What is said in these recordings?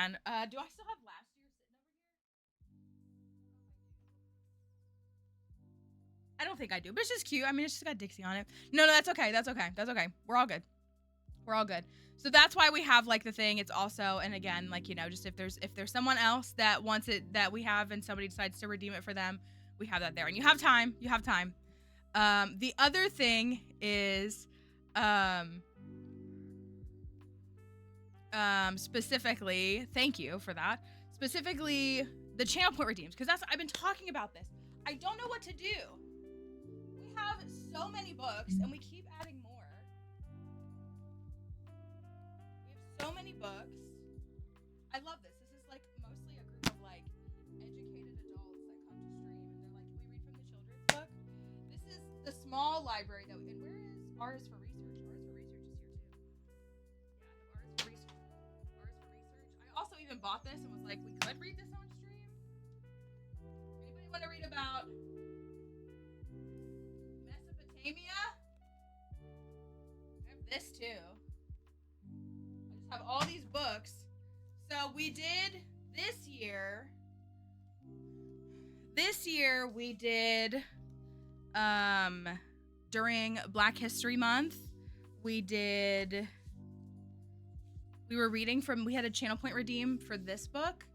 can. Do I still have last year sitting over here? I don't think I do, but it's just cute. I mean, it's just got Dixie on it. No, that's okay. That's okay. That's okay. We're all good. We're all good. So that's why we have like the thing. It's also, and again, like, you know, just if there's someone else that wants it that we have and somebody decides to redeem it for them, we have that there. And you have time. You have time. The other thing is specifically, thank you for that. Specifically the channel point redeems, because I've been talking about this. I don't know what to do. We have so many books and we keep adding more. So many books. I love this. This is like mostly a group of like educated adults that come to stream and they're like, can we read from the children's book? This is the small library that and where is ours for research? Ours for research is here too. Yeah, ours for research. Ours for research. I also even bought this and was like, we could read this on stream. Anybody want to read about Mesopotamia? I have this too. Have all these books. So we did this year we did during Black History Month, we were reading from, we had a channel point redeem for this book,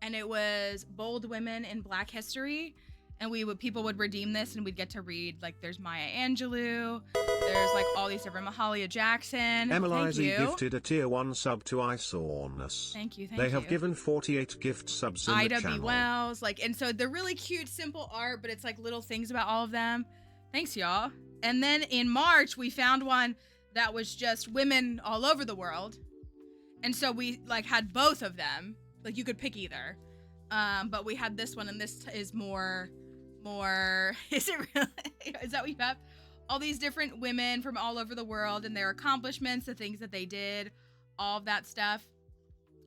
and it was Bold Women in Black History. And people would redeem this and we'd get to read, like, there's Maya Angelou, there's like all these different Mahalia Jackson. Emilizy gifted a tier 1 sub to Isornus. Thank you. They have given 48 gift subs in the Ida channel. B. Wells, like, and so they're really cute, simple art, but it's like little things about all of them. Thanks, y'all. And then in March, we found one that was just women all over the world. And so we like had both of them. Like you could pick either. But we had this one, and this is more, is it really? Is that what you have? All these different women from all over the world and their accomplishments, the things that they did, all of that stuff.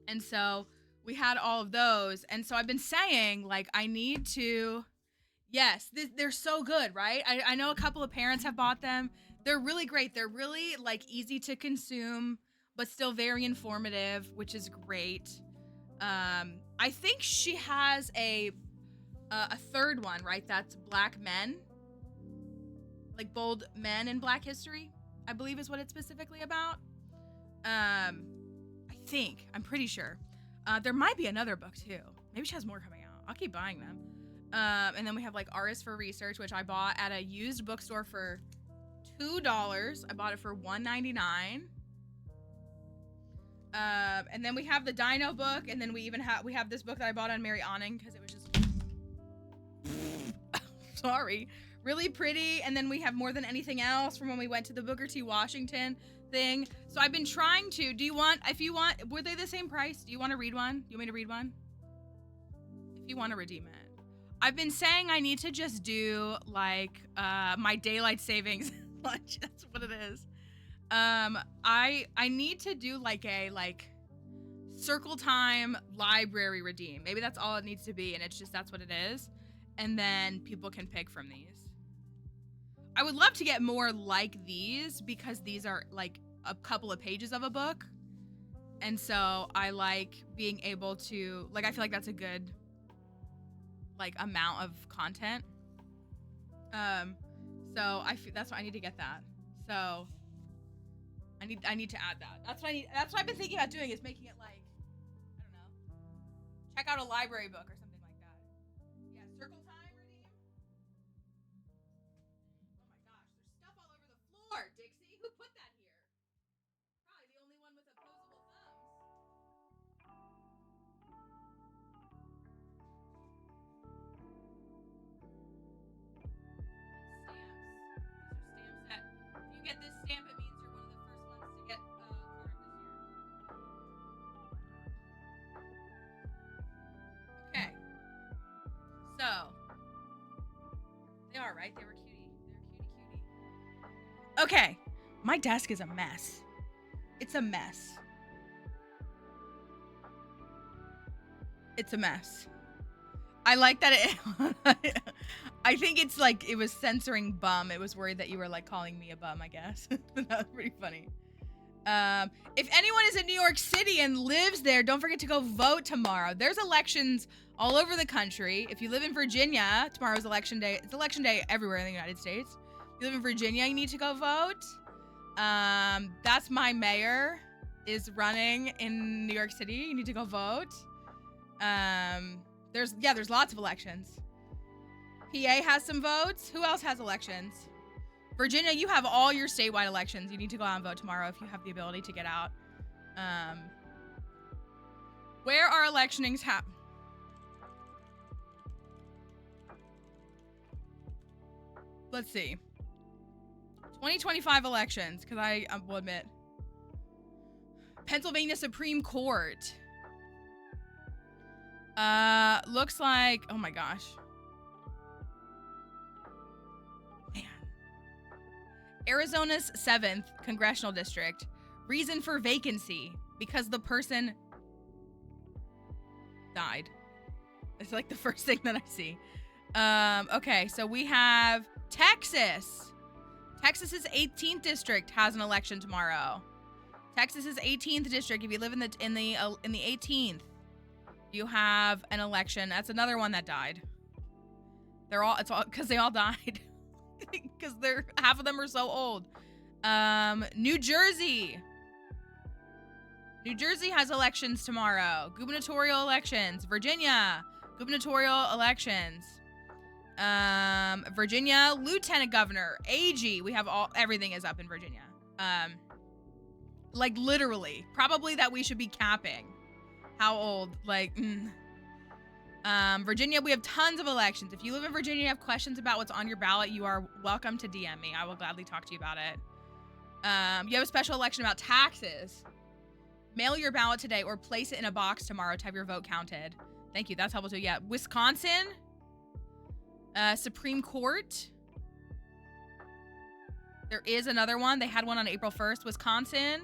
And so we had all of those. And so I've been saying, like, I need to, yes, they're so good, right? I know a couple of parents have bought them. They're really great. They're really, like, easy to consume, but still very informative, which is great. I think she has a third one, right? That's Black Men, like bold men in Black history, I believe is what it's specifically about. I'm pretty sure. There might be another book too. Maybe she has more coming out. I'll keep buying them. And then we have like Artists for Research, which I bought at a used bookstore for $2. I bought it for $1.99. And then we have the Dino book, and then we have this book that I bought on Mary Awning because it was just sorry, really pretty. And then we have More Than Anything Else from when we went to the Booker T. Washington thing. So I've been trying to. Were they the same price? Do you want to read one? Do you want me to read one? If you want to redeem it. I've been saying I need to just do like my daylight savings lunch. That's what it is. I need to do like a circle time library redeem. Maybe that's all it needs to be, and it's just that's what it is. And then people can pick from these. I would love to get more like these because these are like a couple of pages of a book. And so I like being able to, like, I feel like that's a good like amount of content. So that's why I need to get that. So I need to add that. That's what I've been thinking about doing, is making it like, I don't know, check out a library book or something like that. Yeah, circle time redeem. Oh my gosh, there's stuff all over the floor, Dixie. Who put that here? Probably the only one with opposable thumbs. Stamps. These are stamps that, if you get this stamp, it means you're one of the first ones to get a card this year. Okay. So, they are, right? They were cutie. They're cutie. Okay. My desk is a mess. It's a mess. It's a mess. I like that it I think it's like it was censoring bum. It was worried that you were like calling me a bum, I guess. That was pretty funny. If anyone is in New York City and lives there, don't forget to go vote tomorrow. There's elections all over the country. If you live in Virginia, tomorrow's election day. It's election day everywhere in the United States. If you live in Virginia, you need to go vote. That's my mayor is running in New York City. You need to go vote. There's lots of elections. PA has some votes. Who else has elections? Virginia, you have all your statewide elections. You need to go out and vote tomorrow if you have the ability to get out. Where are electionings happening? Let's see. 2025 elections, because I will admit. Pennsylvania Supreme Court. Looks like, oh my gosh. Man. Arizona's 7th congressional district. Reason for vacancy, because the person died. It's like the first thing that I see. Okay, so we have Texas. Texas's 18th district has an election tomorrow. Texas's 18th district. If you live in the 18th, you have an election. That's another one that died. It's all because they all died. Because half of them are so old. New Jersey. New Jersey has elections tomorrow. Gubernatorial elections. Virginia, gubernatorial elections. Virginia, lieutenant governor, AG. We have everything is up in Virginia. Like literally, probably that we should be capping. How old? Like, Virginia, we have tons of elections. If you live in Virginia and have questions about what's on your ballot, you are welcome to DM me. I will gladly talk to you about it. You have a special election about taxes. Mail your ballot today or place it in a box tomorrow to have your vote counted. Thank you. That's helpful too. Yeah. Wisconsin, Supreme Court. There is another one. They had one on April 1st. Wisconsin.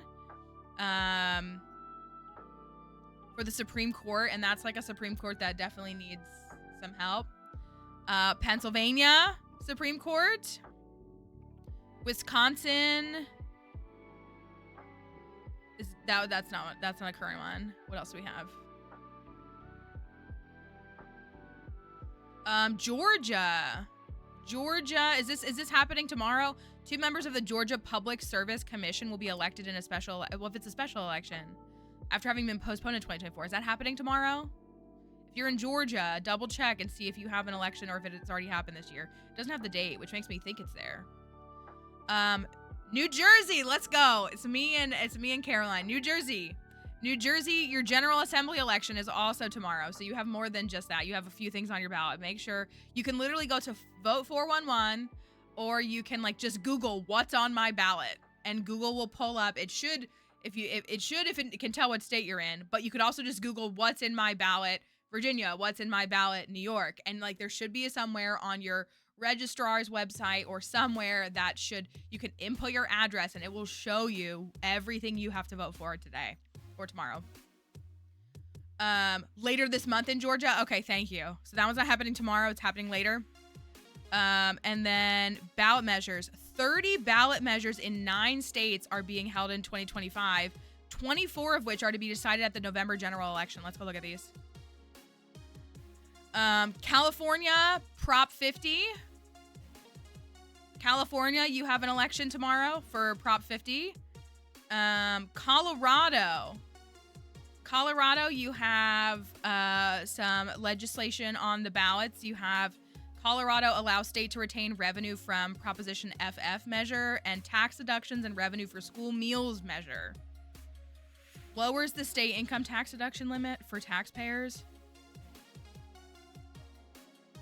For the Supreme Court, and that's like a Supreme Court that definitely needs some help. Pennsylvania Supreme Court. Wisconsin. That's not a current one. What else do we have? Georgia. Is this happening tomorrow? 2 members of the Georgia Public Service Commission will be elected in if it's a special election, after having been postponed in 2024. Is that happening tomorrow? If you're in Georgia, double check and see if you have an election or if it's already happened this year. It doesn't have the date, which makes me think it's there. New Jersey, let's go. It's me and Caroline. New Jersey, your General Assembly election is also tomorrow. So you have more than just that. You have a few things on your ballot. Make sure you can literally go to Vote 411, or you can like just Google what's on my ballot, and Google will pull up. It should, if it can tell what state you're in, but you could also just Google what's in my ballot Virginia, what's in my ballot New York, and like there should be somewhere on your registrar's website or somewhere that you can input your address and it will show you everything you have to vote for today or tomorrow. Later this month in Georgia. Okay, thank you. So that one's not happening tomorrow. It's happening later. And then ballot measures. 30 ballot measures in 9 states are being held in 2025, 24 of which are to be decided at the November general election. Let's go look at these. California, Prop 50. California, you have an election tomorrow for Prop 50. Colorado, you have some legislation on the ballots. You have Colorado allows state to retain revenue from Proposition FF measure and tax deductions and revenue for school meals measure. Lowers the state income tax deduction limit for taxpayers.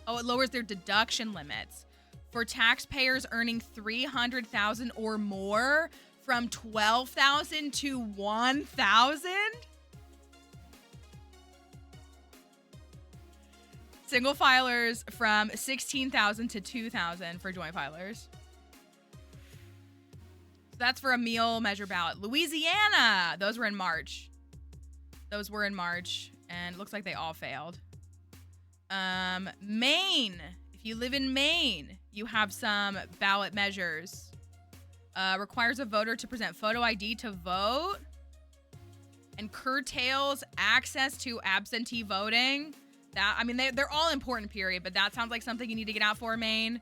Oh, it lowers their deduction limits for taxpayers earning $300,000 or more from $12,000 to $1,000. Single filers from $16,000 to $2,000 for joint filers. So that's for a meal measure ballot. Louisiana, those were in March. And it looks like they all failed. Maine, if you live in Maine, you have some ballot measures. Requires a voter to present photo ID to vote. And curtails access to absentee voting. That, I mean, they're all important, period, but that sounds like something you need to get out for, Maine.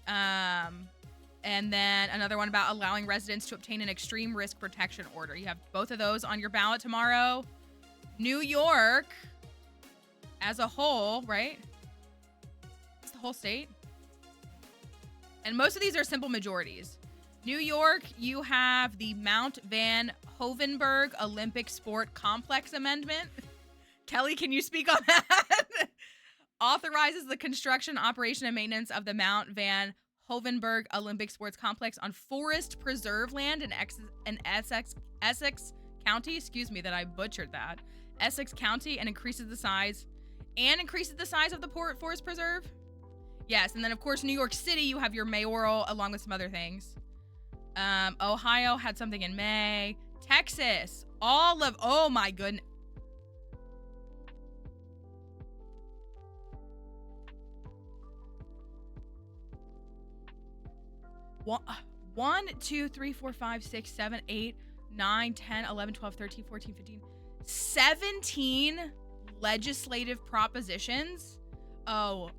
And then another one about allowing residents to obtain an extreme risk protection order. You have both of those on your ballot tomorrow. New York, as a whole, right? It's the whole state. And most of these are simple majorities. New York, you have the Mount Van Hoevenberg Olympic Sport Complex Amendment. Kelly, can you speak on that? Authorizes the construction, operation, and maintenance of the Mount Van Hoevenberg Olympic Sports Complex on forest preserve land in Essex County. Excuse me that I butchered that. Essex County, and increases the size of the forest preserve. Yes, and then of course New York City, you have your mayoral along with some other things. Ohio had something in May. Texas, oh my goodness. One, 2, 3, 4, 5, 6, 7, 8, 9, 10, 11, 12, 13, 14, 15, 17 legislative propositions. Oh,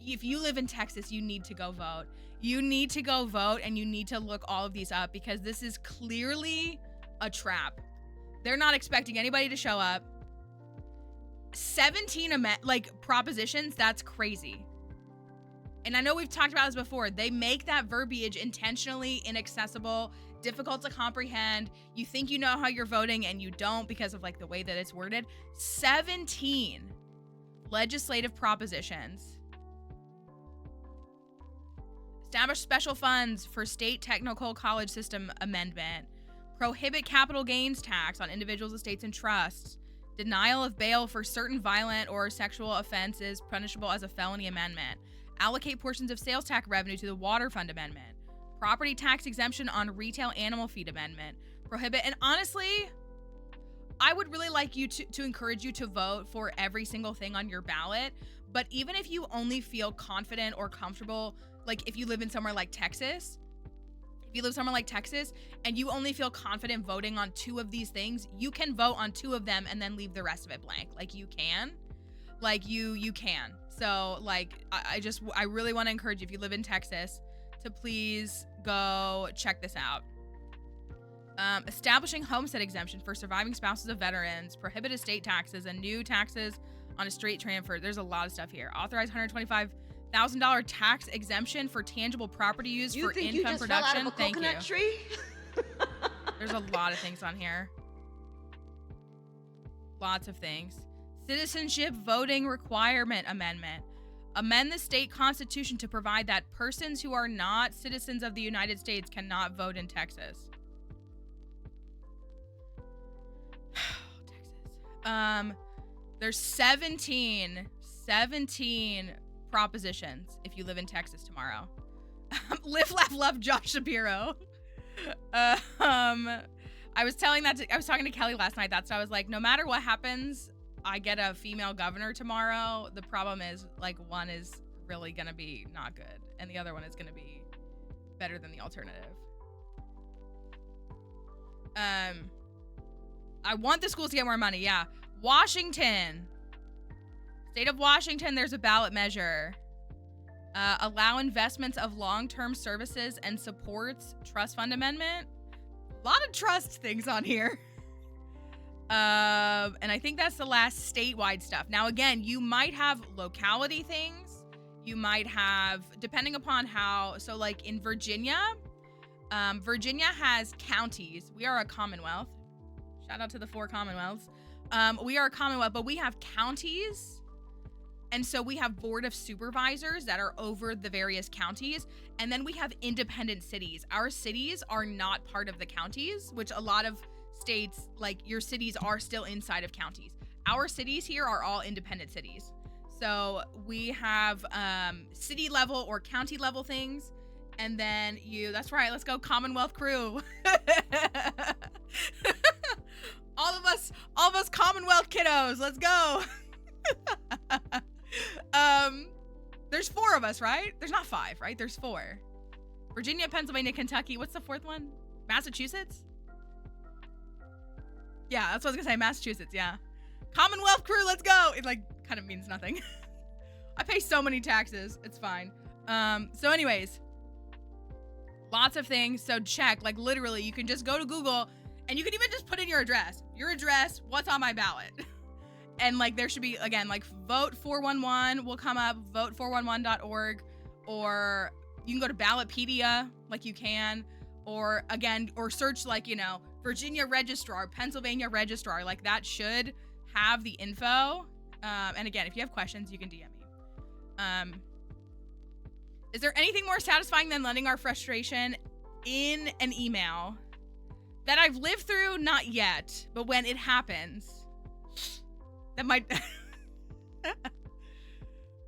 if you live in Texas, you need to go vote. You need to go vote, and you need to look all of these up, because this is clearly a trap. They're not expecting anybody to show up. 17 propositions, that's crazy. And I know we've talked about this before. They make that verbiage intentionally inaccessible, difficult to comprehend. You think you know how you're voting, and you don't because of the way that it's worded. 17 legislative propositions. Establish special funds for state technical college system amendment. Prohibit capital gains tax on individuals, estates, and trusts. Denial of bail for certain violent or sexual offenses punishable as a felony amendment. Allocate portions of sales tax revenue to the water fund amendment. Property tax exemption on retail animal feed amendment. Prohibit, and honestly, I would really like you to encourage you to vote for every single thing on your ballot. But even if you only feel confident or comfortable, if you live in somewhere like Texas, and you only feel confident voting on 2 of these things, you can vote on 2 of them and then leave the rest of it blank. You can. You can. So, I really want to encourage you, if you live in Texas, to please go check this out. Establishing homestead exemption for surviving spouses of veterans. Prohibit estate taxes and new taxes on estate transfer. There's a lot of stuff here. Authorize $125,000 tax exemption for tangible property use for income production. Fell out of a coconut tree? There's a lot of things on here. Lots of things. Citizenship voting requirement amendment. Amend the state constitution to provide that persons who are not citizens of the United States cannot vote in Texas. Texas. There's 17 propositions if you live in Texas tomorrow. Live, laugh, love, Josh Shapiro. I was talking to Kelly last night. That's why I was like, no matter what happens, I get a female governor tomorrow. The problem is, one is really gonna be not good, and the other one is gonna be better than the alternative. I want the schools to get more money. Yeah. Washington. State of Washington, there's a ballot measure. Allow investments of long-term services and supports trust fund amendment. A lot of trust things on here. And I think that's the last statewide stuff. Now, again, you might have locality things. You might have, depending upon how, so in Virginia, Virginia has counties. We are a commonwealth. Shout out to the 4 commonwealths. We are a commonwealth, but we have counties. And so we have board of supervisors that are over the various counties. And then we have independent cities. Our cities are not part of the counties, which a lot of states, your cities are still inside of counties. Our cities here are all independent cities. So we have city level or county level things. And then that's right, let's go Commonwealth crew. all of us Commonwealth kiddos, let's go. There's 4 of us, right? There's not 5, right? There's 4. Virginia, Pennsylvania, Kentucky. What's the fourth one? Massachusetts? Yeah, that's what I was gonna say. Massachusetts, yeah. Commonwealth crew, let's go. It like kind of means nothing. I pay so many taxes. It's fine. So anyways, lots of things. So check, like literally you can just go to Google and you can even just put in your address, what's on my ballot. And like there should be, again, like vote 411 will come up, vote411.org, or you can go to Ballotpedia, like you can, or again, or search like, you know, Virginia Registrar, Pennsylvania Registrar, like that should have the info. And again, if you have questions, you can DM me. Is there anything more satisfying than letting our frustration in an email? That I've lived through, not yet, but when it happens, that might...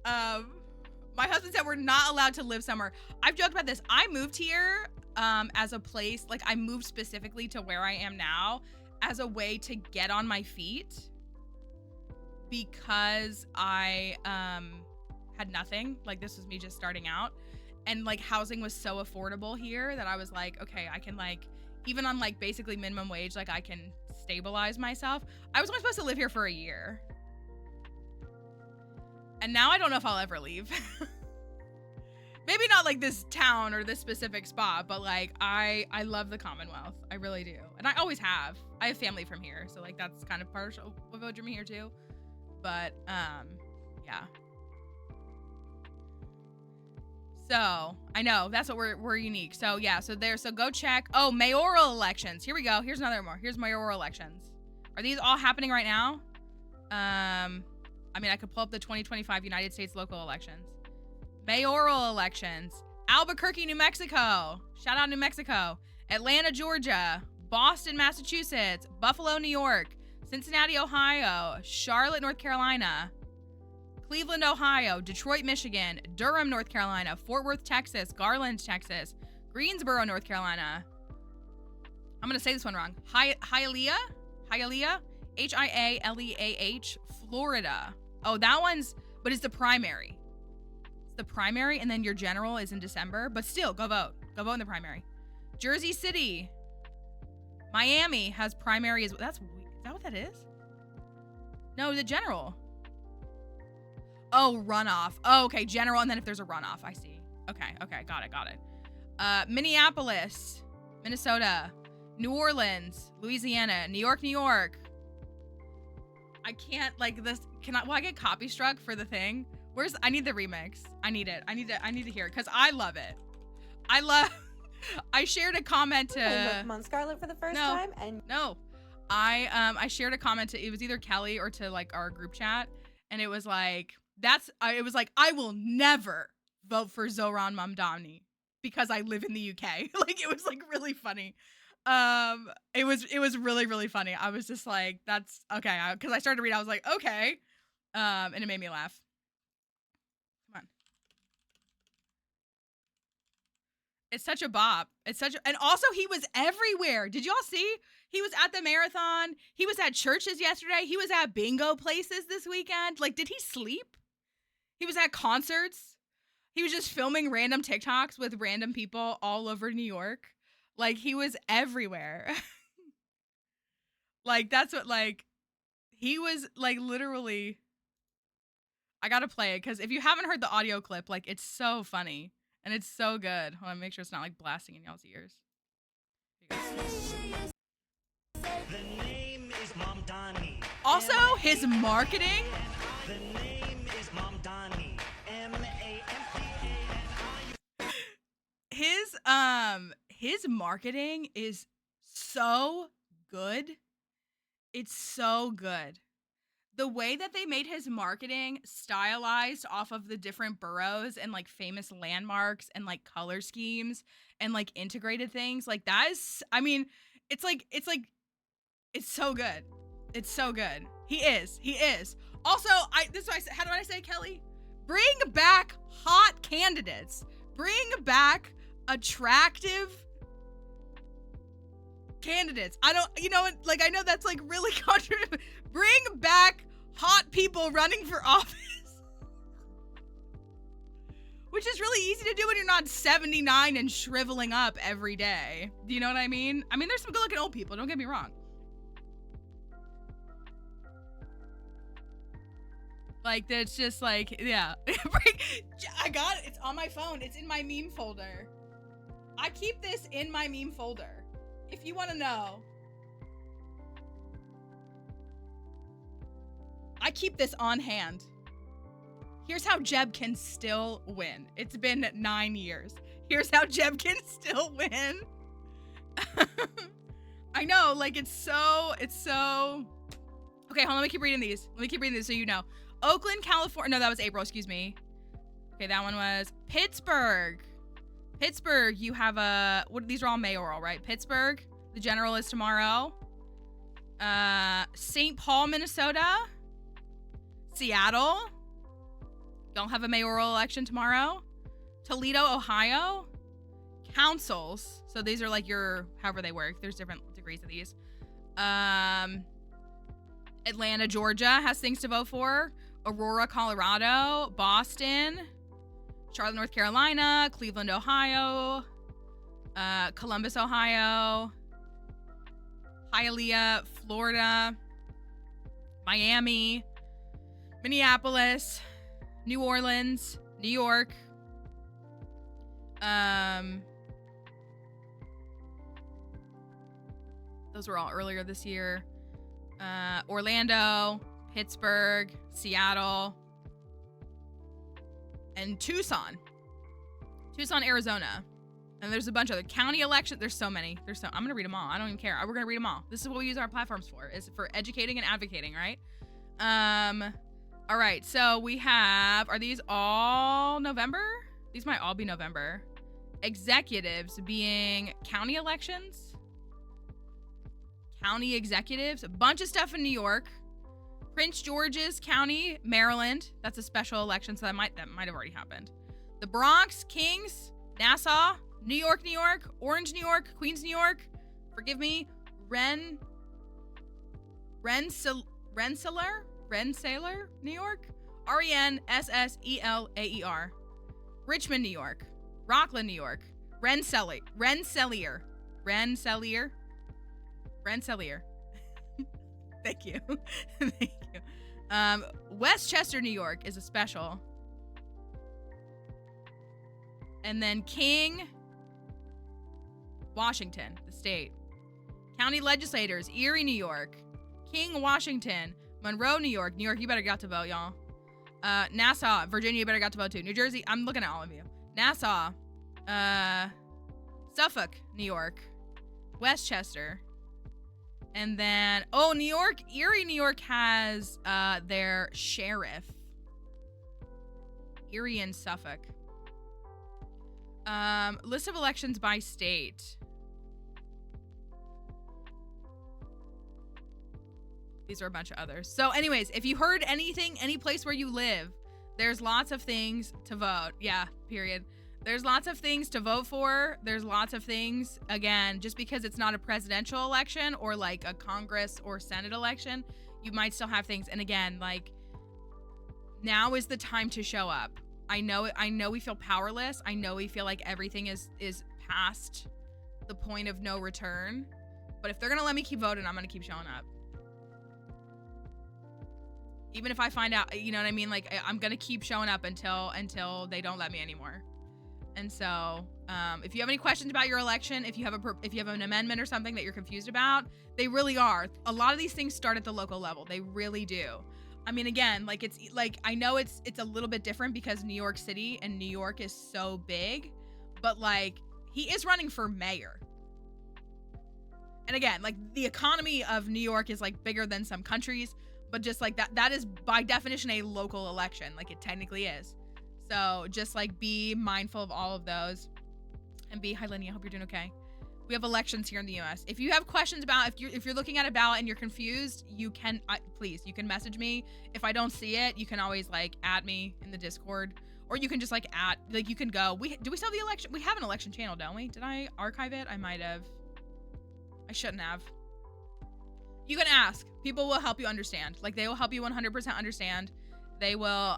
my husband said we're not allowed to live somewhere. I've joked about this. I moved here as a place, like I moved specifically to where I am now as a way to get on my feet because I had nothing. Like this was me just starting out, and like housing was so affordable here that I was like, okay, I can like, even on like basically minimum wage, like I can stabilize myself. I was only supposed to live here for a year. And now I don't know if I'll ever leave. Maybe not like this town or this specific spot, but like I love the Commonwealth. I really do. And I always have. I have family from here, so like that's kind of partial of what drew me here too. But yeah. So I know that's what we're unique. So yeah, so go check. Oh, mayoral elections. Here we go. Here's another more. Here's mayoral elections. Are these all happening right now? I mean, I could pull up the 2025 United States local elections. Mayoral elections. Albuquerque, New Mexico. Shout out New Mexico. Atlanta, Georgia. Boston, Massachusetts. Buffalo, New York. Cincinnati, Ohio. Charlotte, North Carolina. Cleveland, Ohio. Detroit, Michigan. Durham, North Carolina. Fort Worth, Texas. Garland, Texas. Greensboro, North Carolina. I'm going to say this one wrong. Hialeah? Hialeah, Florida. Oh, that one's, but it's the primary. It's the primary, and then your general is in December. But still, go vote. Go vote in the primary. Jersey City. Miami has primary as well. Is that what that is? No, the general. Oh, runoff. Oh, okay, general, and then if there's a runoff, I see. Okay, got it. Minneapolis, Minnesota, New Orleans, Louisiana, New York. I can't like this. Will I get copy struck for the thing? I need the remix. I need it. I need to hear it because I love it. I shared a comment to I'm on Scarlet for the first time, and I shared a comment to, it was either Kelly or to like our group chat, and it was like I will never vote for Zohran Mamdani because I live in the UK. Like it was like really funny. It was really, really funny. I was just like, that's okay. Cause I started to read, I was like, okay. And it made me laugh. Come on. It's such a bop. And also he was everywhere. Did y'all see? He was at the marathon. He was at churches yesterday. He was at bingo places this weekend. Like, did he sleep? He was at concerts. He was just filming random TikToks with random people all over New York. Like, he was everywhere. Like, that's what, like, he was, like, literally, I gotta play it, because if you haven't heard the audio clip, like, it's so funny, and it's so good. Hold on, make sure it's not, like, blasting in y'all's ears. The name is Mamdani. Also, his marketing. The name is Mamdani. M-A-M-D-A-N-I. His marketing is so good. It's so good. The way that they made his marketing stylized off of the different boroughs and like famous landmarks and like color schemes and like integrated things, like that is, I mean, it's so good. It's so good. He is. Also, this is what I said. How do I say, Kelly? Bring back hot candidates. Bring back attractive candidates. I know that's like really controversial. Bring back hot people running for office. Which is really easy to do when you're not 79 and shriveling up every day. Do you know what I mean? I mean, there's some good looking old people, don't get me wrong. Like, that's just like, yeah. I got it. It's on my phone. It's in my meme folder. I keep this in my meme folder. If you want to know. I keep this on hand. Here's how Jeb can still win. It's been 9 years. Here's how Jeb can still win. I know, like, it's so. Okay, hold on, let me keep reading these. So you know. Oakland, California. No, that was April, excuse me. Okay, that one was Pittsburgh. Pittsburgh, you have these are all mayoral, right? Pittsburgh, the general is tomorrow. St. Paul, Minnesota. Seattle. Don't have a mayoral election tomorrow. Toledo, Ohio. Councils. So these are like your, however they work. There's different degrees of these. Atlanta, Georgia has things to vote for. Aurora, Colorado. Boston. Charlotte, North Carolina. Cleveland, Ohio. Columbus, Ohio. Hialeah, Florida. Miami. Minneapolis. New Orleans, New York, those were all earlier this year. Orlando, Pittsburgh, Seattle, and Tucson, Arizona. And there's a bunch of other county elections. There's so many. I'm gonna read them all. I don't even care. We're gonna read them all. This is what we use our platforms for. Is for educating and advocating, right? All right, so we have, are these all November? These might all be November. Executives being county elections. County executives, a bunch of stuff in New York. Prince George's County, Maryland. That's a special election, so that might have already happened. The Bronx, Kings, Nassau, New York, Orange, New York, Queens, New York. Forgive me, Rensselaer, New York. Rensselaer. Richmond, New York. Rockland, New York. Rensselaer. Thank you. Thank you. Westchester, New York is a special. And then King, Washington, the state. County legislators, Erie, New York. King, Washington. Monroe, New York. New York, you better got to vote, y'all. Nassau, Virginia, you better got to vote too. New Jersey, I'm looking at all of you. Nassau. Suffolk, New York. Westchester. And then, New York, Erie, New York has their sheriff. Erie and Suffolk. List of elections by state. These are a bunch of others. So anyways, if you heard anything, any place where you live, there's lots of things to vote. Yeah, period. There's lots of things to vote for. There's lots of things, again, just because it's not a presidential election or like a Congress or Senate election, you might still have things. And again, like, now is the time to show up. I know we feel powerless. I know we feel like everything is past the point of no return. But if they're gonna let me keep voting, I'm gonna keep showing up. Even if I find out, you know what I mean? Like, I'm gonna keep showing up until they don't let me anymore. And so, if you have any questions about your election, if you have an amendment or something that you're confused about, they really are. A lot of these things start at the local level. They really do. I mean, again, like, it's like, I know it's a little bit different because New York City and New York is so big, but like, he is running for mayor. And again, like, the economy of New York is like bigger than some countries. But just like that is by definition a local election. Like, it technically is. So just like be mindful of all of those. And hi Lenny, I hope you're doing okay. We have elections here in the US. If you have questions about, if you're looking at a ballot and you're confused, you can, please, you can message me. If I don't see it, you can always like add me in the Discord. Or you can just like you can go. Do we still have the election? We have an election channel, don't we? Did I archive it? I might have. I shouldn't have. You can ask. People will help you understand. Like, they will help you 100% understand. They will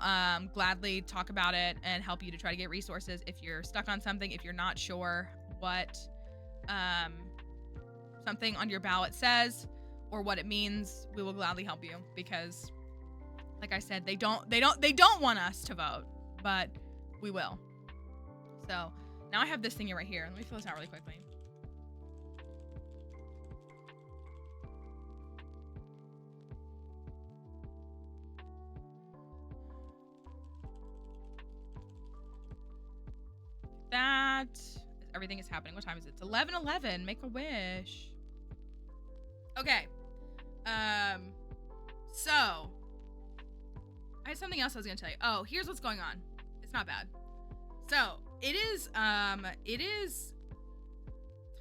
gladly talk about it and help you to try to get resources if you're stuck on something, if you're not sure what something on your ballot says or what it means. We will gladly help you because, like I said, they don't want us to vote, but we will. So now I have this thingy right here. Let me fill this out really quickly. That everything is happening. What time is it? It's 11:11. Make a wish. Okay. So I had something else I was gonna tell you. Oh, here's what's going on. It's not bad. So it is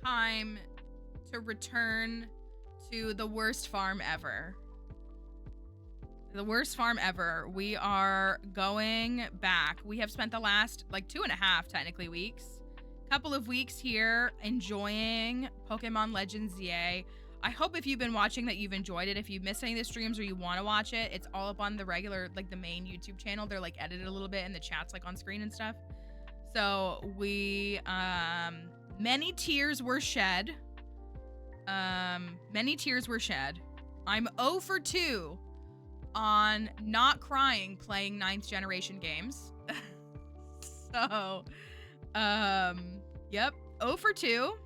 time to return to the worst farm ever. The worst farm ever. We are going back. We have spent the last like 2.5 technically weeks. Couple of weeks here enjoying Pokemon Legends ZA. I hope if you've been watching that you've enjoyed it. If you've missed any of the streams or you want to watch it, it's all up on the regular, like the main YouTube channel. They're like edited a little bit and the chat's like on screen and stuff. So we, many tears were shed. Many tears were shed. I'm 0 for 2 on not crying playing 9th generation games. So, yep, 0 for 2.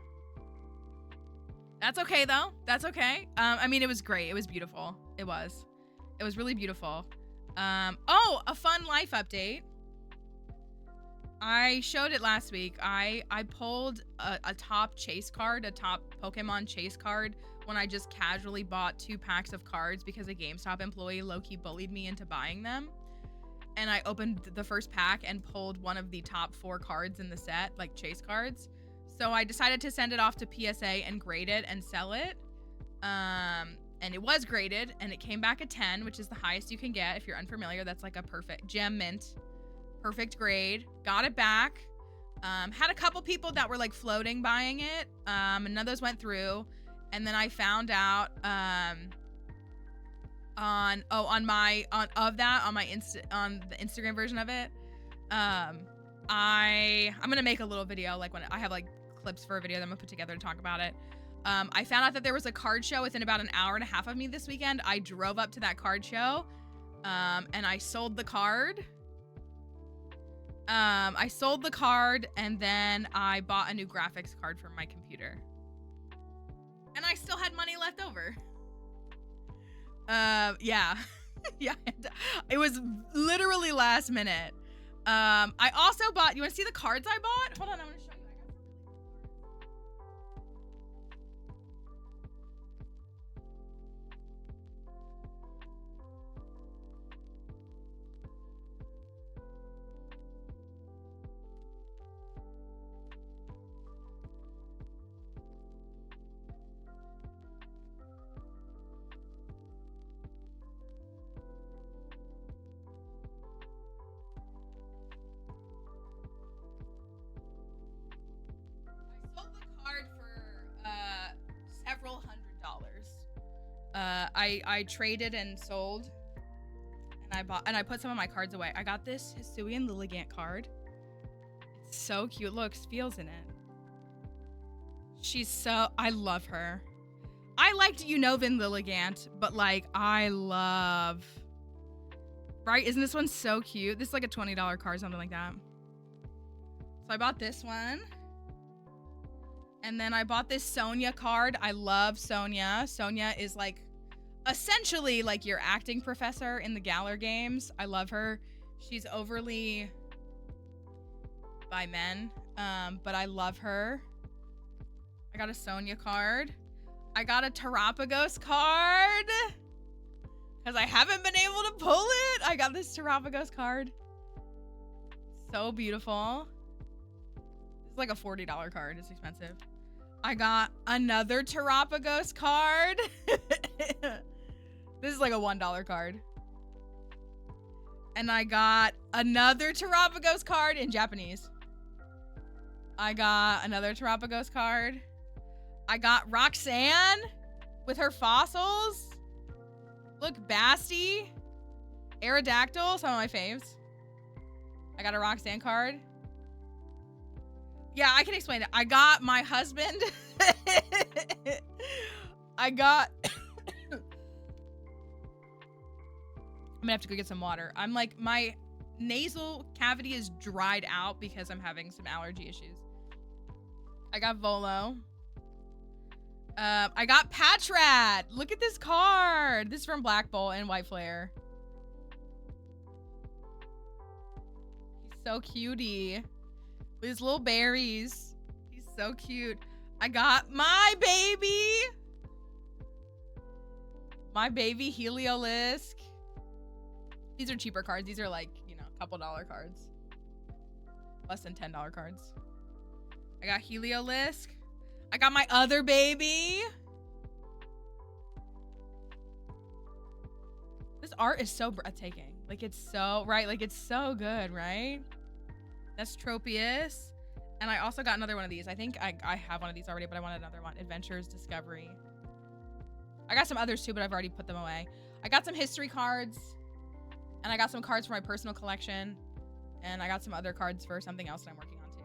That's okay though. That's okay. I mean, it was great. It was beautiful. It was really beautiful. Oh, a fun life update. I showed it last week. I pulled a top chase card, a top Pokemon chase card when I just casually bought 2 packs of cards because a GameStop employee low-key bullied me into buying them. And I opened the first pack and pulled one of the top 4 cards in the set, like chase cards. So I decided to send it off to PSA and grade it and sell it. And it was graded and it came back a 10, which is the highest you can get. If you're unfamiliar, that's like a perfect gem mint. Perfect grade. Got it back. Had a couple people that were like floating buying it. And none of those went through. And then I found out on the Instagram version of it. I'm gonna make a little video like when I have like clips for a video that I'm gonna put together to talk about it. I found out that there was a card show within about an hour and a half of me this weekend. I drove up to that card show and I sold the card. I sold the card and then I bought a new graphics card for my computer. And I still had money left over. Yeah. Yeah. It was literally last minute. I also bought, you want to see the cards I bought? Hold on, I'm going to show you. Several $100s. I traded and sold, and I put some of my cards away. I got this Hisuian Lilligant card. It's so cute. Looks, feels in it. She's so, I love her. I liked Unovan Lilligant, but like I love, right? Isn't this one so cute? This is like a $20 card, something like that. So I bought this one. And then I bought this Sonia card. I love Sonia. Sonia is like essentially like your acting professor in the Galar games. I love her. She's overly by men, but I love her. I got a Sonia card. I got a Terapagos card because I haven't been able to pull it. I got this Terapagos card. So beautiful. It's like a $40 card. It's expensive. I got another Terapagos card. This is like a $1 card. And I got another Terapagos card in Japanese. I got another Terapagos card. I got Roxanne with her fossils. Look, Basti. Aerodactyl, some of my faves. I got a Roxanne card. Yeah, I can explain it. I got my husband. I'm gonna have to go get some water. I'm like, my nasal cavity is dried out because I'm having some allergy issues. I got Volo. I got Patrat. Look at this card. This is from Black Bull and White Flare. He's so cutie. With his little berries. He's so cute. I got my baby. My baby Heliolisk. These are cheaper cards. These are like, you know, a couple dollar cards. Less than $10 cards. I got Heliolisk. I got my other baby. This art is so breathtaking. Like, it's so, right? Like, it's so good, right? That's Tropius. And I also got another one of these. I think I have one of these already, but I want another one. Adventures, Discovery. I got some others too, but I've already put them away. I got some history cards. And I got some cards for my personal collection. And I got some other cards for something else that I'm working on too.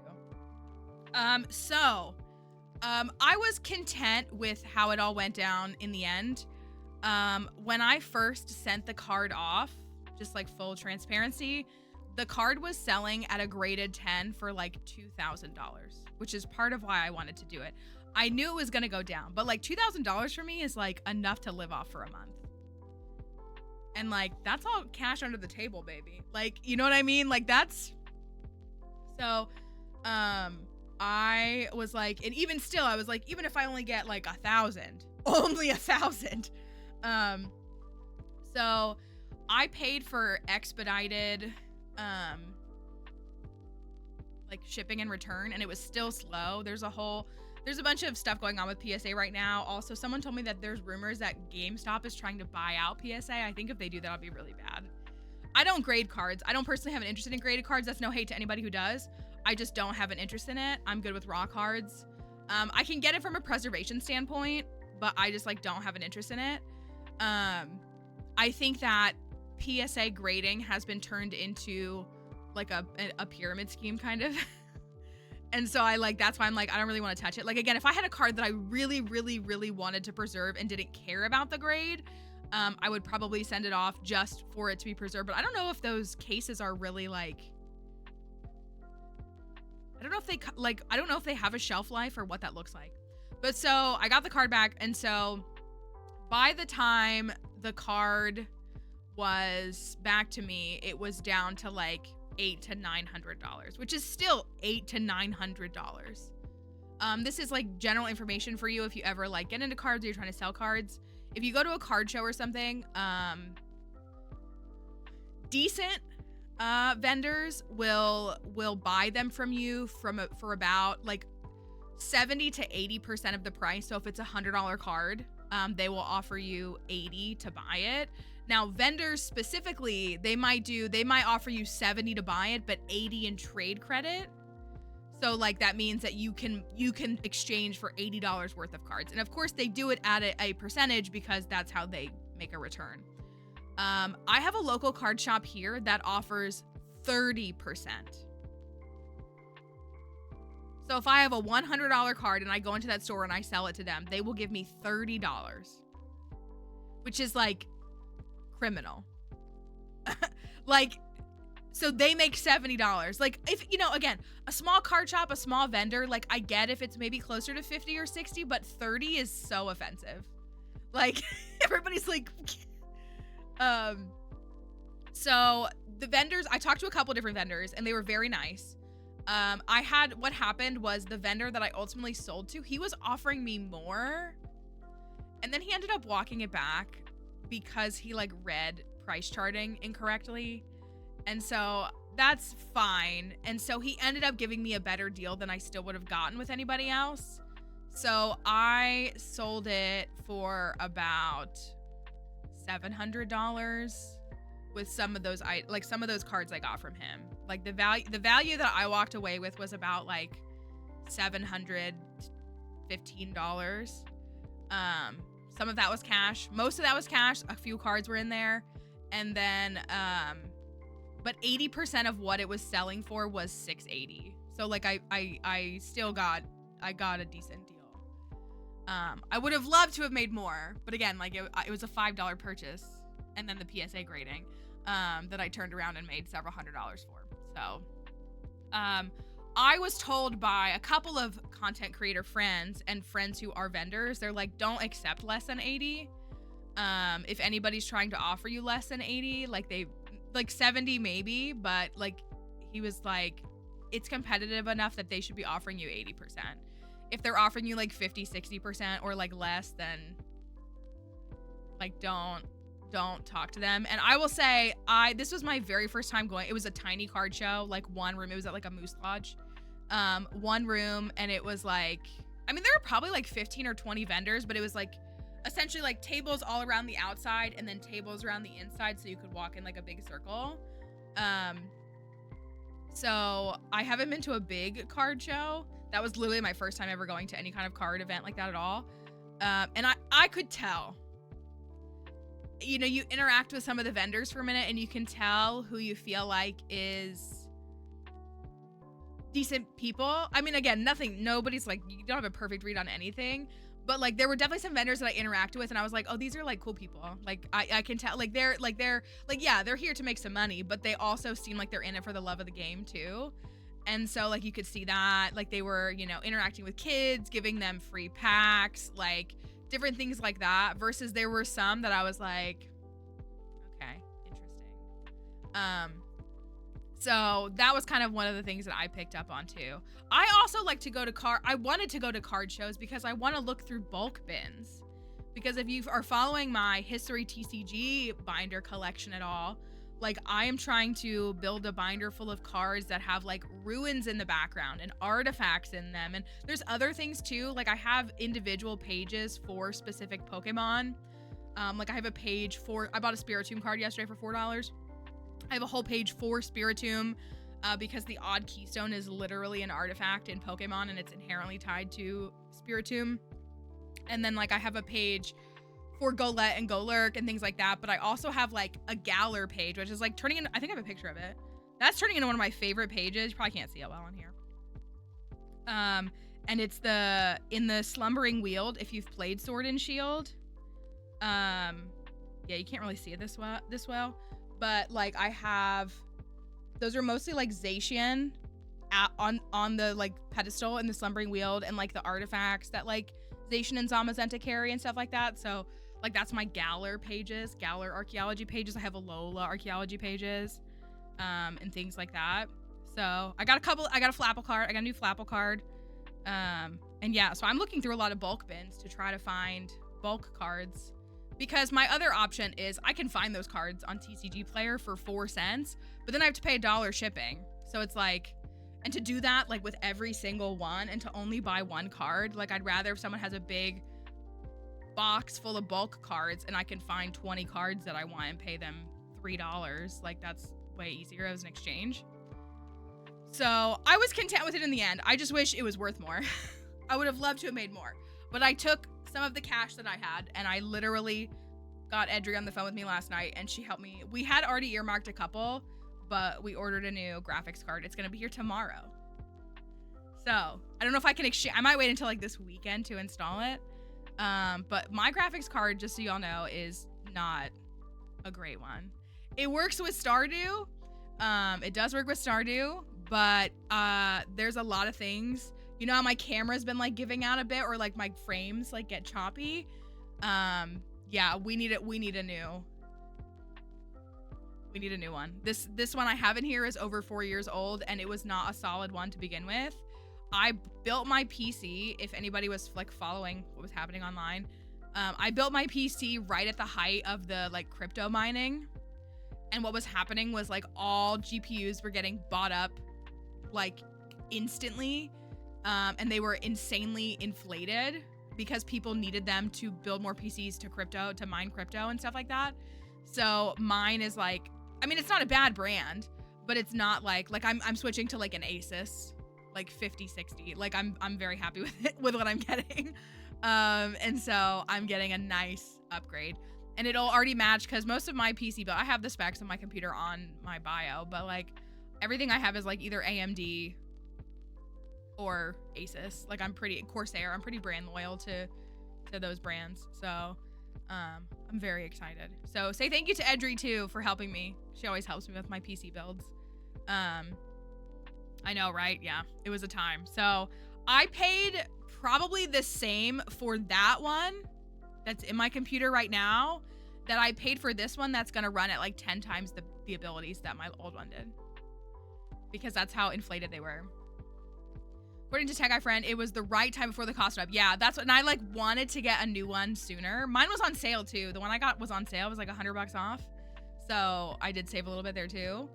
I was content with how it all went down in the end. When I first sent the card off, just like full transparency, the card was selling at a graded 10 for like $2,000, which is part of why I wanted to do it. I knew it was gonna go down, but like $2,000 for me is like enough to live off for a month. And like, that's all cash under the table, baby. Like, you know what I mean? Like, that's, so, I was like, and even still, I was like, even if I only get like 1,000, only 1,000. So I paid for expedited, like shipping and return, and it was still slow. There's a bunch of stuff going on with PSA right now. Also, someone told me that there's rumors that GameStop is trying to buy out PSA. I think if they do, that'll be really bad. I don't grade cards. I don't personally have an interest in graded cards. That's no hate to anybody who does. I just don't have an interest in it. I'm good with raw cards. I can get it from a preservation standpoint, but I just like don't have an interest in it. I think that PSA grading has been turned into like a pyramid scheme kind of. And so that's why I'm like, I don't really want to touch it. Like, again, if I had a card that I really, really, really wanted to preserve and didn't care about the grade, I would probably send it off just for it to be preserved. But I don't know if those cases are really like, I don't know if they have a shelf life or what that looks like. But so I got the card back. And so by the time the card was back to me, it was down to like $800 to $900, which is still $800 to $900. This is like general information for you if you ever like get into cards or you're trying to sell cards. If you go to a card show or something, decent vendors will buy them from you for about like 70 to 80% of the price. So if it's $100 card, they will offer you 80 to buy it. Now, vendors specifically, they might offer you 70 to buy it, but 80 in trade credit. So like that means that you can exchange for $80 worth of cards. And of course they do it at a percentage because that's how they make a return. I have a local card shop here that offers 30%. So if I have a $100 card and I go into that store and I sell it to them, they will give me $30, which is like criminal. Like, so they make $70. Like, if, you know, again, a small card shop, a small vendor, like I get if it's maybe closer to 50 or 60, but 30 is so offensive. Like, everybody's like, so the vendors, I talked to a couple different vendors and they were very nice. What happened was the vendor that I ultimately sold to, he was offering me more. And then he ended up walking it back because he like read price charting incorrectly. And so that's fine. And so he ended up giving me a better deal than I still would have gotten with anybody else. So I sold it for about $700 with some of those cards I got from him. Like the value that I walked away with was about like $715. Some of that was cash. Most of that was cash. A few cards were in there. And then but 80% of what it was selling for was $680. So like I still got a decent deal. I would have loved to have made more, but again, like it was a $5 purchase and then the PSA grading that I turned around and made several $100s for. So I was told by a couple of content creator friends and friends who are vendors, they're like, don't accept less than 80. If anybody's trying to offer you less than 80, like 70 maybe, but like he was like, it's competitive enough that they should be offering you 80%. If they're offering you like 50, 60% or like less, then like don't talk to them. And I will say, this was my very first time going. It was a tiny card show, like one room. It was at like a Moose Lodge, one room, and it was like, I mean, there were probably like 15 or 20 vendors, but it was like essentially like tables all around the outside and then tables around the inside, so you could walk in like a big circle. So I haven't been to a big card show. That was literally my first time ever going to any kind of card event like that at all. And I could tell, you know, you interact with some of the vendors for a minute and you can tell who you feel like is decent people. I mean, again, nobody's like, you don't have a perfect read on anything, but like there were definitely some vendors that I interacted with and I was like, oh, these are like cool people. Like I can tell, like they're yeah, they're here to make some money, but they also seem like they're in it for the love of the game too. And so like you could see that, like they were, you know, interacting with kids, giving them free packs, like different things like that, versus there were some that I was like, okay, interesting. So that was kind of one of the things that I picked up on too. I also like to go to I wanted to go to card shows because I want to look through bulk bins. Because if you are following my history TCG binder collection at all, like I am trying to build a binder full of cards that have like ruins in the background and artifacts in them. And there's other things too. Like I have individual pages for specific Pokemon. Like I have a page I bought a Spiritomb card yesterday for $4. I have a whole page for Spiritomb because the odd keystone is literally an artifact in Pokemon and it's inherently tied to Spiritomb. And then like I have a page for Golett and Golurk and things like that, but I also have like a Galar page, which is like turning into, I think I have a picture of it. That's turning into one of my favorite pages. You probably can't see it well on here. And it's in the Slumbering Weald, if you've played Sword and Shield. Yeah, you can't really see it this well, but like I have, those are mostly like Zacian on the like pedestal in the Slumbering Weald and like the artifacts that like Zacian and Zamazenta carry and stuff like that. So like that's my Galar pages, Galar archaeology pages. I have Alola archaeology pages, and things like that. So I got a Flapple card. I got a new Flapple card. And yeah, so I'm looking through a lot of bulk bins to try to find bulk cards, because my other option is I can find those cards on TCG Player for 4 cents, but then I have to pay $1 shipping. So it's like, and to do that like with every single one and to only buy one card, like I'd rather if someone has a big box full of bulk cards and I can find 20 cards that I want and pay them $3, like that's way easier as an exchange. So I was content with it in the end. I just wish it was worth more. I would have loved to have made more, but I took some of the cash that I had and I literally got Edri on the phone with me last night and she helped me. We had already earmarked a couple, but we ordered a new graphics card. It's gonna be here tomorrow. So I don't know if I can exchange. I might wait until like this weekend to install it. But my graphics card, just so y'all know, is not a great one. It works with Stardew. It does work with Stardew, but there's a lot of things. You know how my camera's been like giving out a bit, or like my frames like get choppy. Yeah, we need a new one. This one I have in here is over 4 years old, and it was not a solid one to begin with. I built my PC, if anybody was like following what was happening online. I built my PC right at the height of the like crypto mining. And what was happening was like all GPUs were getting bought up like instantly. And they were insanely inflated because people needed them to build more PCs to mine crypto and stuff like that. So mine is like, I mean, it's not a bad brand, but it's not like I'm switching to like an Asus, like 5060. Like I'm very happy with it, with what I'm getting. And so I'm getting a nice upgrade. and it'll already match because most of my PC build, I have the specs of my computer on my bio, but like everything I have is like either AMD or Asus. Like I'm pretty Corsair. I'm pretty brand loyal to those brands. So I'm very excited. So say thank you to Edry too for helping me. She always helps me with my PC builds. I know, right? Yeah, it was a time. So I paid probably the same for that one that's in my computer right now that I paid for this one that's gonna run at like 10 times the abilities that my old one did. Because that's how inflated they were. According to Tech Guy Friend, it was the right time before the cost went up. Yeah, that's what, and I like wanted to get a new one sooner. Mine was on sale too. The one I got was on sale. It was like $100 off. So I did save a little bit there too.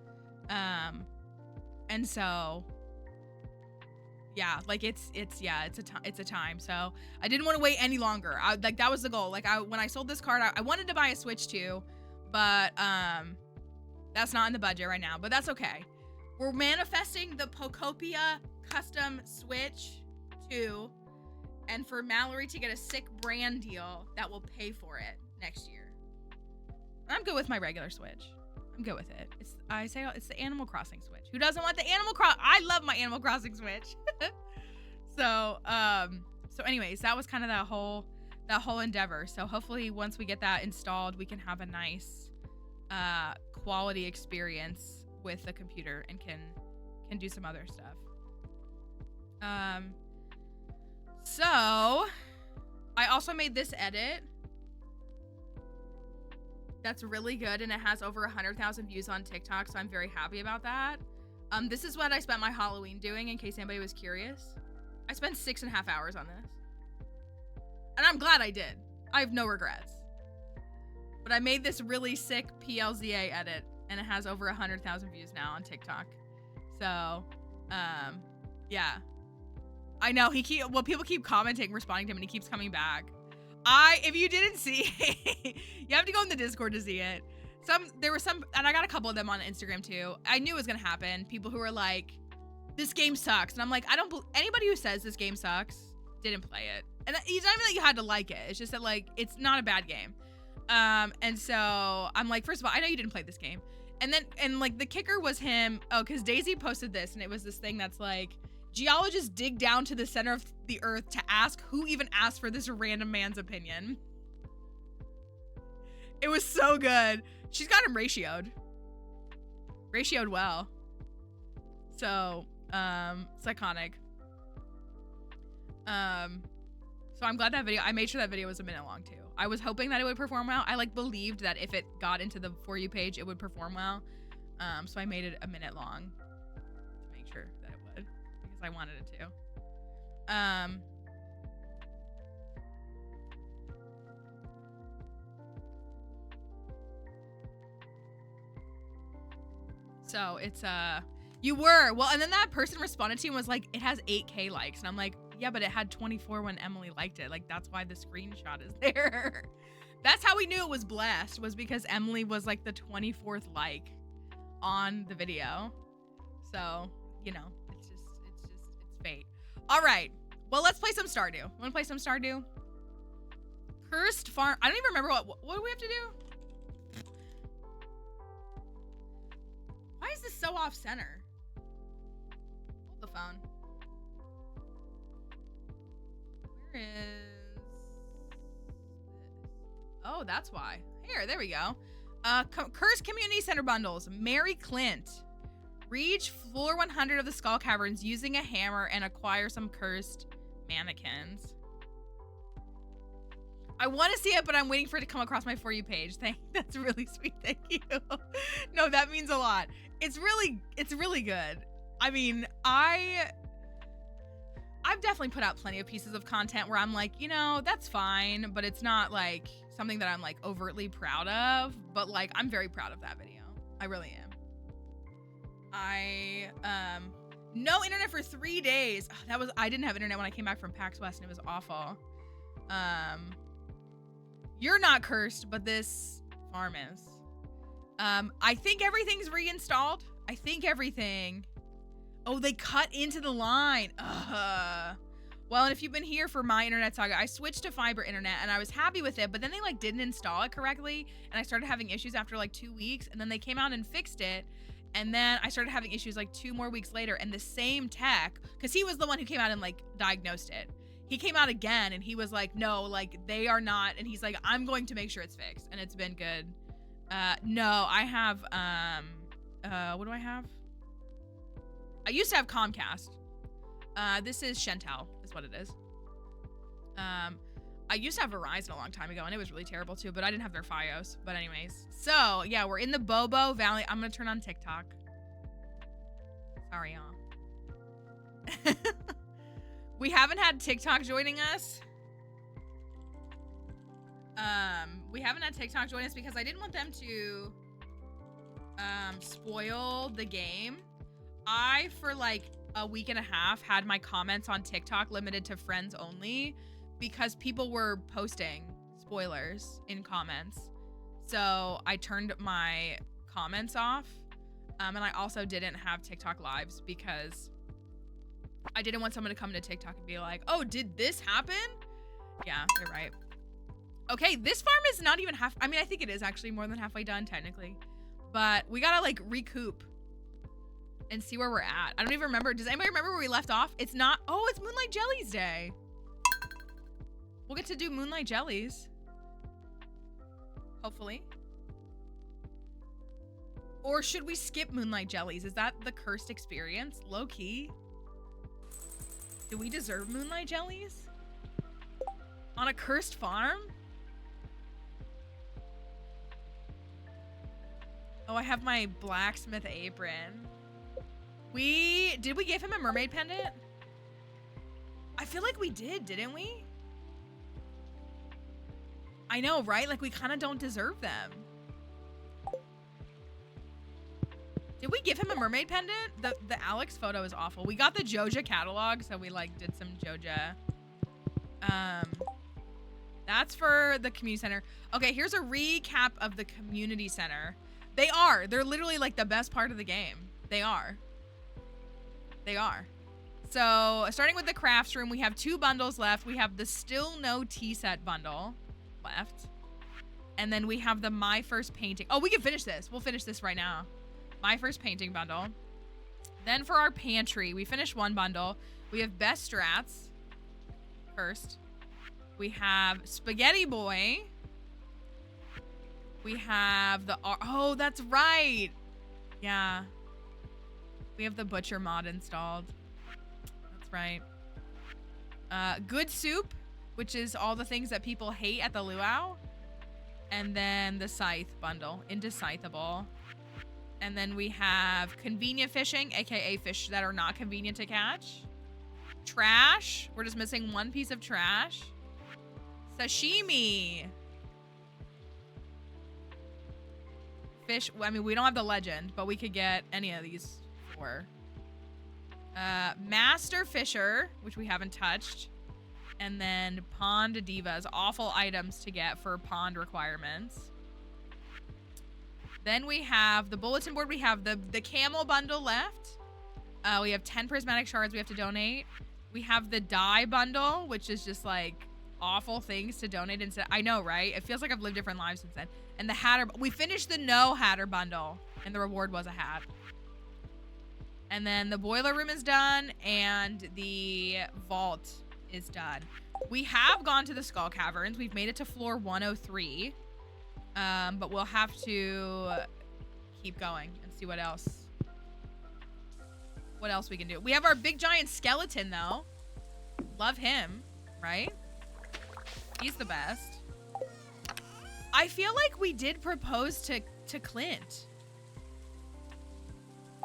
And so yeah, like it's a time. So I didn't want to wait any longer. Like that was the goal. Like when I sold this card, I wanted to buy a Switch too, but that's not in the budget right now, but that's okay. We're manifesting the Pocopia custom Switch 2 and for Mallory to get a sick brand deal that will pay for it next year. I'm good with my regular Switch. I'm good with it. It's the Animal Crossing Switch. Who doesn't want the Animal Crossing? I love my Animal Crossing Switch. So anyways, that was kind of that whole endeavor. So hopefully once we get that installed, we can have a nice quality experience with the computer and can do some other stuff. So I also made this edit that's really good, and it has over 100,000 views on TikTok, so I'm very happy about that. This is what I spent my Halloween doing, in case anybody was curious. I spent 6.5 hours on this. And I'm glad I did. I have no regrets. But I made this really sick PLZA edit, and it has over 100,000 views now on TikTok. So, yeah. I know, people keep commenting, responding to him, and he keeps coming back. If you didn't see, you have to go in the Discord to see it. There were some, and I got a couple of them on Instagram too. I knew it was gonna happen. People who were like, this game sucks. And I'm like, anybody who says this game sucks didn't play it. And it's not even that you had to like it. It's just that like, it's not a bad game. And so I'm like, first of all, I know you didn't play this game. And like the kicker was him. Oh, cause Daisy posted this and it was this thing that's like, geologists dig down to the center of the earth to ask who even asked for this random man's opinion. It was so good. She's got him ratioed well. So, it's iconic. So I'm glad that video, I made sure that video was a minute long too. I was hoping that it would perform well. I like believed that if it got into the For You page, it would perform well. So I made it a minute long to make sure that it would, because I wanted it to. So it's, you were, well, and then that person responded to you and was like, it has 8K likes. And I'm like, yeah, but it had 24 when Emily liked it. Like, that's why the screenshot is there. That's how we knew it was blessed, was because Emily was like the 24th like on the video. So, you know, it's fate. All right. Well, let's play some Stardew. Want to play some Stardew? Cursed Farm. I don't even remember what do we have to do? Why is this so off center? Hold the phone. Where is this? Oh, that's why. Here, there we go. Cursed Community Center bundles. Mary Clint. Reach floor 100 of the Skull Caverns using a hammer and acquire some cursed mannequins. I want to see it, but I'm waiting for it to come across my For You page. That's really sweet. Thank you. No, that means a lot. It's really good. I mean, I've definitely put out plenty of pieces of content where I'm like, you know, that's fine, but it's not like something that I'm like overtly proud of, but like I'm very proud of that video. I really am. No internet for 3 days. I didn't have internet when I came back from PAX West and it was awful. You're not cursed, but this farm is. I think everything's reinstalled. I think everything. Oh, they cut into the line. Well, and if you've been here for my internet saga, I switched to fiber internet and I was happy with it, but then they like didn't install it correctly and I started having issues after like 2 weeks, and then they came out and fixed it. And then I started having issues like 2 more weeks later, and the same tech, because he was the one who came out and like diagnosed it. He came out again and he was like, no, like they are not. And he's like, I'm going to make sure it's fixed. And it's been good. No, I have, what do I have? I used to have Comcast. This is Shentel is what it is. I used to have Verizon a long time ago and it was really terrible too, but I didn't have their Fios. But anyways, so yeah, we're in the Bobo Valley. I'm gonna turn on TikTok. Sorry, y'all. We haven't had TikTok joining us. We haven't had TikTok join us because I didn't want them to spoil the game. I, for like a week and a half, had my comments on TikTok limited to friends only because people were posting spoilers in comments. So I turned my comments off. And I also didn't have TikTok lives because I didn't want someone to come to TikTok and be like, oh, did this happen? Yeah, you're right. Okay, this farm is not even half. I mean, I think it is actually more than halfway done technically, but we gotta like recoup and see where we're at. I don't even remember. Does anybody remember where we left off? It's not. Oh, it's Moonlight Jellies Day. We'll get to do Moonlight Jellies. Hopefully. Or should we skip Moonlight Jellies? Is that the cursed experience? Low key. Do we deserve Moonlight Jellies? On a cursed farm? Oh, I have my blacksmith apron. Did we give him a mermaid pendant? I feel like we did, didn't we? I know, right? Like we kind of don't deserve them. Did we give him a mermaid pendant? The Alex photo is awful. We got the Joja catalog, so we like did some Joja. That's for the community center. Okay, here's a recap of the community center. They're literally like the best part of the game. They are. So starting with the crafts room, we have 2 bundles left. We have the still no tea set bundle left. And then we have the my first painting. Oh, we can finish this. We'll finish this right now. My first painting bundle. Then for our pantry, we finished 1 bundle. We have best strats first. We have Spaghetti Boy. We have the, oh, that's right. Yeah. We have the Butcher mod installed. That's right. Good Soup, which is all the things that people hate at the luau. And then the Scythe bundle, Indecipherable. And then we have Convenient Fishing, aka fish that are not convenient to catch. Trash, we're just missing 1 piece of trash. Sashimi. Fish, I mean, we don't have the legend, but we could get any of these 4. Master Fisher, which we haven't touched. And then Pond Divas, awful items to get for pond requirements. Then we have the bulletin board. We have the camel bundle left. We have 10 prismatic shards we have to donate. We have the dye bundle, which is just like awful things to donate instead. I know, right? It feels like I've lived different lives since then. And the Hatter, we finished the no Hatter bundle and the reward was a hat. And then the boiler room is done and the vault is done. We have gone to the skull caverns. We've made it to floor 103. But we'll have to keep going and see what else we can do. We have our big giant skeleton though. Love him, right? He's the best. I feel like we did propose to Clint.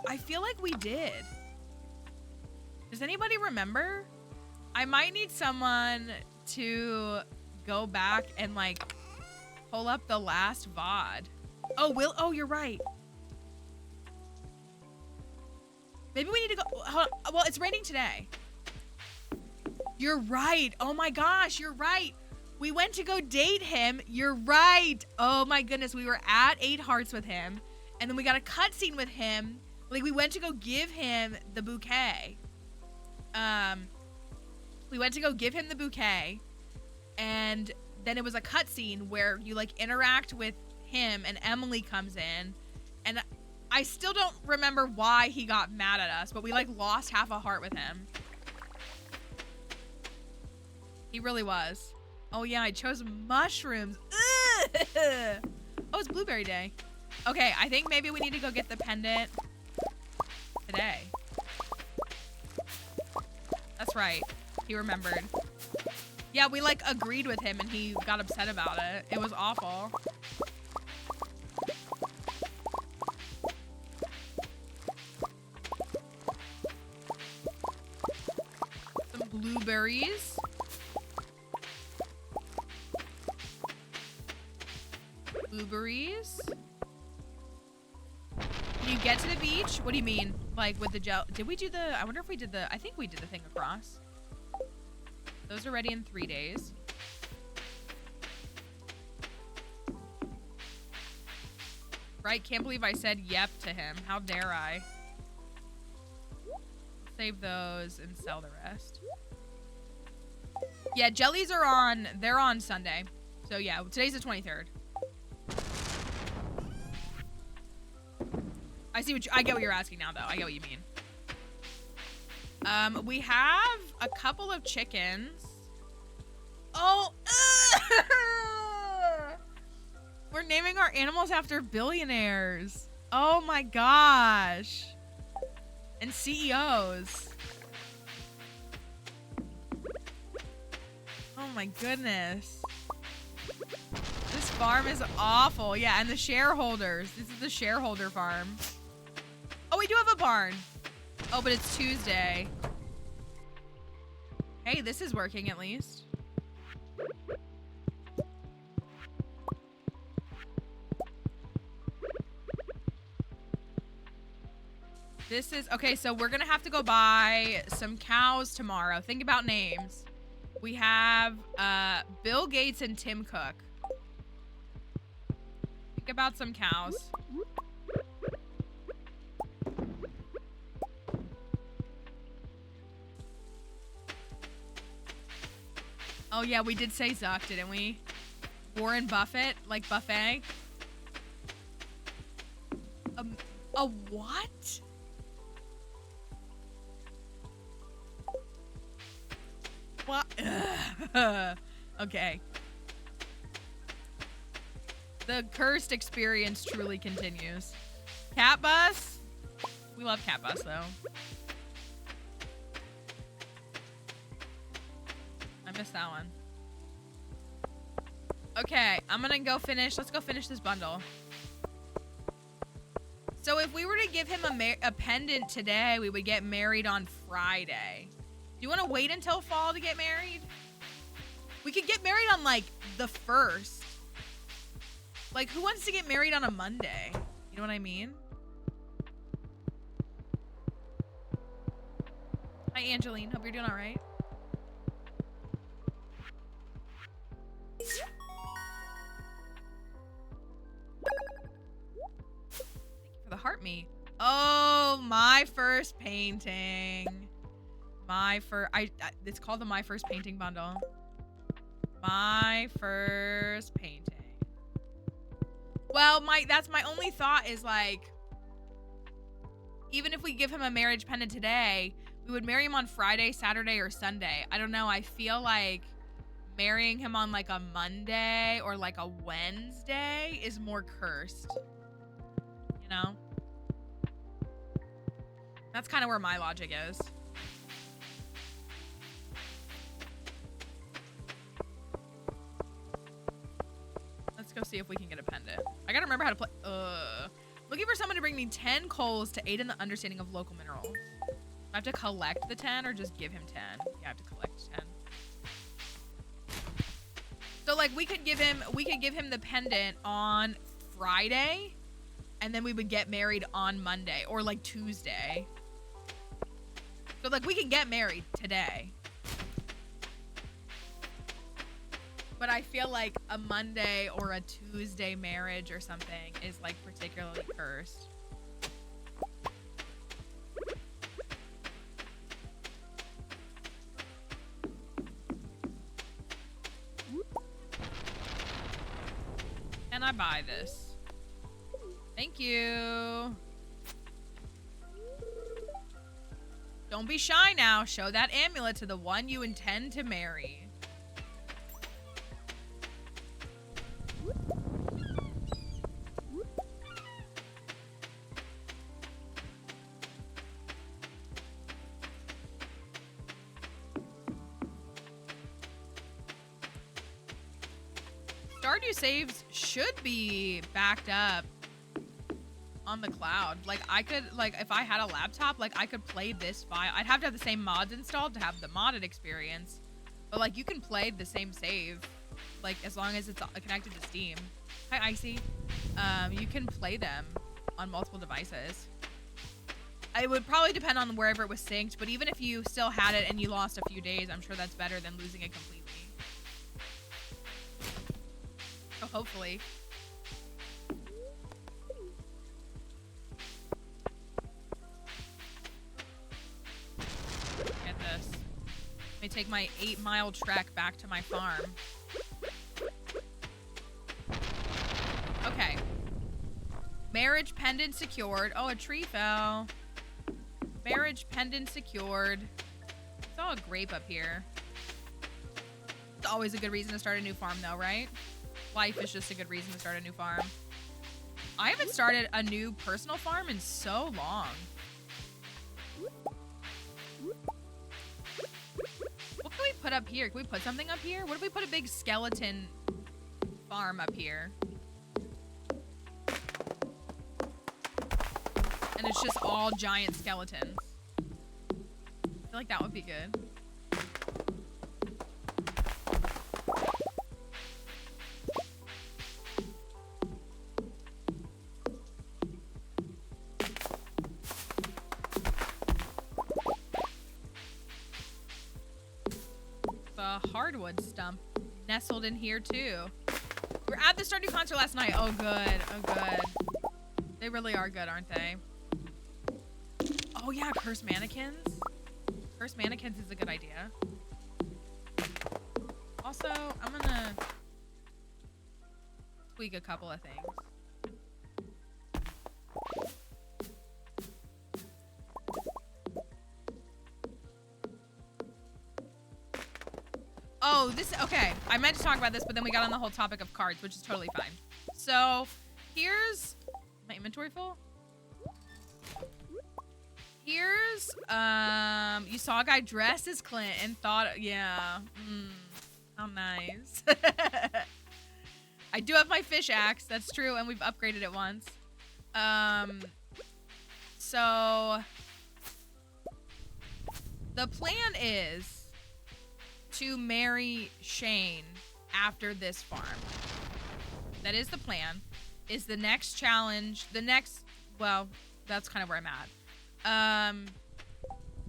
I feel like we did. Does anybody remember? I might need someone to go back and like pull up the last VOD. Oh, you're right. Maybe we need to go, hold on. Well, it's raining today. You're right. Oh my gosh, you're right. We went to go date him. You're right. Oh my goodness, we were at 8 Hearts with him, and then we got a cutscene with him. Like we went to go give him the bouquet. We went to go give him the bouquet, and then it was a cutscene where you like interact with him, and Emily comes in, and I still don't remember why he got mad at us, but we like lost half a heart with him. He really was. Oh yeah, I chose mushrooms. Ugh! Oh, it's blueberry day. Okay, I think maybe we need to go get the pendant today. That's right. He remembered. Yeah, we like agreed with him and he got upset about it. It was awful. Some blueberries. Blueberries. When you get to the beach, what do you mean? Like with the gel? Did we do the, I wonder if we did the, I think we did the thing across. Those are ready in 3 days. Right? Can't believe I said yep to him. How dare I? Save those and sell the rest. Yeah, jellies are on, they're on Sunday. So yeah, today's the 23rd. I see what I get what you're asking now though. I get what you mean. We have a couple of chickens. Oh, we're naming our animals after billionaires. Oh my gosh. And CEOs. Oh my goodness. This farm is awful. Yeah, and the shareholders. This is the shareholder farm. Oh, we do have a barn. Oh, but it's Tuesday. Hey, this is working at least. This is, okay, so we're gonna have to go buy some cows tomorrow. Think about names. We have Bill Gates and Tim Cook. Think about some cows. Oh yeah, we did say Zuck, didn't we? Warren Buffett, like buffet. A what? What? Okay. The cursed experience truly continues. Cat bus? We love cat bus though. I missed that one. Okay, I'm gonna go finish. Let's go finish this bundle. So if we were to give him a pendant today, we would get married on Friday. Do you want to wait until fall to get married? We could get married on like the 1st. Like who wants to get married on a Monday? You know what I mean? Hi Angeline, hope you're doing all right. Thank you for the heart meat. Oh, my first painting. It's called the My First Painting bundle. My first painting. Well, that's my only thought is like, even if we give him a marriage pendant today, we would marry him on Friday, Saturday, or Sunday. I don't know. I feel like marrying him on like a Monday or like a Wednesday is more cursed. You know? That's kind of where my logic is. Let's go see if we can get a pendant. I gotta remember how to play. Looking for someone to bring me 10 coals to aid in the understanding of local minerals. Do I have to collect the 10 or just give him 10? Yeah, I have to collect 10. So like we could give him the pendant on Friday and then we would get married on Monday or like Tuesday. So like we can get married today. But I feel like a Monday or a Tuesday marriage or something is like particularly cursed. I buy this? Thank you. Don't be shy now. Show that amulet to the one you intend to marry. Stardew saves should be backed up on the cloud. Like, I could, like, if I had a laptop, like, I could play this file. I'd have to have the same mods installed to have the modded experience. But, like, you can play the same save, like, as long as it's connected to Steam. Hi, Icy. You can play them on multiple devices. It would probably depend on wherever it was synced, but even if you still had it and you lost a few days, I'm sure that's better than losing it completely. Oh, hopefully. Get this. Let me take my 8-mile trek back to my farm. Okay. Marriage pendant secured. Oh, a tree fell. Marriage pendant secured. I saw a grape up here. It's always a good reason to start a new farm though, right? Life is just a good reason to start a new farm. I haven't started a new personal farm in so long. What can we put up here? Can we put something up here? What if we put a big skeleton farm up here? And it's just all giant skeletons. I feel like that would be good. The hardwood stump nestled in here too. We're at the Stardew concert last night. Oh good, oh good. They really are good, aren't they? Oh yeah, cursed mannequins. Cursed mannequins is a good idea. Also, I'm gonna tweak a couple of things. Oh, this, okay. I meant to talk about this, but then we got on the whole topic of cards, which is totally fine. So, here's my inventory full. Here's, you saw a guy dressed as Clint and thought, yeah, how nice. I do have my fish axe, that's true, and we've upgraded it once. So, the plan is to marry Shane after this farm. That is the plan. Is the next challenge, well, that's kind of where I'm at.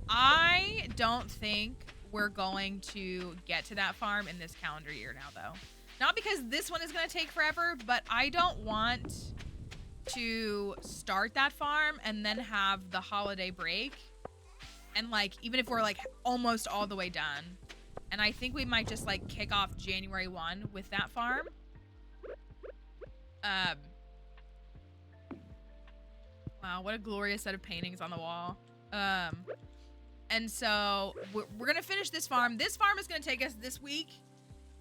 I don't think we're going to get to that farm in this calendar year now, though. Not because this one is going to take forever, but I don't want to start that farm and then have the holiday break. And, like, even if we're, like, almost all the way done. And I think we might just, like, kick off January 1 with that farm. Wow, what a glorious set of paintings on the wall. And so we're gonna finish this farm. This farm is gonna take us this week.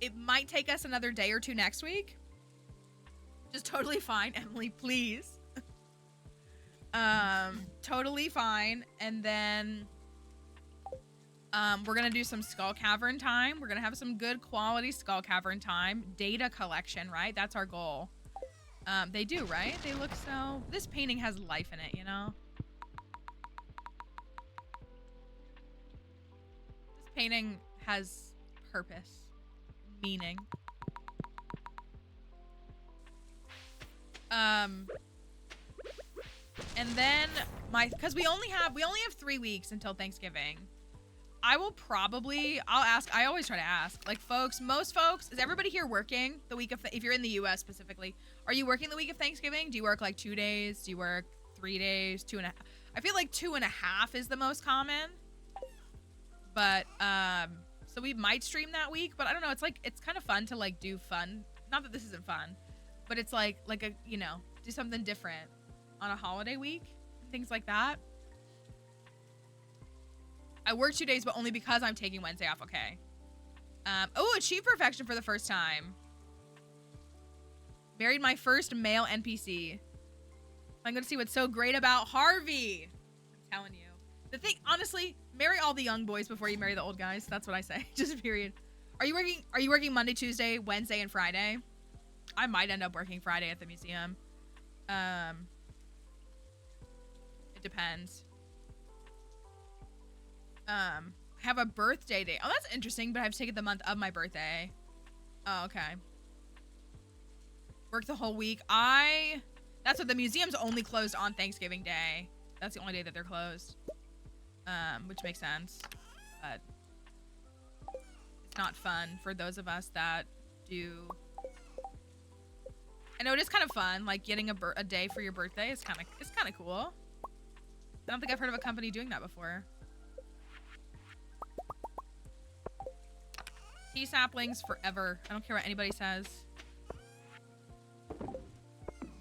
It might take us another day or two next week. Just totally fine, Emily, please. Totally fine. And then we're gonna do some Skull Cavern time. We're gonna have some good quality Skull Cavern time. Data collection, right? That's our goal. They do, right? They look so... This painting has life in it, you know? This painting has purpose, meaning. And then because we only have 3 weeks until Thanksgiving. I'll ask, I always try to ask, like, most folks, is everybody here working the week of, if you're in the US specifically, are you working the week of Thanksgiving? Do you work like 2 days? Do you work 3 days? 2.5? I feel like 2.5 is the most common, but, so we might stream that week, but I don't know. It's like, it's kind of fun to like do fun. Not that this isn't fun. but it's like a, you know, do something different on a holiday week, things like that. I work 2 days, but only because I'm taking Wednesday off. Okay. Oh, achieved perfection for the first time. Married my first male NPC. I'm gonna see what's so great about Harvey. I'm telling you. The thing, honestly, marry all the young boys before you marry the old guys. That's what I say. Just period. Are you working Monday, Tuesday, Wednesday, and Friday? I might end up working Friday at the museum. It depends. I have a birthday date. Oh, that's interesting, but I have to take it the month of my birthday. Oh, okay. Work the whole week. That's what the museum's only closed on Thanksgiving Day. That's the only day that they're closed. Which makes sense. But it's not fun for those of us that do. I know it is kind of fun, like getting a day for your birthday is kind of cool. I don't think I've heard of a company doing that before. Tea saplings forever. I don't care what anybody says.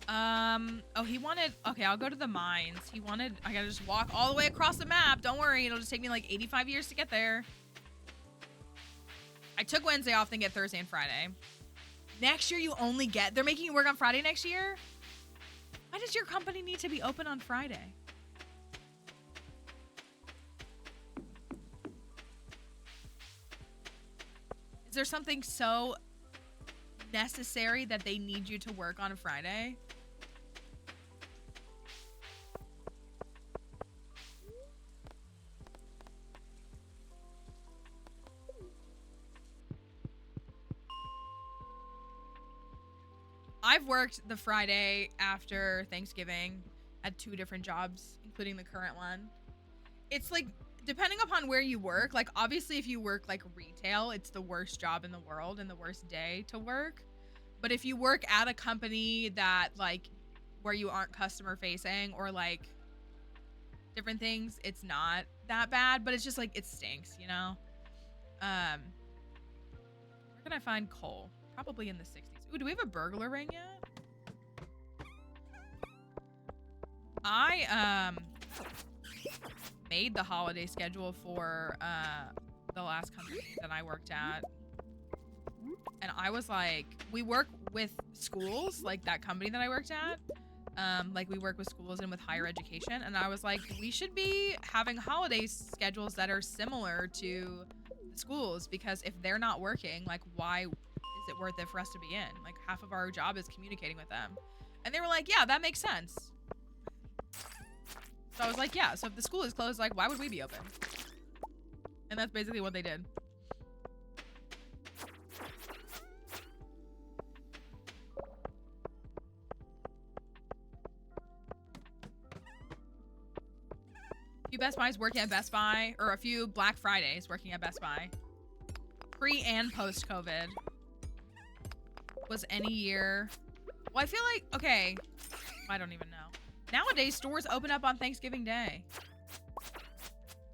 Oh, he wanted, okay, I'll go to the mines. He wanted, I gotta just walk all the way across the map. Don't worry, it'll just take me like 85 years to get there. I took Wednesday off, then get Thursday and Friday. Next year you only get, they're making you work on Friday next year? Why does your company need to be open on Friday? Is there something so necessary that they need you to work on a Friday? I've worked the Friday after Thanksgiving at 2 different jobs, including the current one. It's like, depending upon where you work, like obviously if you work like retail, it's the worst job in the world and the worst day to work. But if you work at a company that like where you aren't customer facing or like different things, it's not that bad, but it's just like it stinks, you know? Where can I find coal? Probably in the 60s. Ooh, do we have a burglar ring yet? I made the holiday schedule for the last company that I worked at. And I was like, we work with schools, like that company that I worked at. Like we work with schools and with higher education. And I was like, we should be having holiday schedules that are similar to the schools, because if they're not working, like why is it worth it for us to be in? Like half of our job is communicating with them. And they were like, yeah, that makes sense. So I was like, yeah, so if the school is closed, like why would we be open? And that's basically what they did. A few Best Buys working at Best Buy, or a few Black Fridays working at Best Buy. Pre and post COVID. Was any year. Well, I feel like, okay, I don't even know. Nowadays, stores open up on Thanksgiving Day.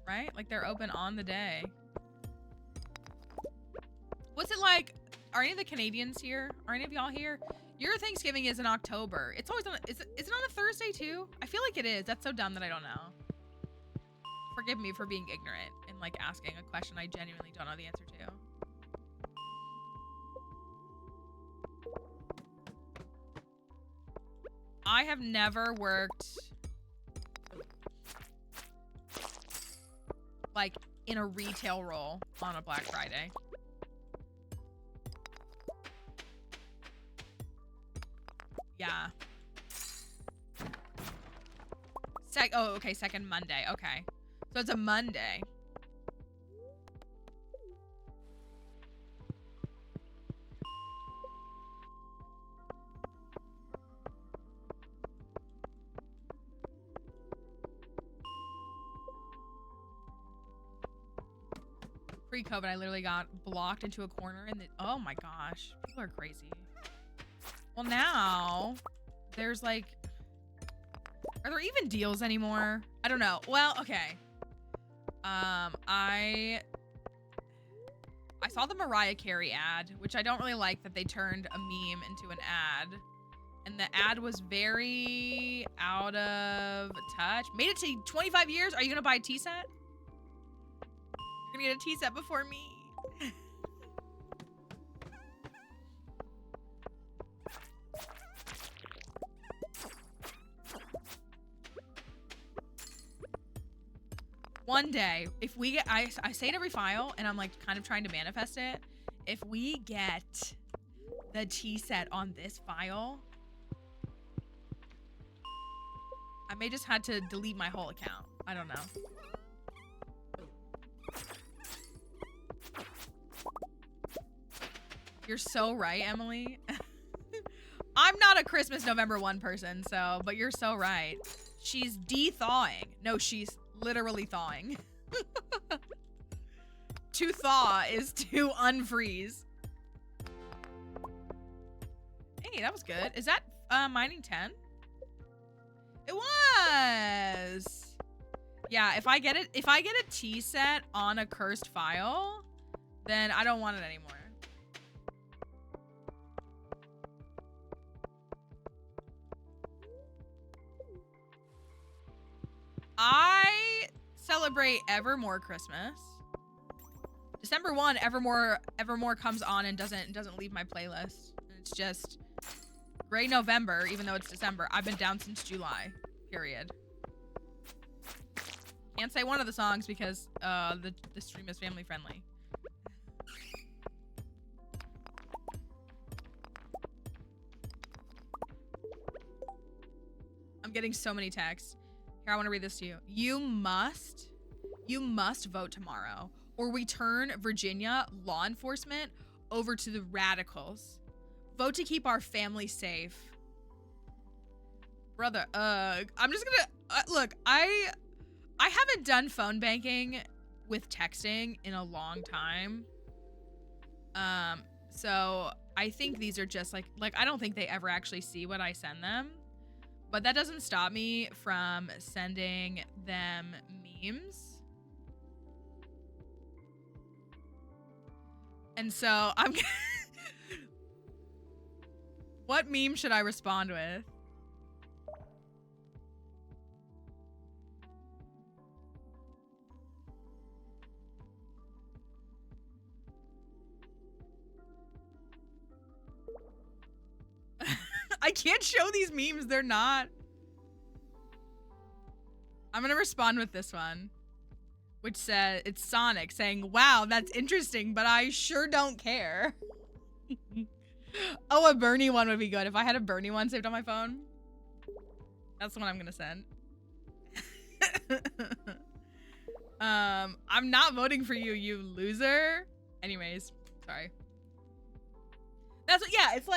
Right? Like they're open on the day. What's it like? Are any of the Canadians here? Are any of y'all here? Your Thanksgiving is in October. It's always on, is it on a Thursday too? I feel like it is. That's so dumb that I don't know. Forgive me for being ignorant and like asking a question I genuinely don't know the answer to. I have never worked like in a retail role on a Black Friday. Yeah. Oh, okay, second Monday. Okay. So it's a Monday. Pre-COVID, I literally got blocked into a corner and oh my gosh, people are crazy. Well, now there's like, are there even deals anymore? I don't know. Well, okay. I saw the Mariah Carey ad, which I don't really like that they turned a meme into an ad. And the ad was very out of touch. Made it to 25 years. Are you gonna buy a tea set? You're gonna get a tea set before me. One day, if we get, I say it every file, and I'm like kind of trying to manifest it. If we get the tea set on this file, I may just had to delete my whole account. I don't know. You're so right, Emily. I'm not a Christmas November 1 person, so, but you're so right. She's de-thawing. No, she's literally thawing. To thaw is to unfreeze. Hey, that was good. Is that mining 10? It was. Yeah, if I get a tea set on a cursed file, then I don't want it anymore. I celebrate Evermore Christmas. December 1, Evermore comes on and doesn't leave my playlist. It's just Gray November, even though it's December. I've been down since July, period. Can't say one of the songs because the stream is family friendly. I'm getting so many texts. Here, I want to read this to you. You must vote tomorrow or we turn Virginia law enforcement over to the radicals. Vote to keep our family safe. Brother, I'm just gonna, look, I haven't done phone banking with texting in a long time. So I think these are just like I don't think they ever actually see what I send them. But that doesn't stop me from sending them memes. And so I'm what meme should I respond with? I can't show these memes. They're not. I'm gonna respond with this one, which says, it's Sonic saying, wow, that's interesting, but I sure don't care. Oh, a Bernie one would be good. If I had a Bernie one saved on my phone, that's the one I'm gonna send. I'm not voting for you, you loser. Anyways, sorry. That's what, yeah, it's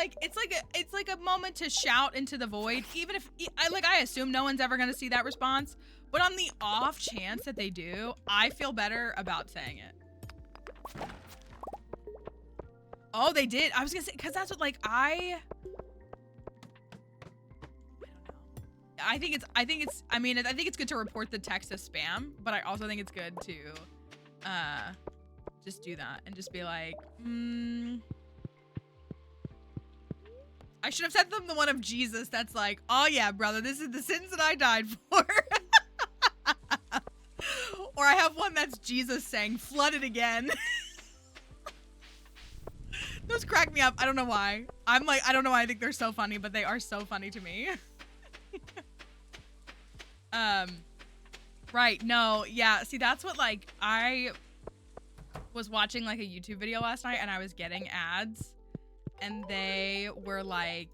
like a moment to shout into the void, even if I assume no one's ever gonna see that response, but on the off chance that they do, I feel better about saying it. Oh, they did. I was gonna say, because that's what I don't know. I think it's good to report the text as spam, but I also think it's good to just do that and just be like, I should have sent them the one of Jesus that's like, oh yeah, brother, this is the sins that I died for. Or I have one that's Jesus saying, flooded again. Those crack me up. I don't know why. I'm like, I don't know why I think they're so funny, but they are so funny to me. Right, no, yeah, see, that's what, I was watching, a YouTube video last night, and I was getting ads, and they were like,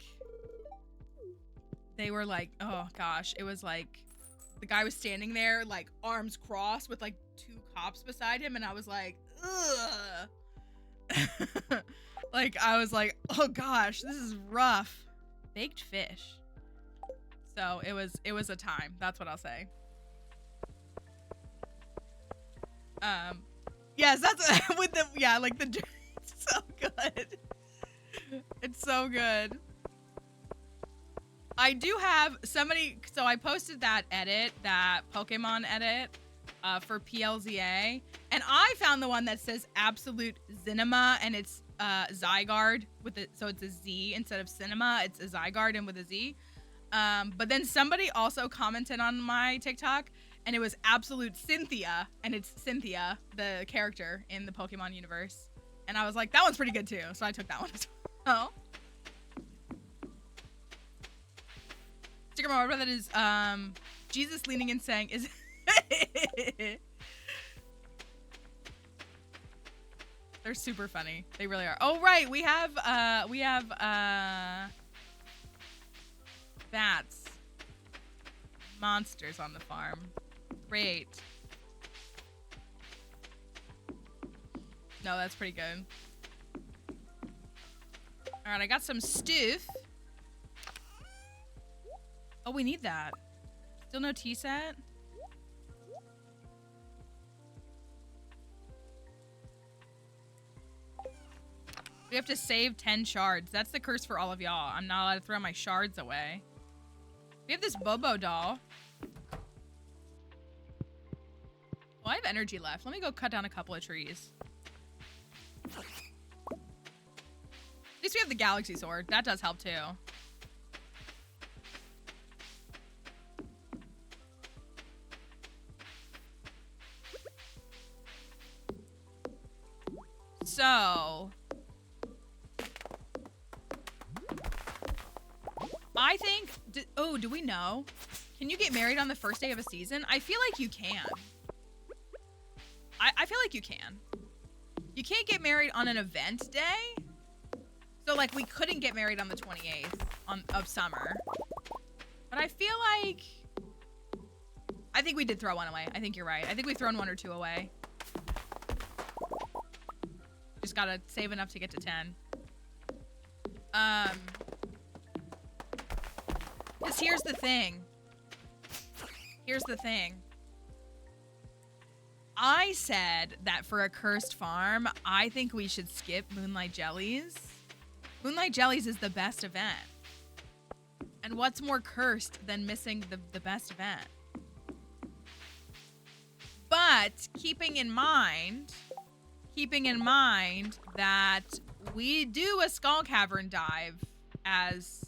oh gosh, it was the guy was standing there, arms crossed with, 2 cops beside him, and I was like, ugh. I was like, oh gosh, this is rough. Baked fish. So it was a time. That's what I'll say. Yes, that's with the, yeah, the, it's so good. It's so good. I do have somebody, so I posted that edit, that Pokemon edit, for PLZA, and I found the one that says Absolute Zinema, and it's Zygarde with it, so it's a Z instead of Cinema. It's a Zygarde and with a Z. But then somebody also commented on my TikTok, and it was Absolute Cynthia, and it's Cynthia, the character in the Pokemon universe. And I was like, that one's pretty good too, so I took that one as well. Sticker my brother, that is Jesus leaning and saying is they're super funny. They really are. Oh right, we have bats. Monsters on the farm. Great. No, that's pretty good. Alright, I got some stuff. Oh, we need that. Still no tea set? We have to save 10 shards. That's the curse for all of y'all. I'm not allowed to throw my shards away. We have this Bobo doll. Well, I have energy left. Let me go cut down a couple of trees. At least we have the Galaxy Sword. That does help too. So, I think, do we know? Can you get married on the first day of a season? I feel like you can. I feel like you can. You can't get married on an event day. So like we couldn't get married on the 28th of summer. But I feel like, I think we did throw one away. I think you're right. I think we've thrown 1 or 2 away. Just gotta save enough to get to 10. Because here's the thing. Here's the thing. I said that for a cursed farm, I think we should skip Moonlight Jellies. Moonlight Jellies is the best event. And what's more cursed than missing the best event? But keeping in mind that we do a Skull Cavern dive as,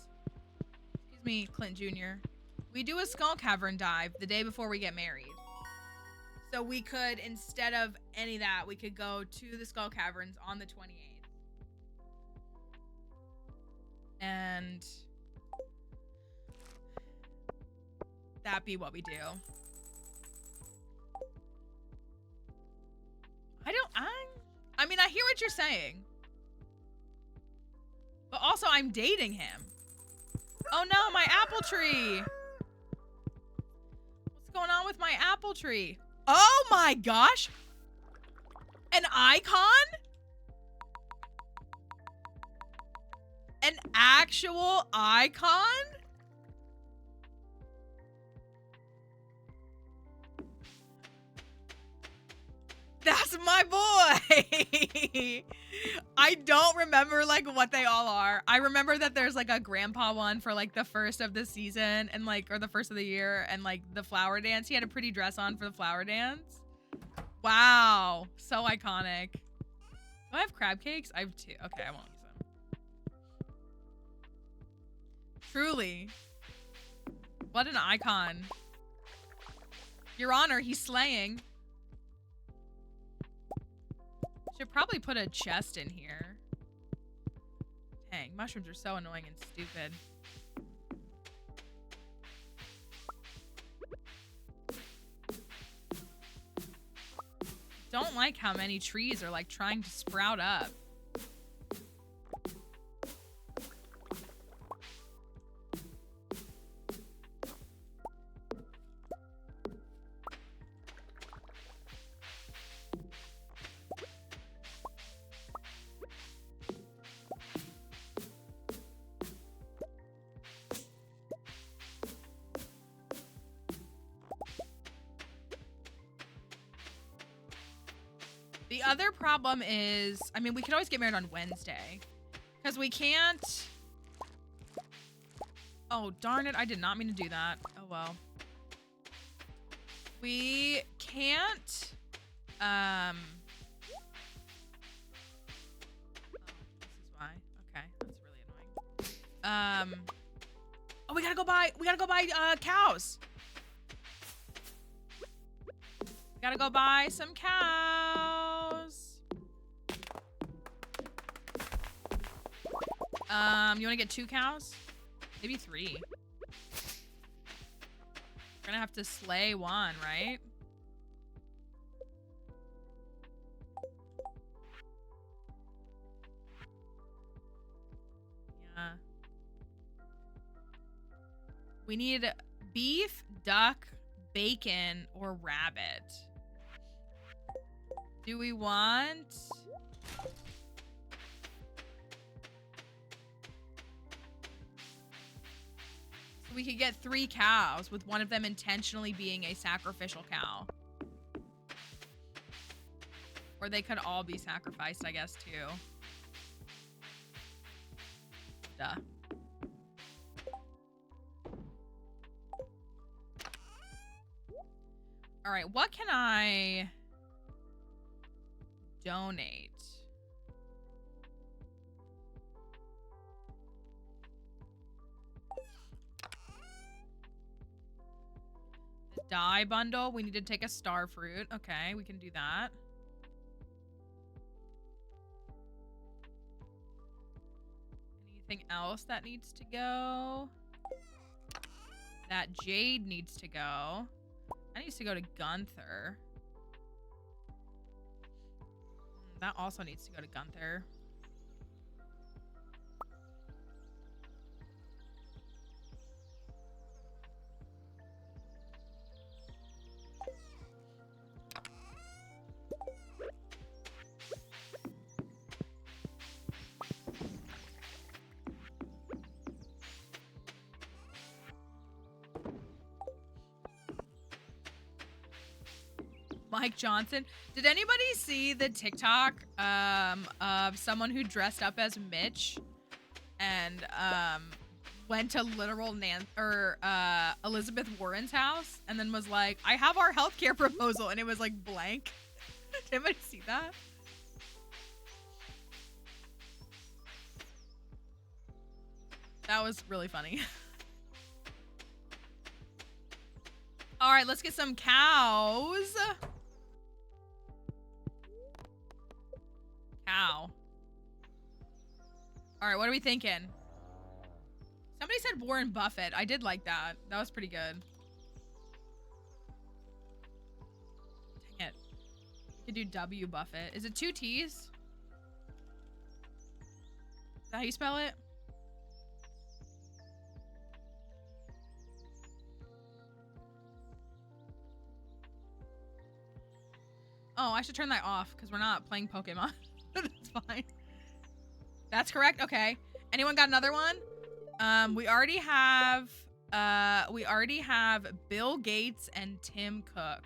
excuse me, Clint Jr. We do a Skull Cavern dive the day before we get married. So we could, instead of any of that, we could go to the Skull Caverns on the 28th. And that be what we do. I mean, I hear what you're saying. But also, I'm dating him. Oh no, my apple tree. What's going on with my apple tree? Oh my gosh. An icon? An actual icon? That's my boy. I don't remember like what they all are. I remember that there's like a grandpa one for like the first of the season and like, or the first of the year, and like the flower dance. He had a pretty dress on for the flower dance. Wow. So iconic. Do I have crab cakes? I have 2. Okay, I won't use them. Truly. What an icon. Your Honor, he's slaying. Should probably put a chest in here. Dang, mushrooms are so annoying and stupid. Don't like how many trees are like trying to sprout up. The other problem is, I mean, we could always get married on Wednesday. Because we can't... Oh, darn it. I did not mean to do that. Oh, well. We can't. Oh, this is why. Okay, that's really annoying. Oh, we gotta go buy cows. We gotta go buy some cows. You wanna get 2 cows? Maybe 3. We're gonna have to slay 1, right? Yeah. We need beef, duck, bacon, or rabbit. Do we want... We could get 3 cows, with one of them intentionally being a sacrificial cow. Or they could all be sacrificed, I guess, too. Duh. All right, what can I donate? The dye bundle, we need to take a star fruit. Okay, we can do that. Anything else that needs to go? That jade needs to go. That needs to go to Gunther. That also needs to go to Gunther. Mike Johnson. Did anybody see the TikTok of someone who dressed up as Mitch and went to literal Elizabeth Warren's house and then was like, I have our healthcare proposal, and it was like blank? Did anybody see that? That was really funny. All right, let's get some cows. Cow. All right, what are we thinking? Somebody said Warren Buffett. I did like that. That was pretty good. Dang it. We could do W Buffett. Is it 2 T's? Is that how you spell it? Oh, I should turn that off because we're not playing Pokemon. That's fine. That's correct. Okay. Anyone got another one? We already have Bill Gates and Tim Cook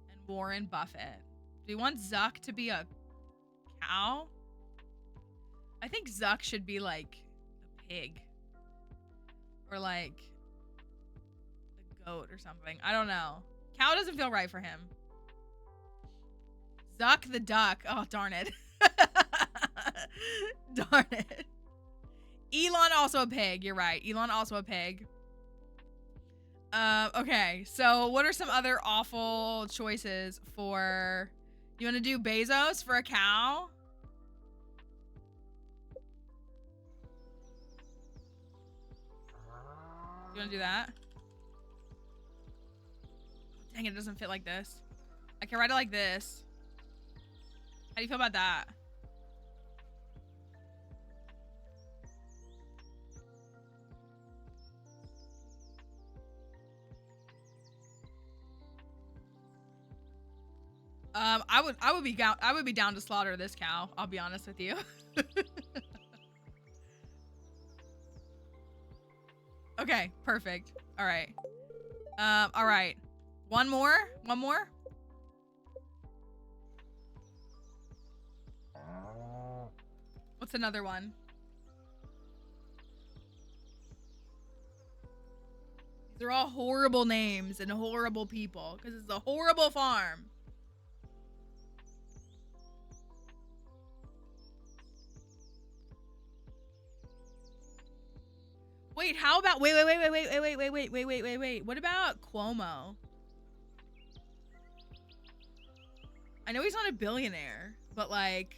and Warren Buffett. Do we want Zuck to be a cow? I think Zuck should be like a pig or like a goat or something. I don't know. Cow doesn't feel right for him. Zuck the duck. Oh, darn it. Darn it. Elon also a pig. You're right. Elon also a pig. Okay. So what are some other awful choices for... You want to do Bezos for a cow? You want to do that? Dang it doesn't fit like this. I can write it like this. How do you feel about that? I would be down to slaughter this cow. I'll be honest with you. Okay, perfect. All right. All right. One more. One more. What's another one? They're all horrible names and horrible people because it's a horrible farm. Wait, how about wait. What about Cuomo? I know he's not a billionaire, but like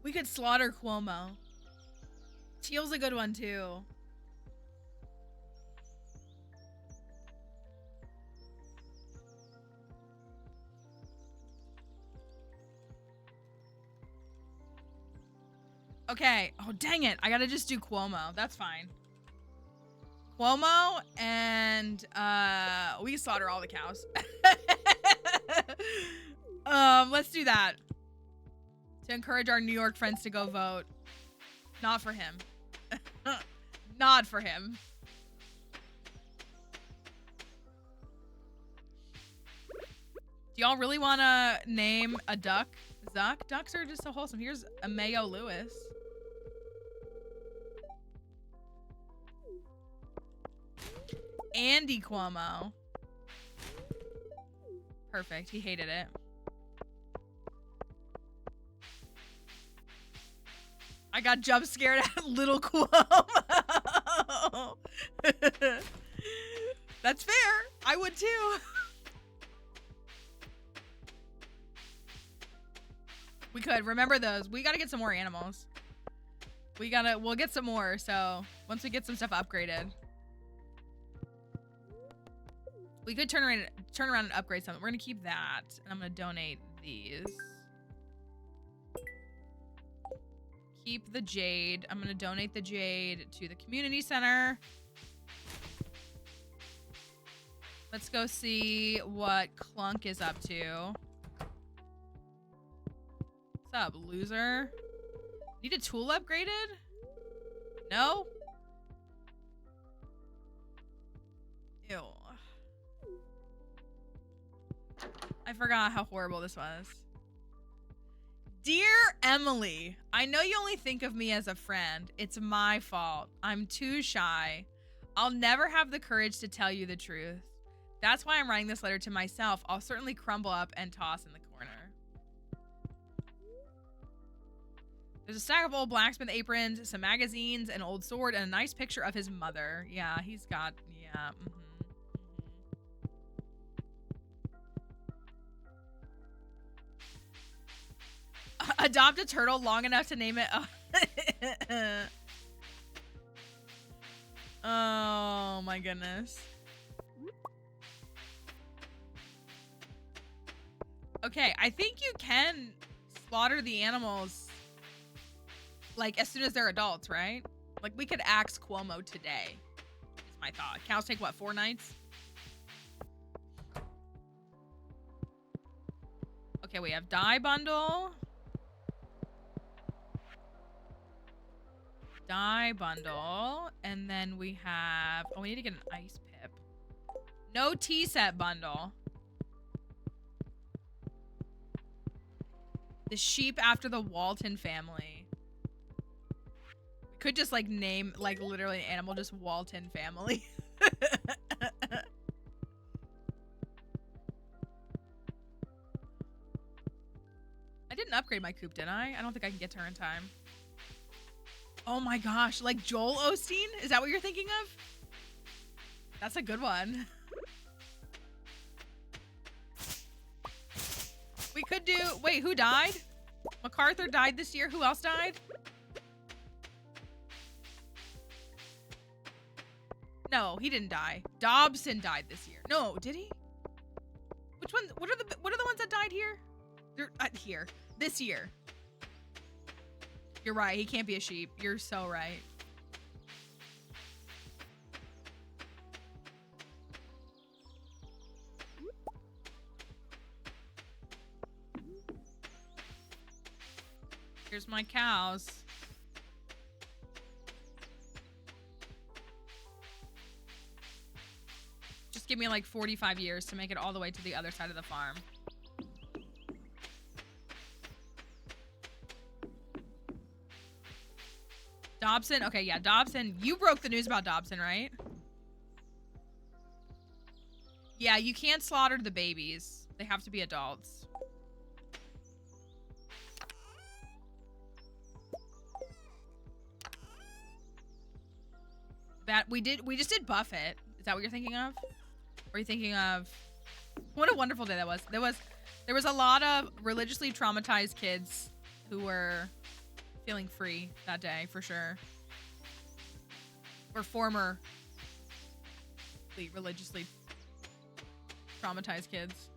we could slaughter Cuomo. Teal's a good one too. Okay. Oh, dang it. I gotta just do Cuomo. That's fine. Cuomo and we can slaughter all the cows. Let's do that. To encourage our New York friends to go vote. Not for him. Not for him. Do y'all really want to name a duck Zuck? Ducks are just so wholesome. Here's a Mayo Lewis. Andy Cuomo. Perfect. He hated it. I got jump scared at Little Cuomo. That's fair. I would too. We could remember those. We gotta get some more animals. We'll get some more. So once we get some stuff upgraded, we could turn around and upgrade something. We're gonna keep that, and I'm gonna donate these. Keep the jade. I'm gonna donate the jade to the community center. Let's go see what Clunk is up to. What's up, loser? Need a tool upgraded? No? Ew. I forgot how horrible this was. Dear Emily, I know you only think of me as a friend. It's my fault. I'm too shy. I'll never have the courage to tell you the truth. That's why I'm writing this letter to myself. I'll certainly crumble up and toss in the corner. There's a stack of old blacksmith aprons, some magazines, an old sword, and a nice picture of his mother. Yeah, he's got, yeah. Adopt a turtle long enough to name it. Oh my goodness. Okay, I think you can slaughter the animals like as soon as they're adults, right? Like we could axe Cuomo today. Is my thought. Cows take what, 4 nights? Okay, we have dye bundle. Dye bundle. And then we have... Oh, we need to get an ice pip. No tea set bundle. The sheep after the Walton family. We could just like name like literally an animal just Walton family. I didn't upgrade my coop, did I? I don't think I can get to her in time. Oh my gosh, like Joel Osteen? Is that what you're thinking of? That's a good one. We could do... Wait, who died? MacArthur died this year. Who else died? No, he didn't die. Dobson died this year. No, did he? Which one? What are the ones that died here? They're here. This year. You're right. He can't be a sheep. You're so right. Here's my cows. Just give me like 45 years to make it all the way to the other side of the farm. Dobson. Okay, yeah, Dobson. You broke the news about Dobson, right? Yeah, you can't slaughter the babies. They have to be adults. That we just did Buffett. Is that what you're thinking of? Or are you thinking of what a wonderful day that was? There was a lot of religiously traumatized kids who were feeling free that day for sure. Or former religiously traumatized kids.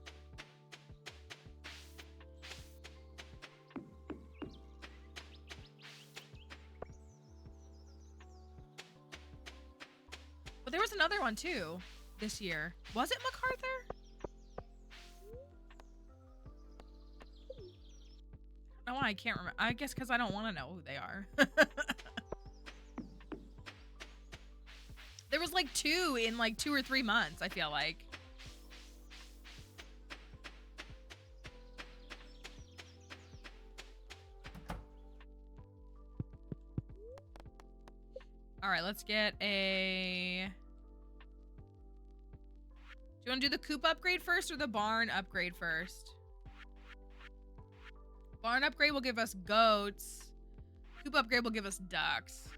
But there was another one too this year. Was it MacArthur? No, I can't remember. I guess because I don't want to know who they are. There was like 2 in like 2 or 3 months, I feel like. All right, let's get a... Do you want to do the coop upgrade first or the barn upgrade first? Barn upgrade will give us goats. Coop upgrade will give us ducks.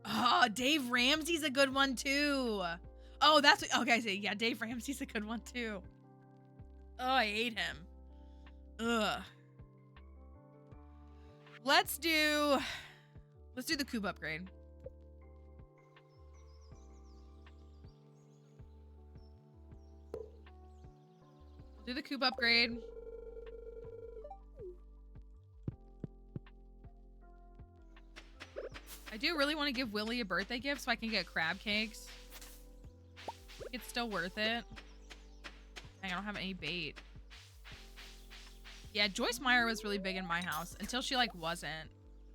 Oh, Dave Ramsey's a good one too. Oh, that's what, okay. So yeah, Dave Ramsey's a good one too. Oh, I hate him. Ugh. Let's do the coop upgrade. Do the coop upgrade. I do really want to give Willie a birthday gift so I can get crab cakes. It's still worth it. Dang, I don't have any bait. Yeah, Joyce Meyer was really big in my house until she like wasn't.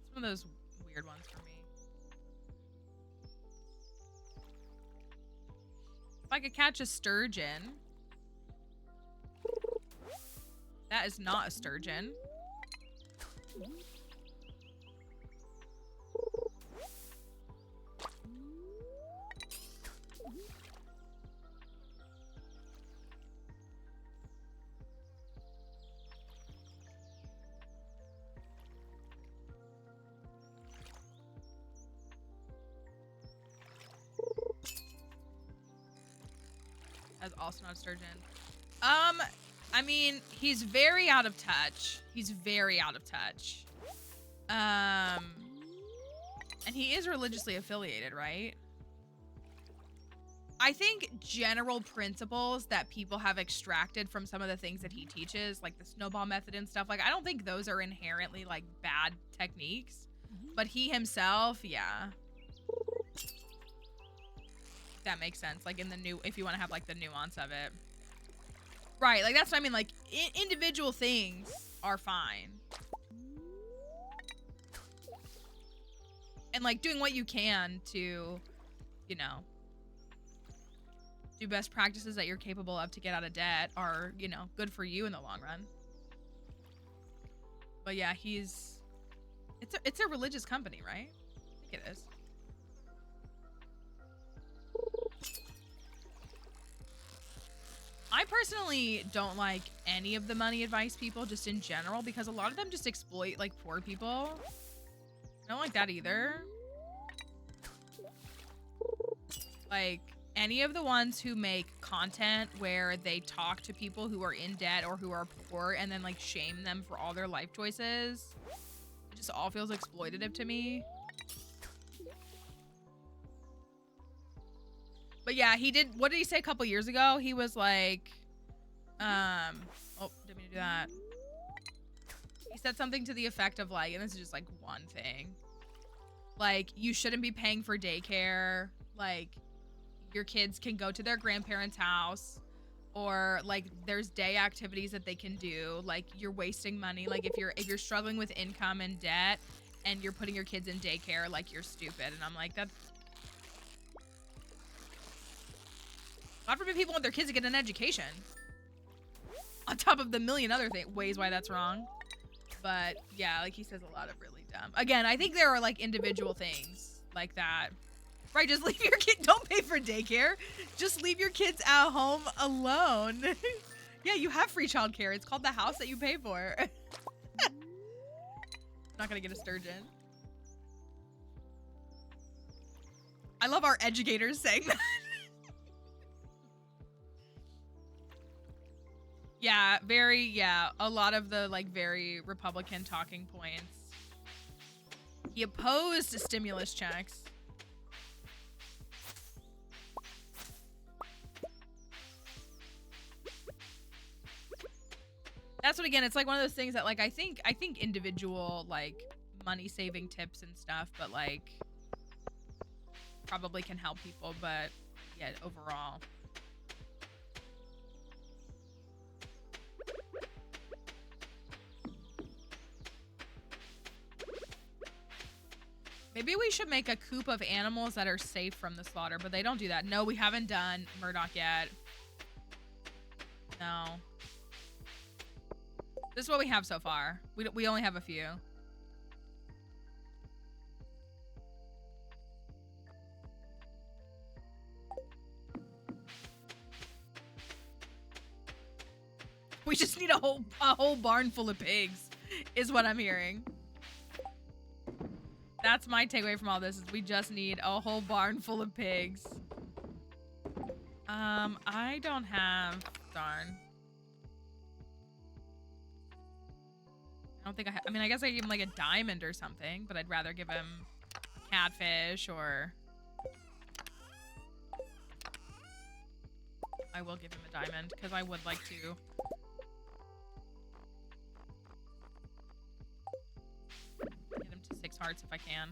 It's one of those weird ones for me. If I could catch a sturgeon. That is not a sturgeon. That's also not a sturgeon. I mean, he's very out of touch. He's very out of touch. And he is religiously affiliated, right? I think general principles that people have extracted from some of the things that he teaches, like the snowball method and stuff, like I don't think those are inherently like bad techniques. But he himself, yeah. That makes sense. Like in the new, if you want to have like the nuance of it. Right, like that's what I mean, like individual things are fine. And like doing what you can to, you know, do best practices that you're capable of to get out of debt are, you know, good for you in the long run. But yeah, it's a religious company, right? I think it is. I personally don't like any of the money advice people just in general because a lot of them just exploit like poor people. I don't like that either. Like any of the ones who make content where they talk to people who are in debt or who are poor and then like shame them for all their life choices. It just all feels exploitative to me. But yeah, he did, what did he say a couple years ago? He was like, oh, didn't mean to do that. He said something to the effect of like, and this is just like one thing. Like, you shouldn't be paying for daycare. Like, your kids can go to their grandparents' house. Or like, there's day activities that they can do. Like, you're wasting money. Like, if you're struggling with income and debt and you're putting your kids in daycare, like, you're stupid. And I'm like, that's... God forbid people want their kids to get an education. On top of the million other ways why that's wrong. But yeah, like he says a lot of really dumb. Again, I think there are like individual things like that. Right, just leave your kid, don't pay for daycare. Just leave your kids at home alone. Yeah, you have free childcare. It's called the house that you pay for. Not gonna get a sturgeon. I love our educators saying that. Yeah, a lot of the like very Republican talking points. He opposed stimulus checks. That's what, again, it's like one of those things that like I think individual like money saving tips and stuff, but like probably can help people, but yeah, overall. Maybe we should make a coop of animals that are safe from the slaughter, but they don't do that. No, we haven't done Murdoch yet. No. This is what we have so far. We only have a few. We just need a whole barn full of pigs, is what I'm hearing. That's my takeaway from all this, is we just need a whole barn full of pigs. I don't have... Darn. I don't think I mean, I guess I give him like a diamond or something, but I'd rather give him a catfish, or... I will give him a diamond, because I would like to... get him to 6 hearts if I can.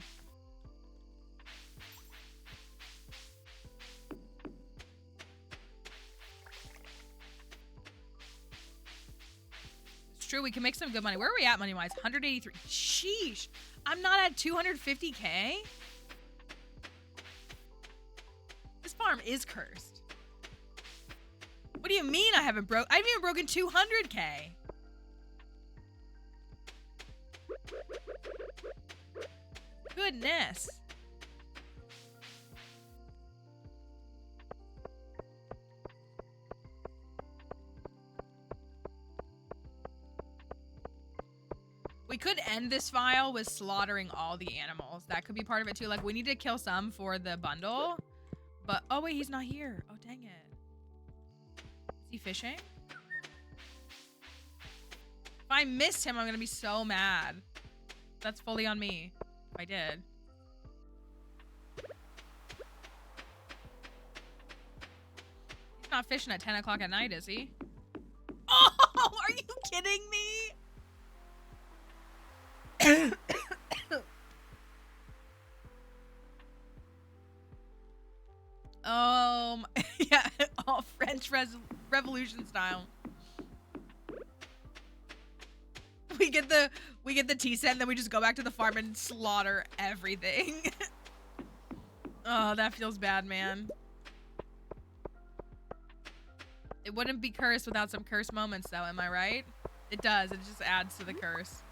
It's true, we can make some good money. Where are we at money-wise? 183. Sheesh. I'm not at 250K? This farm is cursed. What do you mean I haven't I haven't even broken 200K. Goodness. We could end this file with slaughtering all the animals. That could be part of it too. Like, we need to kill some for the bundle. But, oh wait, he's not here. Oh, dang it. Is he fishing? If I missed him, I'm gonna be so mad. That's fully on me. If I did. He's not fishing at 10 o'clock at night, is he? Oh, are you kidding me? Yeah, all French Revolution style. We get the tea set, and then we just go back to the farm and slaughter everything. Oh, that feels bad, man. It wouldn't be cursed without some cursed moments, though, am I right? It does. It just adds to the curse.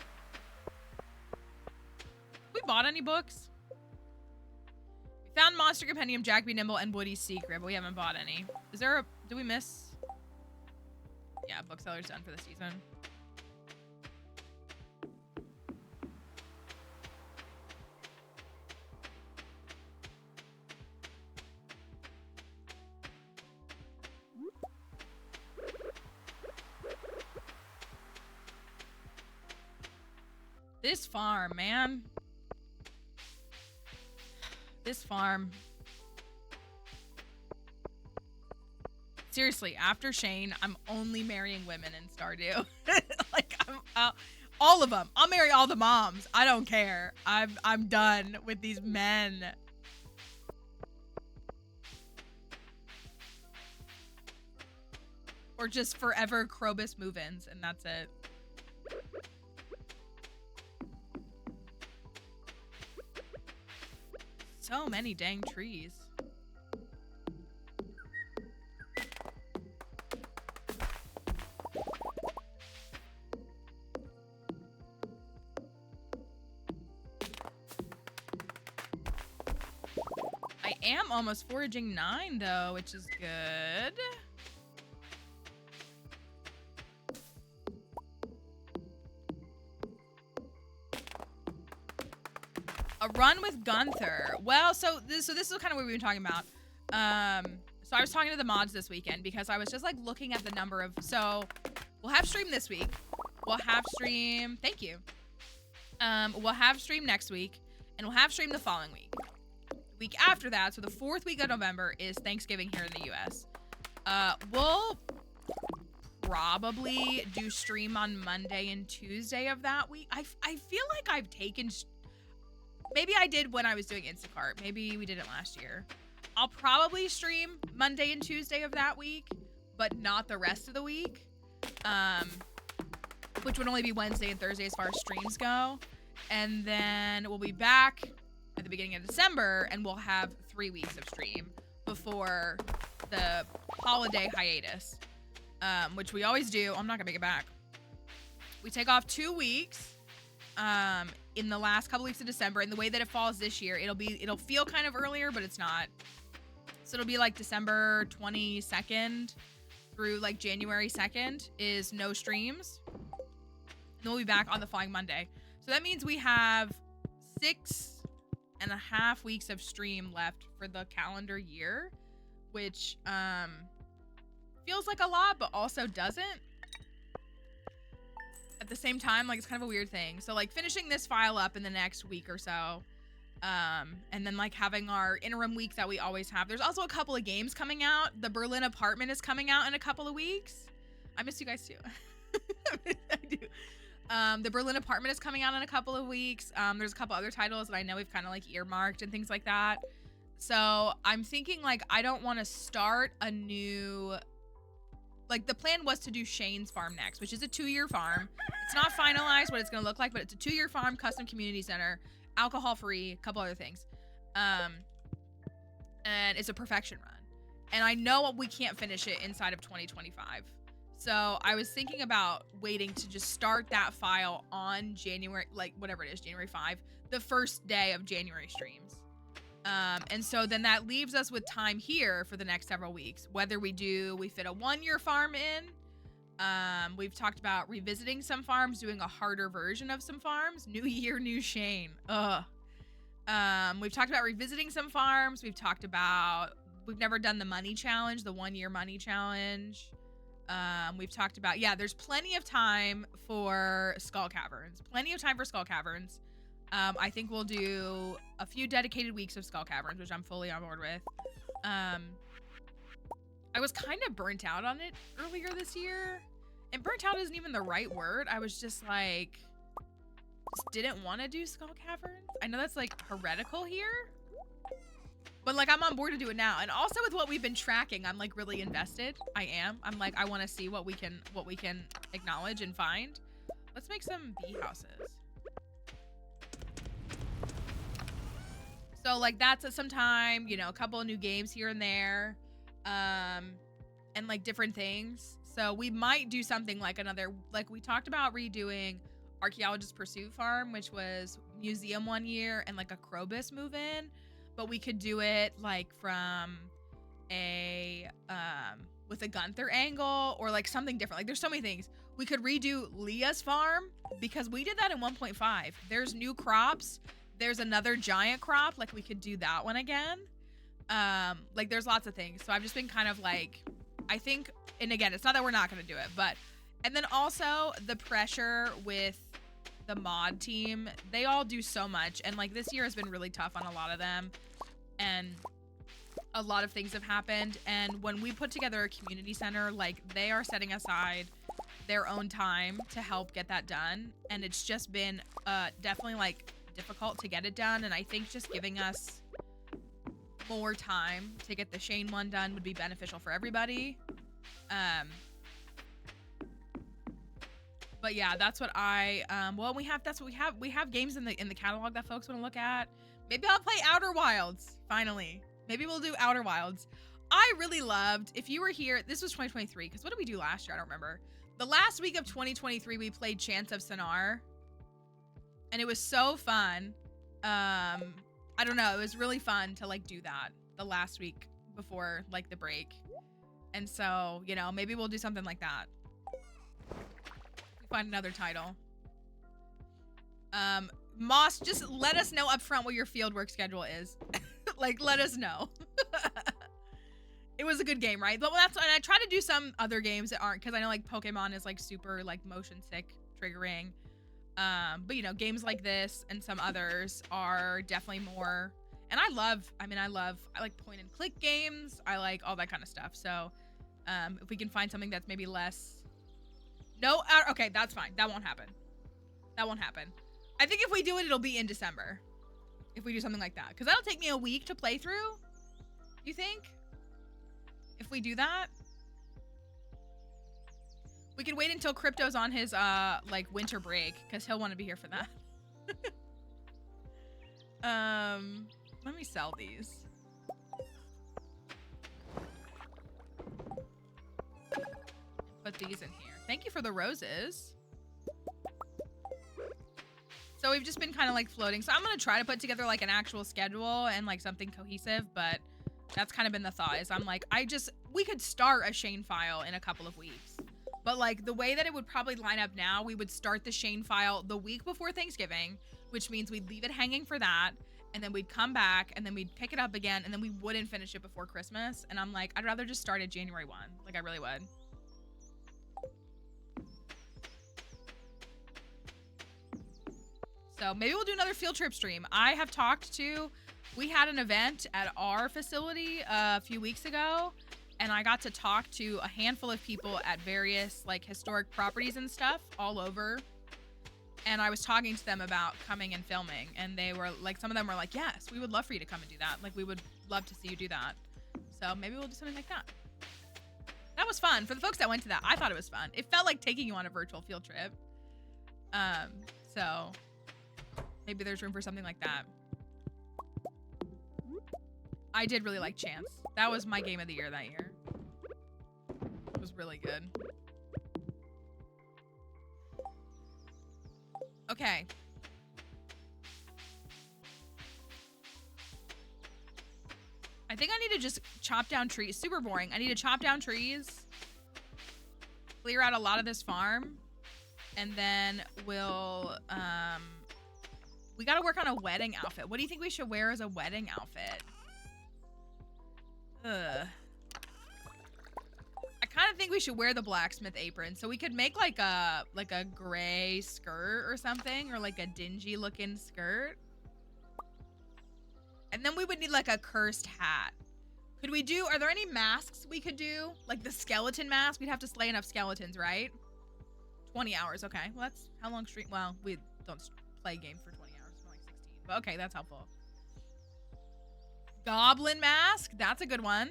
We bought any books? We found Monster Compendium, Jack Be Nimble, and Woody's Secret, but we haven't bought any. Is there a... Do we miss... Yeah, bookseller's done for the season. This farm, man. This farm. Seriously, after Shane, I'm only marrying women in Stardew. Like, all of them. I'll marry all the moms. I don't care. I'm done with these men. Or just forever Krobus move-ins, and that's it. So many dang trees. am almost foraging 9 though, which is good. A run with Gunther. Well, so this is kind of what we've been talking about. So I was talking to the mods this weekend because I was just like looking at the number of, so we'll have stream this week. We'll have stream, thank you. We'll have stream next week and we'll have stream the following week. Week after that, so the 4th week of November is Thanksgiving here in the US. We'll probably do stream on Monday and Tuesday of that week. I feel like I've taken, maybe I did when I was doing Instacart. Maybe we did it last year. I'll probably stream Monday and Tuesday of that week, but not the rest of the week. Which would only be Wednesday and Thursday as far as streams go. And then we'll be back at the beginning of December and we'll have 3 weeks of stream before the holiday hiatus, which we always do. I'm not gonna make it back. We take off 2 weeks in the last couple weeks of December, and the way that it falls this year, it'll feel kind of earlier, but it's not. So it'll be like December 22nd through like January 2nd is no streams. Then we'll be back on the following Monday. So that means we have 6.5 weeks of stream left for the calendar year, which feels like a lot, but also doesn't. At the same time, like, it's kind of a weird thing. So, like, finishing this file up in the next week or so, and then, like, having our interim week that we always have. There's also a couple of games coming out. The Berlin Apartment is coming out in a couple of weeks. I miss you guys, too. I do. The Berlin Apartment is coming out in a couple of weeks. There's a couple other titles that I know we've kind of, like, earmarked and things like that. So, I'm thinking, like, I don't want to start a new... Like, the plan was to do Shane's farm next, which is a 2-year farm. It's not finalized what it's going to look like, but it's a 2-year farm, custom community center, alcohol-free, a couple other things. And it's a perfection run. And I know we can't finish it inside of 2025. So I was thinking about waiting to just start that file on January, like, whatever it is, January 5, the first day of January streams. And so then that leaves us with time here for the next several weeks, whether we fit a 1-year farm in. We've talked about revisiting some farms, doing a harder version of some farms. New year, new Shane. Ugh. We've talked about revisiting some farms. We've never done the money challenge, the 1-year money challenge. We've talked about, there's plenty of time for Skull Caverns. I think we'll do a few dedicated weeks of Skull Caverns, which I'm fully on board with. I was kind of burnt out on it earlier this year. And burnt out isn't even the right word. I was just like, didn't want to do Skull Caverns. I know that's like heretical here. But like, I'm on board to do it now. And also with what we've been tracking, I'm like really invested. I am. I'm like, I want to see what we can acknowledge and find. Let's make some bee houses. So like that's some time, a couple of new games here and there, and like different things. So we might do something like we talked about redoing Archaeologist Pursuit Farm, which was museum 1 year and like a Krobus move in, but we could do it like from with a Gunther angle or like something different. Like there's so many things. We could redo Leah's farm because we did that in 1.5. There's new crops. There's another giant crop, like we could do that one again. Like there's lots of things. So I've just been kind of like, I think, and again, it's not that we're not gonna do it, but, and then also the pressure with the mod team, they all do so much. And like this year has been really tough on a lot of them. And a lot of things have happened. And when we put together a community center, like they are setting aside their own time to help get that done. And it's just been definitely like difficult to get it done, and I think just giving us more time to get the Shane one done would be beneficial for everybody. But yeah, that's what we have games in the catalog that folks want to look at. Maybe I'll play Outer Wilds finally. Maybe we'll do Outer Wilds. I really loved, if you were here, this was 2023, because what did we do last year? I don't remember. The last week of 2023 we played Chants of Sonar. And it was so fun. I don't know. It was really fun to like do that the last week before like the break. And so, you know, maybe we'll do something like that. We find another title. Moss, just let us know up front what your field work schedule is. Like, let us know. It was a good game, right? But that's, and I try to do some other games that aren't, because I know like Pokemon is like super like motion sick triggering. But you know, games like this and some others are definitely more, and I like point and click games. I like all that kind of stuff. So if we can find something that's maybe less, no, okay, that's fine. That won't happen. That won't happen. I think if we do it, it'll be in December. If we do something like that, because that'll take me a week to play through. You think? If we do that, we can wait until Crypto's on his like winter break, because he'll want to be here for that. Let me sell these. Put these in here. Thank you for the roses. So we've just been kind of like floating. So I'm going to try to put together like an actual schedule and like something cohesive, but that's kind of been the thought is I'm like, we could start a Shane file in a couple of weeks, but like the way that it would probably line up now, we would start the Shane file the week before Thanksgiving, which means we'd leave it hanging for that. And then we'd come back and then we'd pick it up again. And then we wouldn't finish it before Christmas. And I'm like, I'd rather just start at January 1. Like I really would. So maybe we'll do another field trip stream. I have talked to, we had an event at our facility a few weeks ago, and I got to talk to a handful of people at various like historic properties and stuff all over. And I was talking to them about coming and filming, and they were like, some of them were like, yes, we would love for you to come and do that. Like we would love to see you do that. So maybe we'll do something like that. That was fun. For the folks that went to that, I thought it was fun. It felt like taking you on a virtual field trip. So maybe there's room for something like that. I did really like Chance. That was my game of the year that year. It was really good. Okay. I think I need to just chop down trees. Super boring. I need to chop down trees, clear out a lot of this farm, and then we'll, we gotta work on a wedding outfit. What do you think we should wear as a wedding outfit? Ugh. I kind of think we should wear the blacksmith apron. So we could make like a gray skirt or something, or like a dingy looking skirt. And then we would need like a cursed hat. Could we do, are there any masks we could do? Like the skeleton mask? We'd have to slay enough skeletons, right? 20 hours, okay. Well, that's how long stream, well, we don't play games for 20 hours, more like 16. But okay, that's helpful. Goblin mask, that's a good one.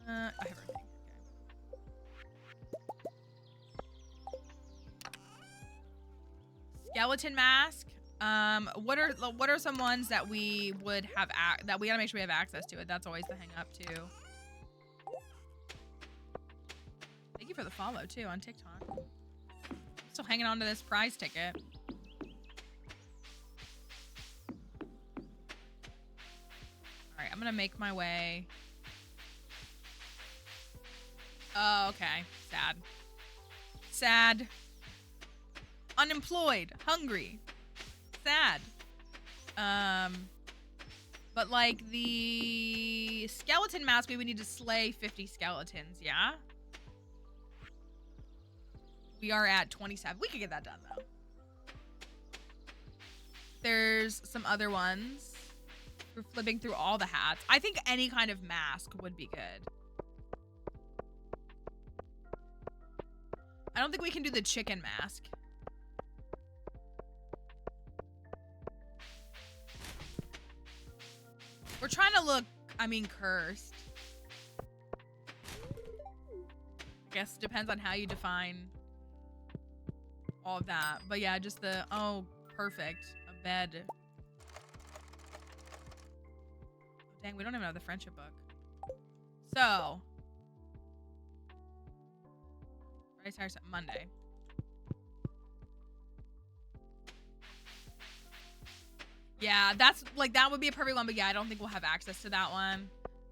I have everything. Okay. Skeleton mask. What are some ones that we would have that we gotta make sure we have access to it? That's always the hang up too. Thank you for the follow too on TikTok. Still hanging on to this prize ticket. All right, I'm gonna make my way. Oh, okay. Sad. Sad. Unemployed. Hungry. Sad. But like the skeleton mask, we would need to slay 50 skeletons, yeah? We are at 27. We could get that done though. There's some other ones. We're flipping through all the hats. I think any kind of mask would be good. I don't think we can do the chicken mask. We're trying to look, I mean, cursed. Guess depends on how you define all of that. But yeah, just the, oh, perfect. A bed. Dang, we don't even have the friendship book. So. Friday, Saturday, Yeah, that's like that would be a perfect one, but yeah, I don't think we'll have access to that one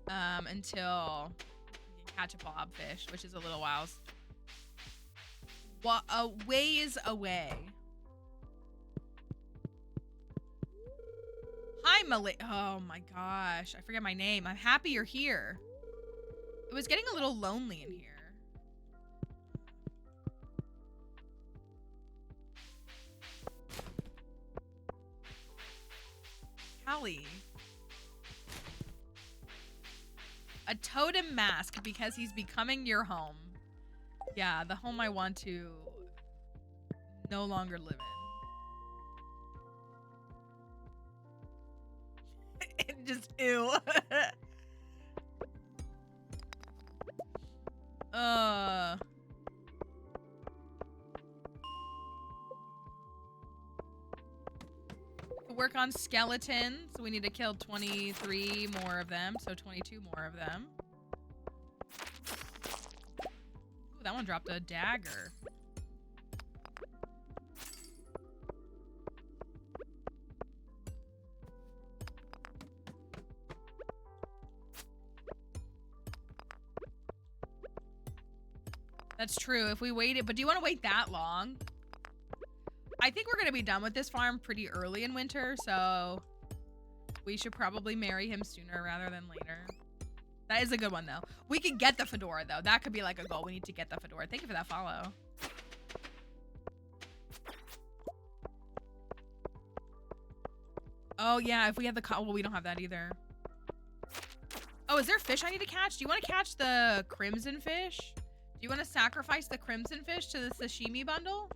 until we can catch a blobfish, which is a little while. A ways away. Hi, oh my gosh, I forget my name. I'm happy you're here. It was getting a little lonely in here. Callie. A totem mask because he's becoming your home. Yeah, the home I want to no longer live in. Just ew. Work on skeletons. We need to kill 23 more of them, so 22 more of them. Ooh, that one dropped a dagger. That's true. If we waited, but do you want to wait that long? I think we're going to be done with this farm pretty early in winter, so we should probably marry him sooner rather than later. That is a good one, though. We could get the fedora, though. That could be like a goal. We need to get the fedora. Thank you for that follow. Oh, yeah, if we have the... Well, we don't have that either. Oh, is there fish I need to catch? Do you want to catch the crimson fish? Do you want to sacrifice the crimson fish to the sashimi bundle?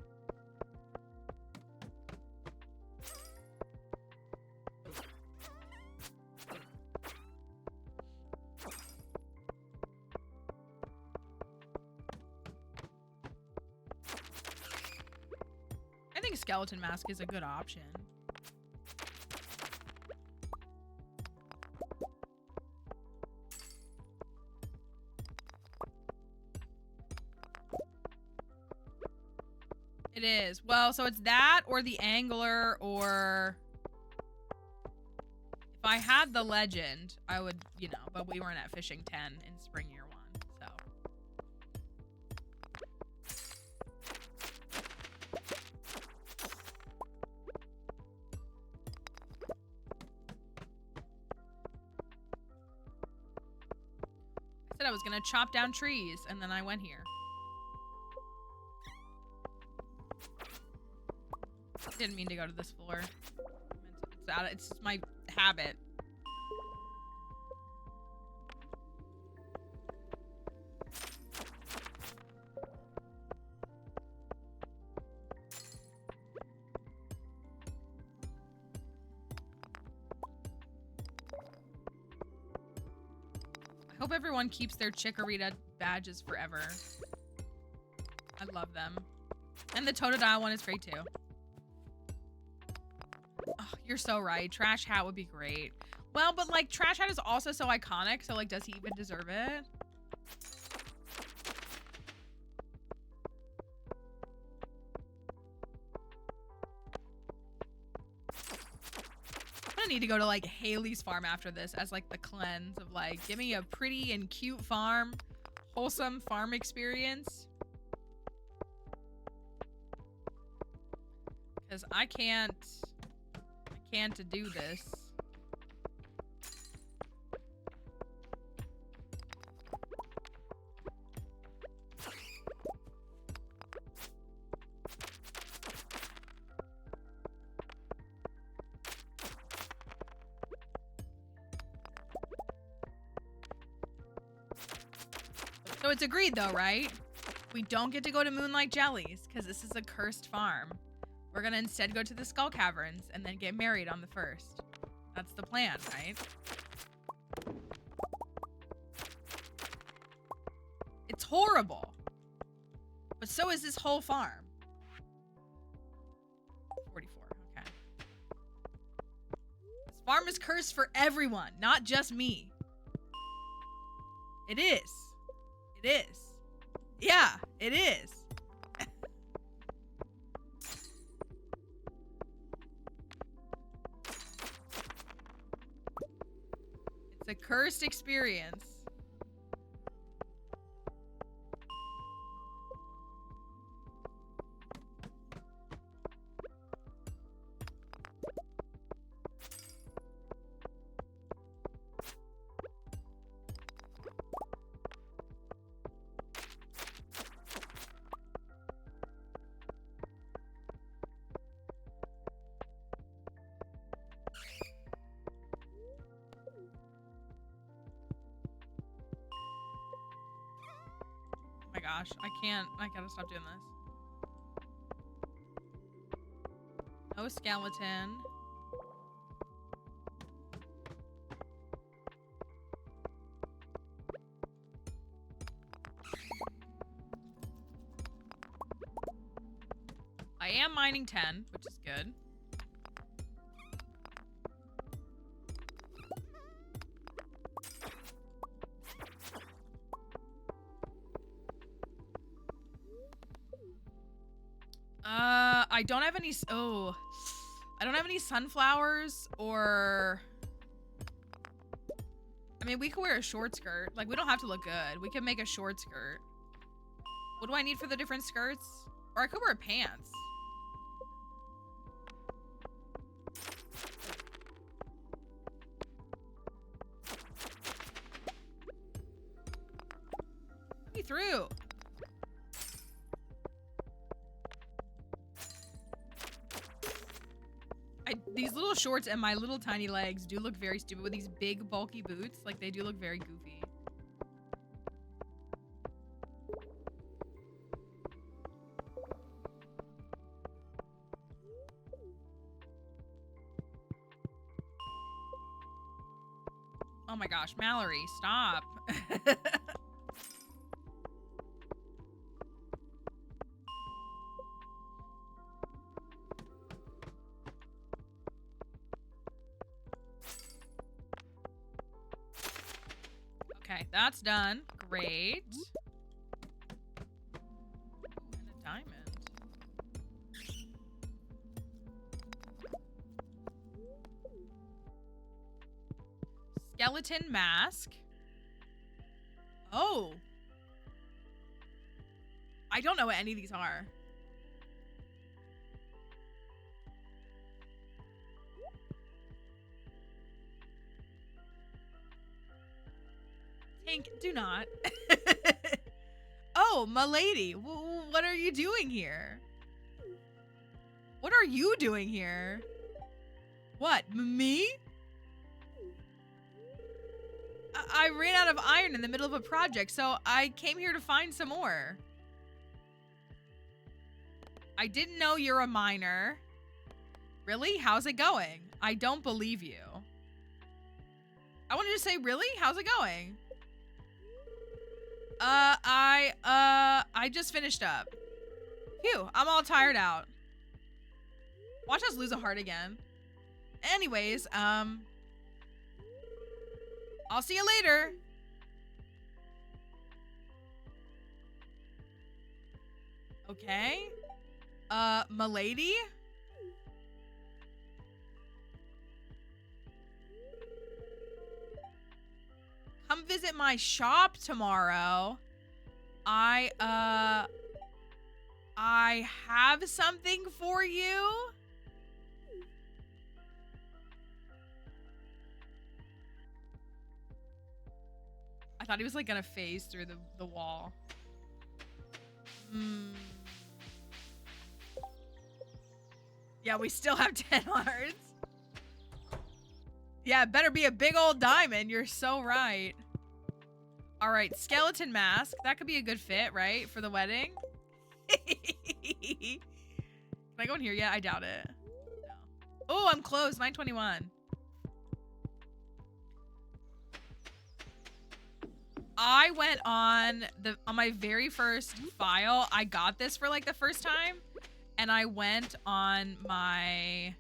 I think skeleton mask is a good option. It is. Well, so it's that or the angler, or if I had the legend, I would, you know, but we weren't at fishing 10 in spring year 1, so. I said I was gonna chop down trees, and then I went here. Didn't mean to go to this floor. It's my habit. I hope everyone keeps their Chikorita badges forever. I love them. And the Totodile one is great too. Oh, you're so right. Trash Hat would be great. Well, but like Trash Hat is also so iconic, so like does he even deserve it? I'm gonna need to go to like Haley's farm after this as like the cleanse of like, give me a pretty and cute farm, wholesome farm experience. Because I can't do this. So it's agreed though, right? We don't get to go to Moonlight Jellies because this is a cursed farm. We're gonna instead go to the Skull Caverns and then get married on the 1st. That's the plan, right? It's horrible. But so is this whole farm. 44, okay. This farm is cursed for everyone, not just me. It is. It is. Yeah, it is. Cursed experience. Oh my gosh, I can't. I gotta stop doing this. No skeleton. I am mining 10, which is good. I don't have any. Oh, I don't have any sunflowers or. I mean, we could wear a short skirt. Like, we don't have to look good. We can make a short skirt. What do I need for the different skirts? Or I could wear pants. Let me through. These little shorts and my little tiny legs do look very stupid with these big bulky boots. Like, they do look very goofy. Oh my gosh, Mallory, stop. Okay, that's done. Great. Ooh, and a diamond. Skeleton mask. Oh. I don't know what any of these are. Tink, do not. Oh, m'lady, what are you doing here? What are you doing here? What, me? I ran out of iron in the middle of a project, so I came here to find some more. I didn't know you're a miner. Really? How's it going? I don't believe you. I wanted to say, really? How's it going? I just finished up. Phew, I'm all tired out. Watch us lose a heart again. Anyways, I'll see you later. Okay. M'lady? Come visit my shop tomorrow. I have something for you. I thought he was like gonna phase through the wall. Yeah, we still have 10 hearts. Yeah, it better be a big old diamond. You're so right. All right, skeleton mask. That could be a good fit, right? For the wedding. Can I go in here yet? I doubt it. No. Oh, I'm closed. 9:21. I went on my very first file. I got this for like the first time, and I went on my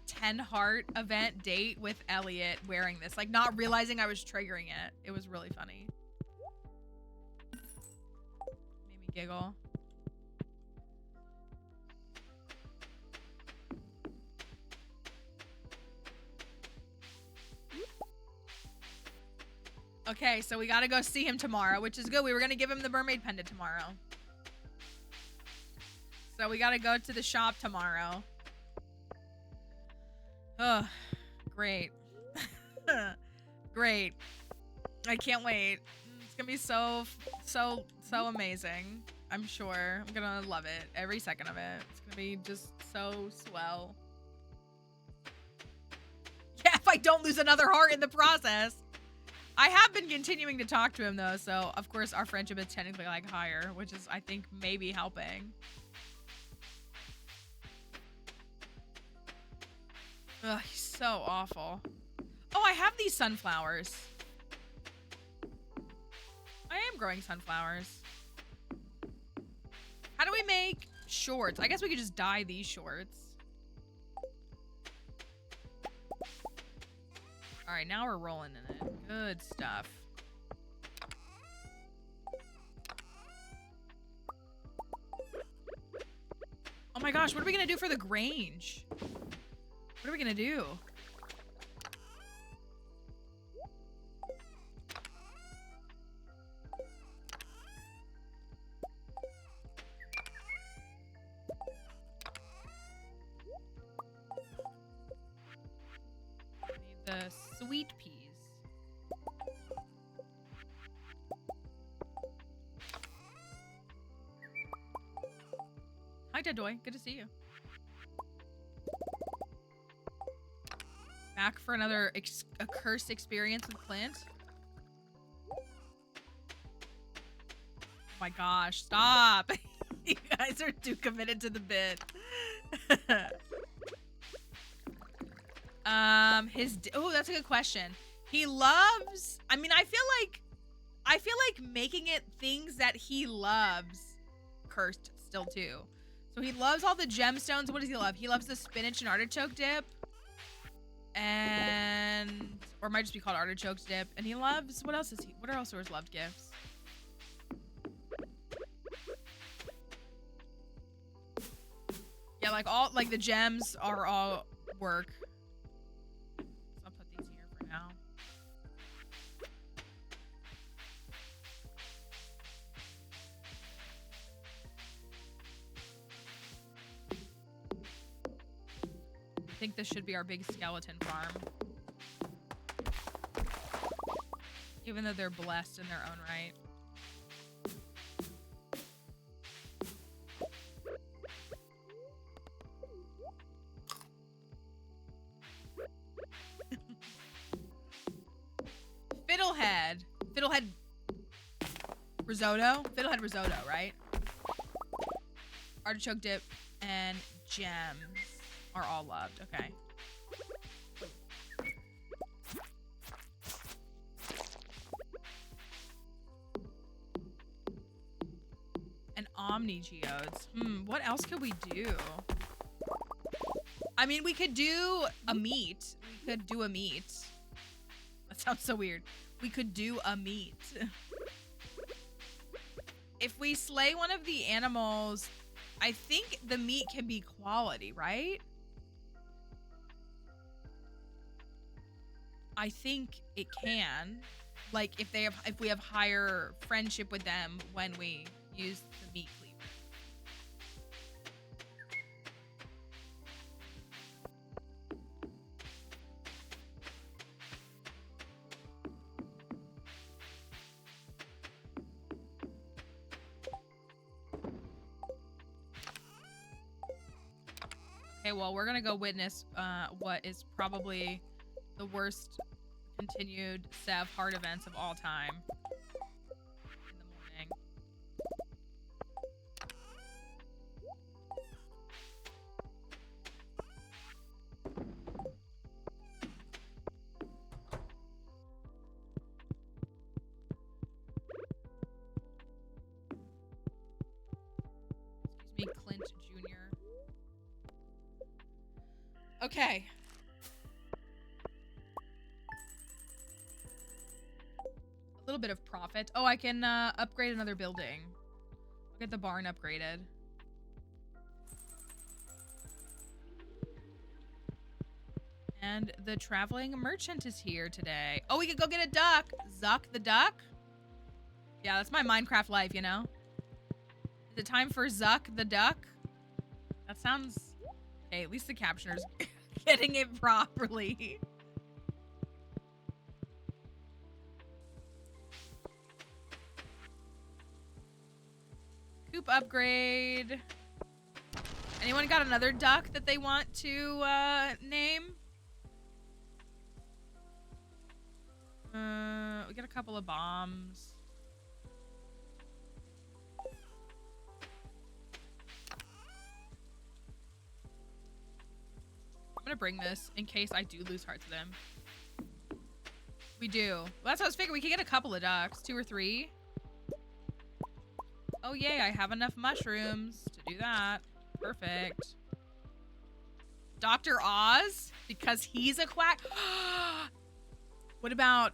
10 heart event date with Elliot wearing this, like not realizing I was triggering it. It was really funny. Made me giggle. Okay, so we gotta go see him tomorrow, which is good. We were gonna give him the mermaid pendant tomorrow. So we gotta go to the shop tomorrow. Oh, great. Great. I can't wait. It's gonna be so amazing. I'm sure. I'm gonna love it. Every second of it. It's gonna be just so swell. Yeah, if I don't lose another heart in the process. I have been continuing to talk to him though, so of course our friendship is technically like higher, which is I think maybe helping. Ugh, he's so awful. Oh, I have these sunflowers. I am growing sunflowers. How do we make shorts? I guess we could just dye these shorts. All right, now we're rolling in it. Good stuff. Oh my gosh, what are we gonna do for the Grange? What are we gonna do? I need the sweet peas. Hi, Dedoy. Good to see you. Back for another accursed experience with Clint. Oh my gosh, stop. You guys are too committed to the bit. Oh, that's a good question. He loves, I mean, I feel like making it things that he loves cursed still too. So he loves all the gemstones. What does he love? He loves the spinach and artichoke dip. And, or it might just be called artichoke dip. And he loves, what else are his loved gifts? Yeah, like the gems are all work. So I'll put these here for now. I think this should be our big skeleton farm. Even though they're blessed in their own right. Fiddlehead risotto? Fiddlehead risotto, right? Artichoke dip and gems are all loved. Okay. And omni geodes. What else could we do? I mean, we could do a meat. We could do a meat. That sounds so weird. We could do a meat. If we slay one of the animals, I think the meat can be quality, right? I think it can. Like if we have higher friendship with them when we use the meat cleaver. Okay, well, we're gonna go witness what is probably the worst continued Sev heart events of all time in the morning. Excuse me, Clint Jr. Okay. A little bit of profit. Oh, I can upgrade another building. I'll get the barn upgraded. And the traveling merchant is here today. Oh, we could go get a duck. Zuck the duck? Yeah, that's my Minecraft life, you know? Is it time for Zuck the duck? That sounds... Okay, at least the captioner's getting it properly. Coop upgrade. Anyone got another duck that they want to name? We got a couple of bombs. I'm gonna bring this in case I do lose hearts with him. We do. Well, that's what I was figuring. We could get a couple of ducks, 2 or 3. Oh yay, I have enough mushrooms to do that. Perfect. Dr. Oz, because he's a quack. What about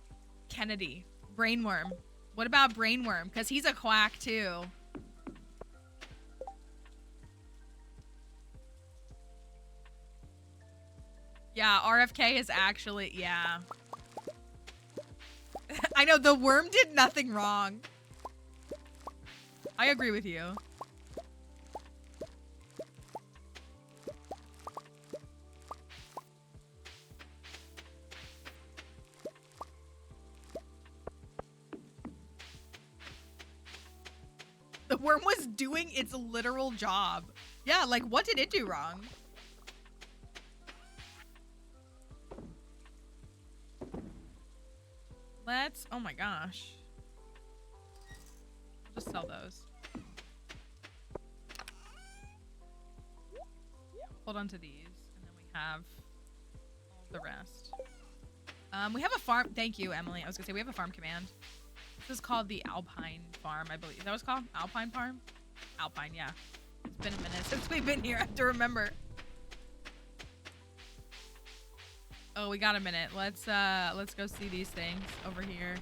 Kennedy? Brainworm. What about Brainworm? Because he's a quack too. Yeah, RFK is actually, yeah. I know, the worm did nothing wrong. I agree with you. The worm was doing its literal job. Yeah, like, what did it do wrong? Let's, oh my gosh. I'll just sell those. Yeah, hold on to these, and then we have all the rest. We have a farm, thank you, Emily. I was gonna say, we have a farm command. This is called the Alpine Farm, I believe. Is that what it's called? Alpine Farm? Alpine, yeah. It's been a minute since we've been here. I have to remember. Oh, we got a minute. Let's go see these things over here.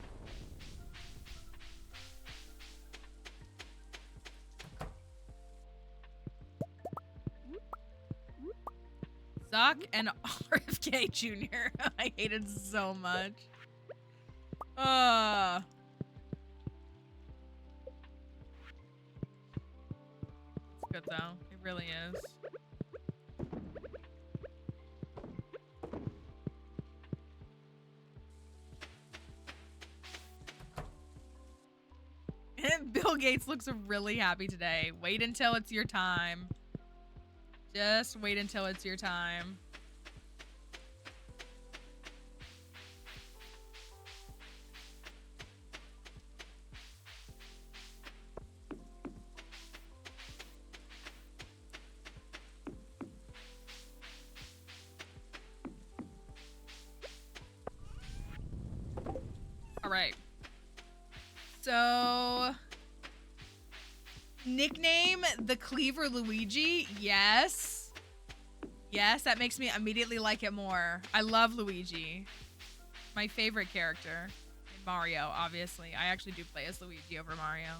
Zuck and RFK Jr. I hated so much. It's good though. It really is. Bill Gates looks really happy today. Wait until it's your time. Just wait until it's your time. All right. So, nickname the Cleaver Luigi. Yes. Yes, that makes me immediately like it more. I love Luigi. My favorite character. In Mario, obviously. I actually do play as Luigi over Mario.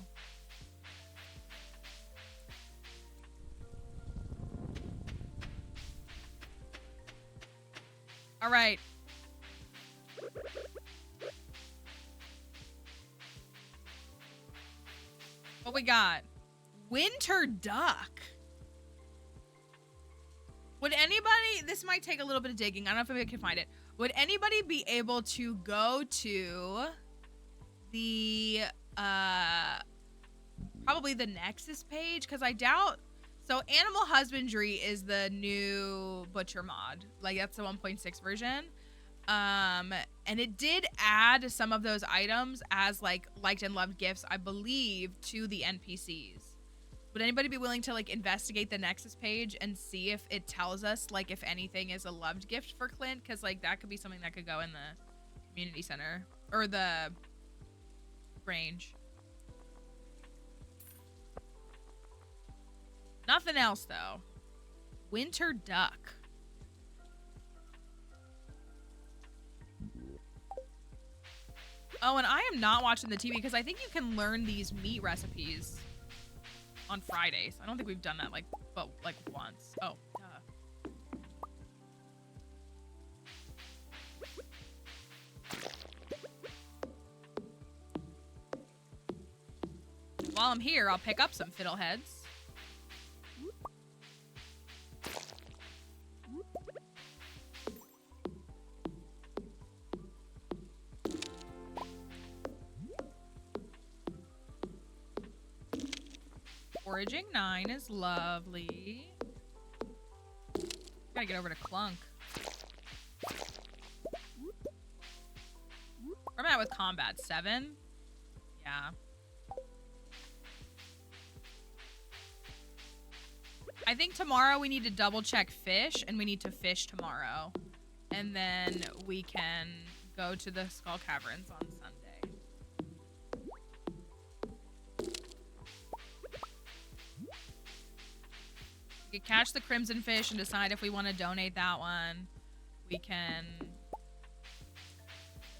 All right. What we got? Winter duck. Would anybody, this might take a little bit of digging. I don't know if anybody can find it. Would anybody be able to go to the, probably the Nexus page? Because I doubt, so Animal Husbandry is the new Butcher mod. Like, that's the 1.6 version. And it did add some of those items as like liked and loved gifts, I believe, to the NPCs. Would anybody be willing to like investigate the Nexus page and see if it tells us like if anything is a loved gift for Clint? Because like that could be something that could go in the community center or the range. Nothing else though. Winter duck. Oh, and I am not watching the TV because I think you can learn these meat recipes on Fridays. I don't think we've done that like once. Oh, duh. while I'm here, I'll pick up some fiddleheads. Foraging 9 is lovely. Gotta get over to Clunk. Where am I at with combat? 7? Yeah. I think tomorrow we need to double check fish, and we need to fish tomorrow. And then we can go to the Skull Caverns on Sunday. We can catch the crimson fish and decide if we want to donate that one. We can...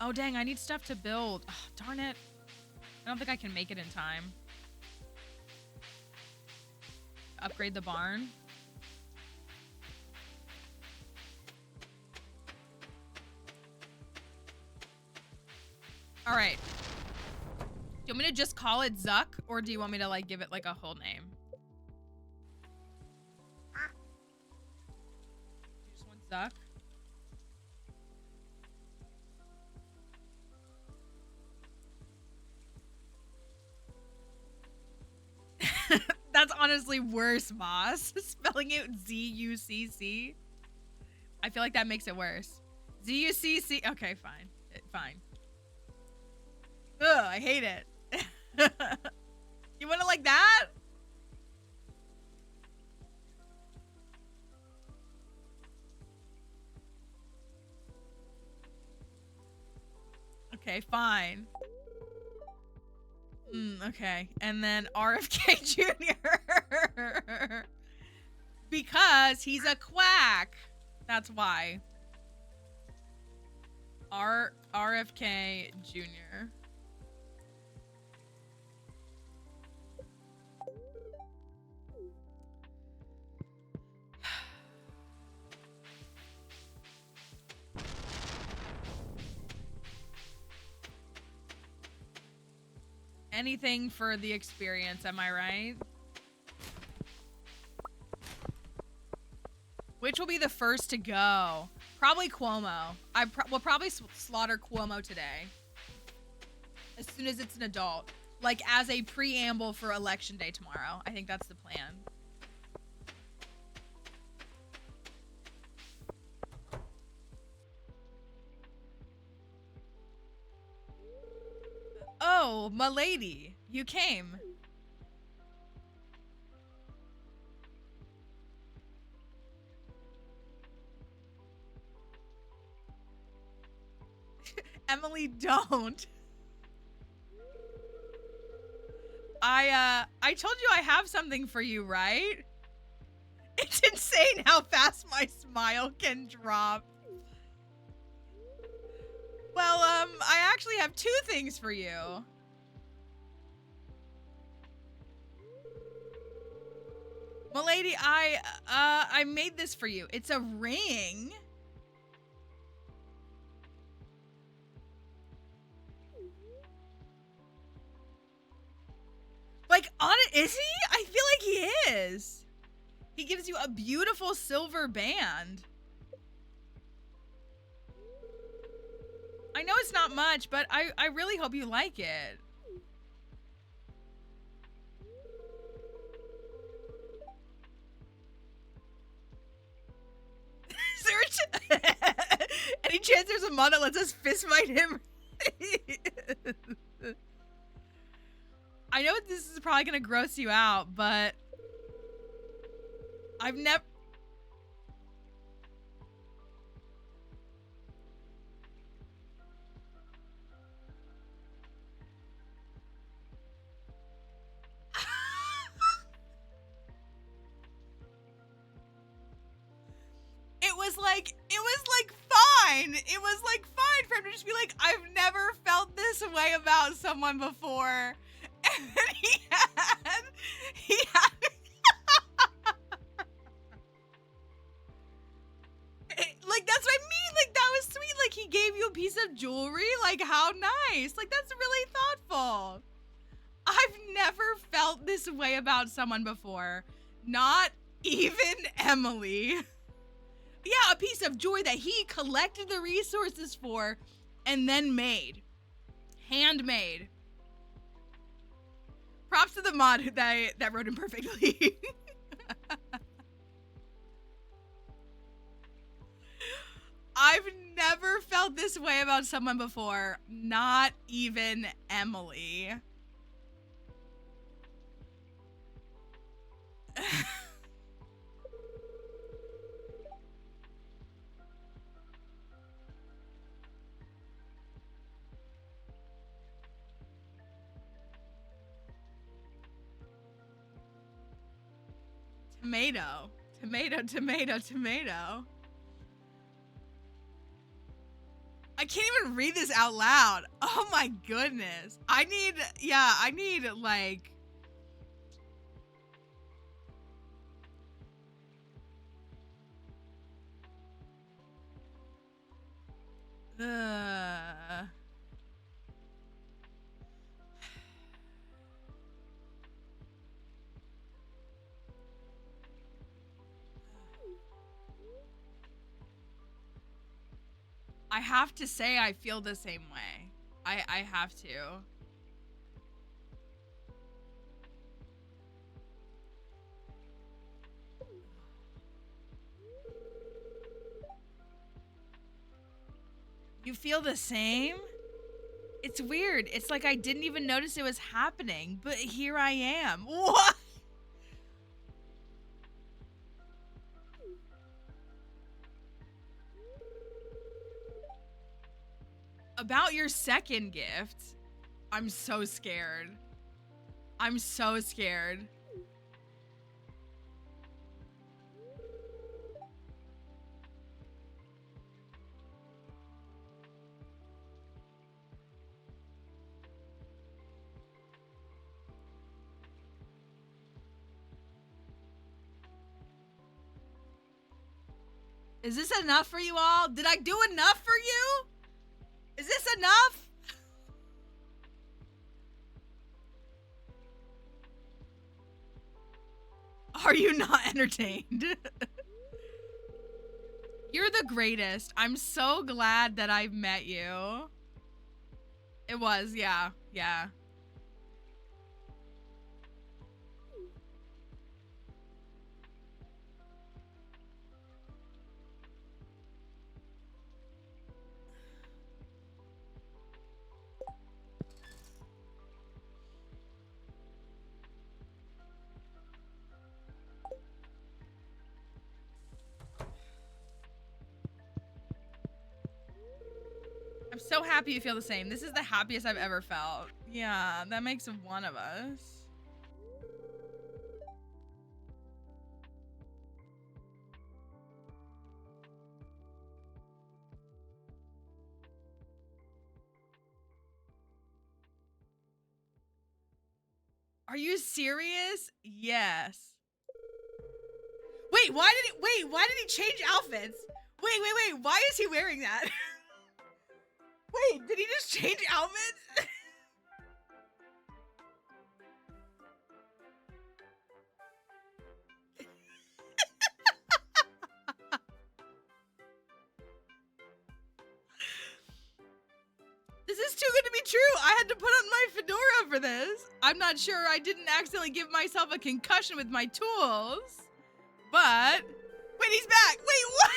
Oh, dang, I need stuff to build. Oh, darn it. I don't think I can make it in time. Upgrade the barn. All right. Do you want me to just call it Zuck, or do you want me to, like, give it, like, a whole name? You just want Zuck? That's honestly worse, Moss. Spelling it Z-U-C-C. I feel like that makes it worse. Z-U-C-C. Okay, fine. Fine. Ugh, I hate it. You want it like that? Okay, fine. Okay, and then RFK Jr. Because he's a quack. That's why. RFK Jr. Anything for the experience, am I right? Which will be the first to go? Probably Cuomo. We'll probably slaughter Cuomo today. As soon as it's an adult. Like, as a preamble for Election Day tomorrow. I think that's the plan. Oh, m'lady, you came. Emily, don't. I told you I have something for you, right? It's insane how fast my smile can drop. Well, I actually have 2 things for you. M'lady, I made this for you. It's a ring. Like, on it, is he? I feel like he is. He gives you a beautiful silver band. I know it's not much, but I really hope you like it. Any chance there's a mod that lets us fist fight him? I know this is probably gonna gross you out, but I've never... It was like fine. It was like fine for him to just be like, I've never felt this way about someone before. And then he had like, that's what I mean. Like, that was sweet. Like, he gave you a piece of jewelry. Like, how nice. Like, that's really thoughtful. I've never felt this way about someone before. Not even Emily. Yeah, a piece of joy that he collected the resources for and then made. Handmade. Props to the mod that wrote him perfectly. I've never felt this way about someone before. Not even Emily. Tomato. Tomato, tomato, tomato. I can't even read this out loud. Oh my goodness. I need like... I have to say I feel the same way. I have to. You feel the same? It's weird. It's like I didn't even notice it was happening, but here I am. What? About your second gift, I'm so scared. I'm so scared. Is this enough for you all? Did I do enough for you? Is this enough? Are you not entertained? You're the greatest. I'm so glad that I've met you. It was, yeah. I'm so happy you feel the same. This is the happiest I've ever felt. Yeah, that makes one of us. Are you serious? Yes. Wait, why did he change outfits? Wait, why is he wearing that? Wait, did he just change outfits? This is too good to be true. I had to put on my fedora for this. I'm not sure I didn't accidentally give myself a concussion with my tools. But... Wait, he's back! Wait, what?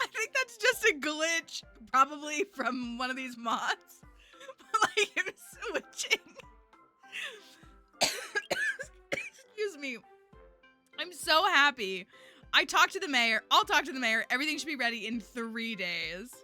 I think that's just a glitch, probably from one of these mods. Like, him switching. Excuse me. I'm so happy. I talked to the mayor. I'll talk to the mayor. Everything should be ready in 3 days.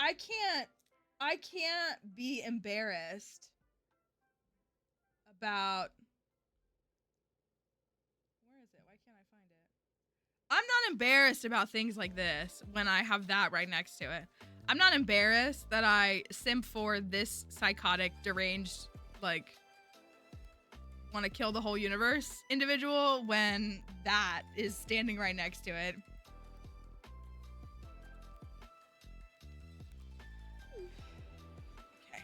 I can't. I can't be embarrassed about, where is it? Why can't I find it? I'm not embarrassed about things like this when I have that right next to it. I'm not embarrassed that I simp for this psychotic, deranged, like, want to kill the whole universe individual when that is standing right next to it. Okay.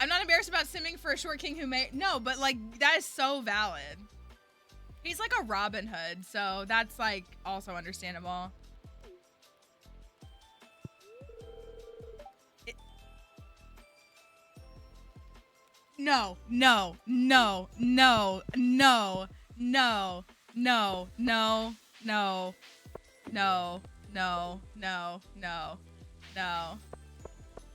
I'm not embarrassed about simming for a short king who may... No, but, like, that is so valid. He's like a Robin Hood, so that's, like, also understandable. No, no, no, no, no, no, no, no, no, no, no, no, no, no.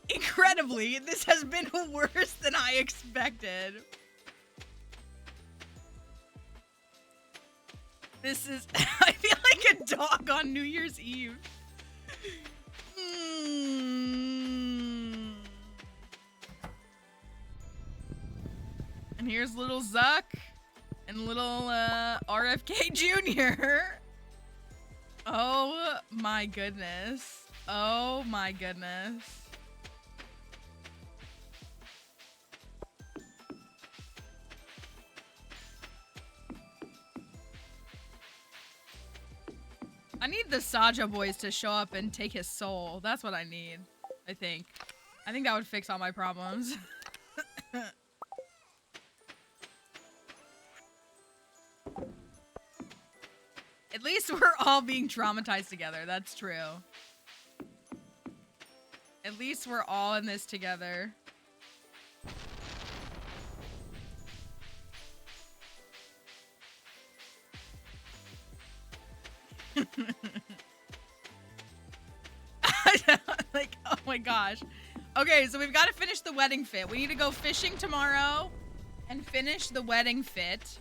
Incredibly, this has been worse than I expected. This is... I feel like a dog on New Year's Eve. And here's little Zuck and little RFK Jr. Oh my goodness. Oh my goodness. I need the Saja boys to show up and take his soul. That's what I need, I think. I think that would fix all my problems. At least we're all being traumatized together. That's true. At least we're all in this together. Like, oh my gosh. Okay, so we've got to finish the wedding fit. We need to go fishing tomorrow and finish the wedding fit.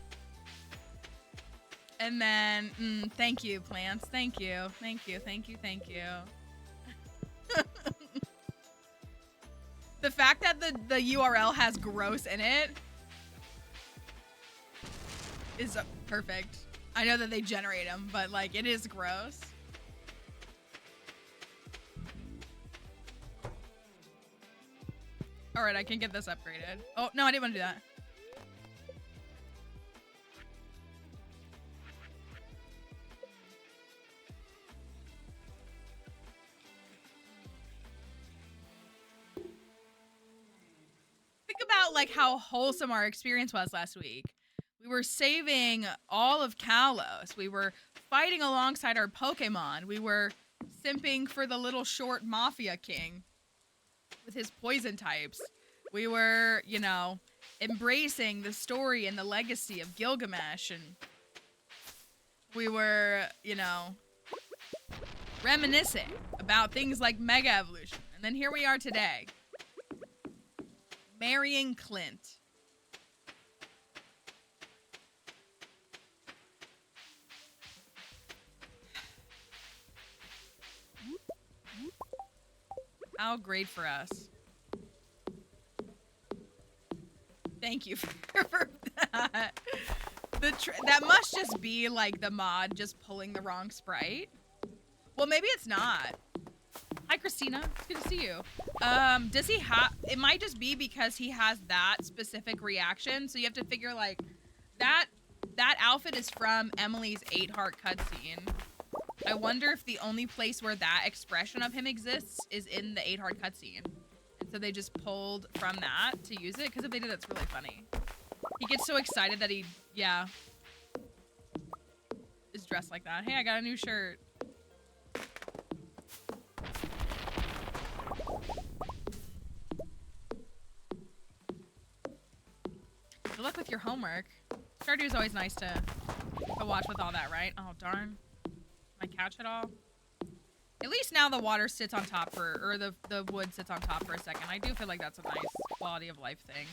And then, thank you, plants. Thank you. Thank you, thank you, thank you. The fact that the URL has gross in it is perfect. I know that they generate them, but, like, it is gross. All right, I can get this upgraded. Oh, no, I didn't want to do that. Think about, like, how wholesome our experience was last week. We were saving all of Kalos. We were fighting alongside our Pokemon. We were simping for the little short Mafia King with his poison types. We were, you know, embracing the story and the legacy of Gilgamesh. And we were, you know, reminiscing about things like Mega Evolution. And then here we are today, marrying Clint. How great for us. Thank you for that. That must just be like the mod just pulling the wrong sprite. Well, maybe it's not. Hi, Christina. It's good to see you. Does he have... It might just be because he has that specific reaction. So you have to figure, like, that outfit is from Emily's 8-heart cutscene. I wonder if the only place where that expression of him exists is in the 8-heart cutscene. And so they just pulled from that to use it. Because if they did, that's really funny. He gets so excited that he, yeah, is dressed like that. Hey, I got a new shirt. Good luck with your homework. Stardew is always nice to watch with all that, right? Oh, darn. I catch it all. At least now the water sits on top for, or the wood sits on top for a second. I do feel like that's a nice quality of life thing.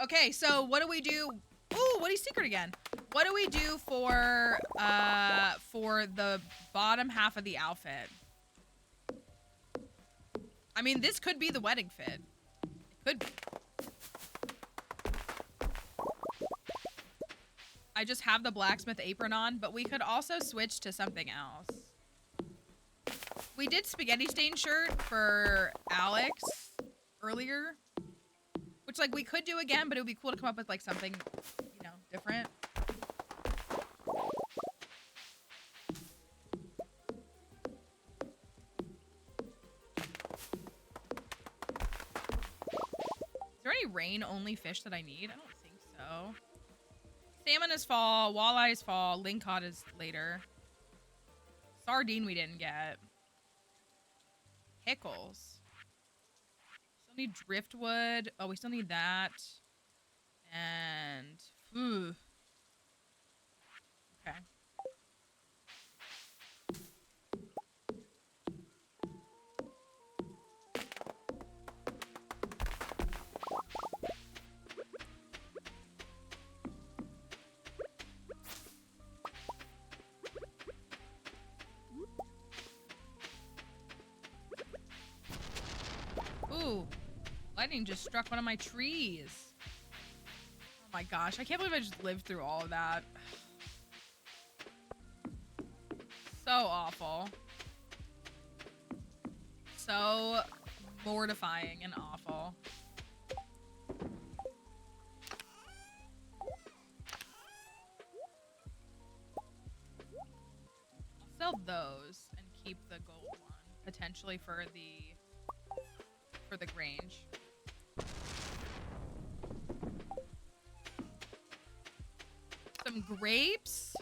Okay, so what do we do? Ooh, Woody's secret again. What do we do for the bottom half of the outfit? I mean, this could be the wedding fit. It could be. I just have the blacksmith apron on, but we could also switch to something else. We did spaghetti stain shirt for Alex earlier, which like we could do again, but it would be cool to come up with like something, you know, different. Is there any rain-only fish that I need? I don't think so. Salmon is fall, walleye is fall, lingcod is later. Sardine we didn't get. Pickles. Still need driftwood. Oh, we still need that. And ooh. Okay. Ooh, lightning just struck one of my trees. Oh my gosh, I can't believe I just lived through all of that. So awful. So mortifying and awful. I'll sell those and keep the gold one, potentially for the Grange. Some grapes.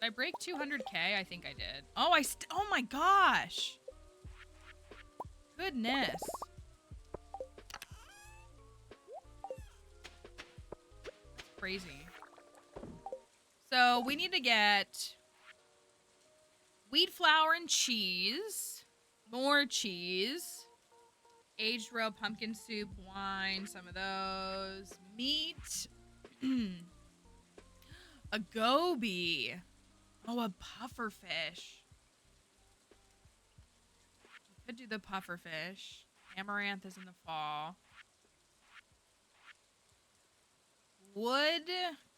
Did I break 200K? I think I did. Oh, oh my gosh. Goodness. That's crazy. So we need to get wheat flour and cheese, more cheese, aged raw pumpkin soup, wine, some of those, meat, a goby, oh, a puffer fish. We could do the puffer fish. Amaranth is in the fall. Wood,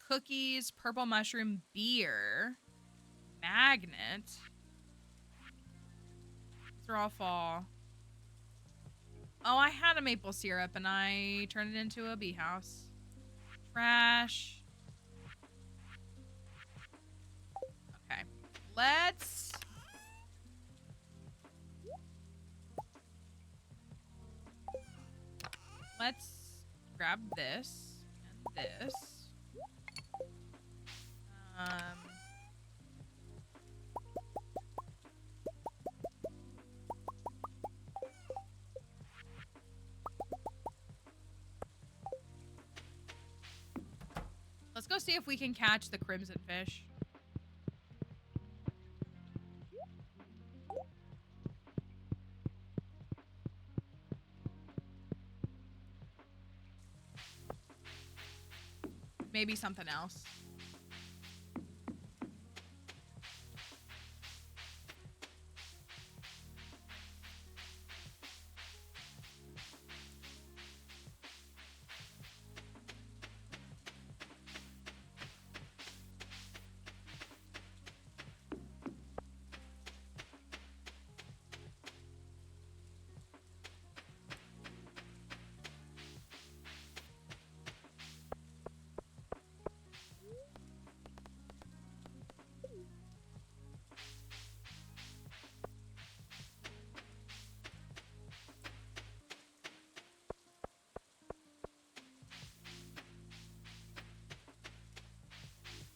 cookies, purple mushroom, beer, magnet. These are all fall. Oh, I had a maple syrup and I turned it into a bee house. Trash. Okay. Let's grab this and this. Let's go see if we can catch the crimson fish. Maybe something else.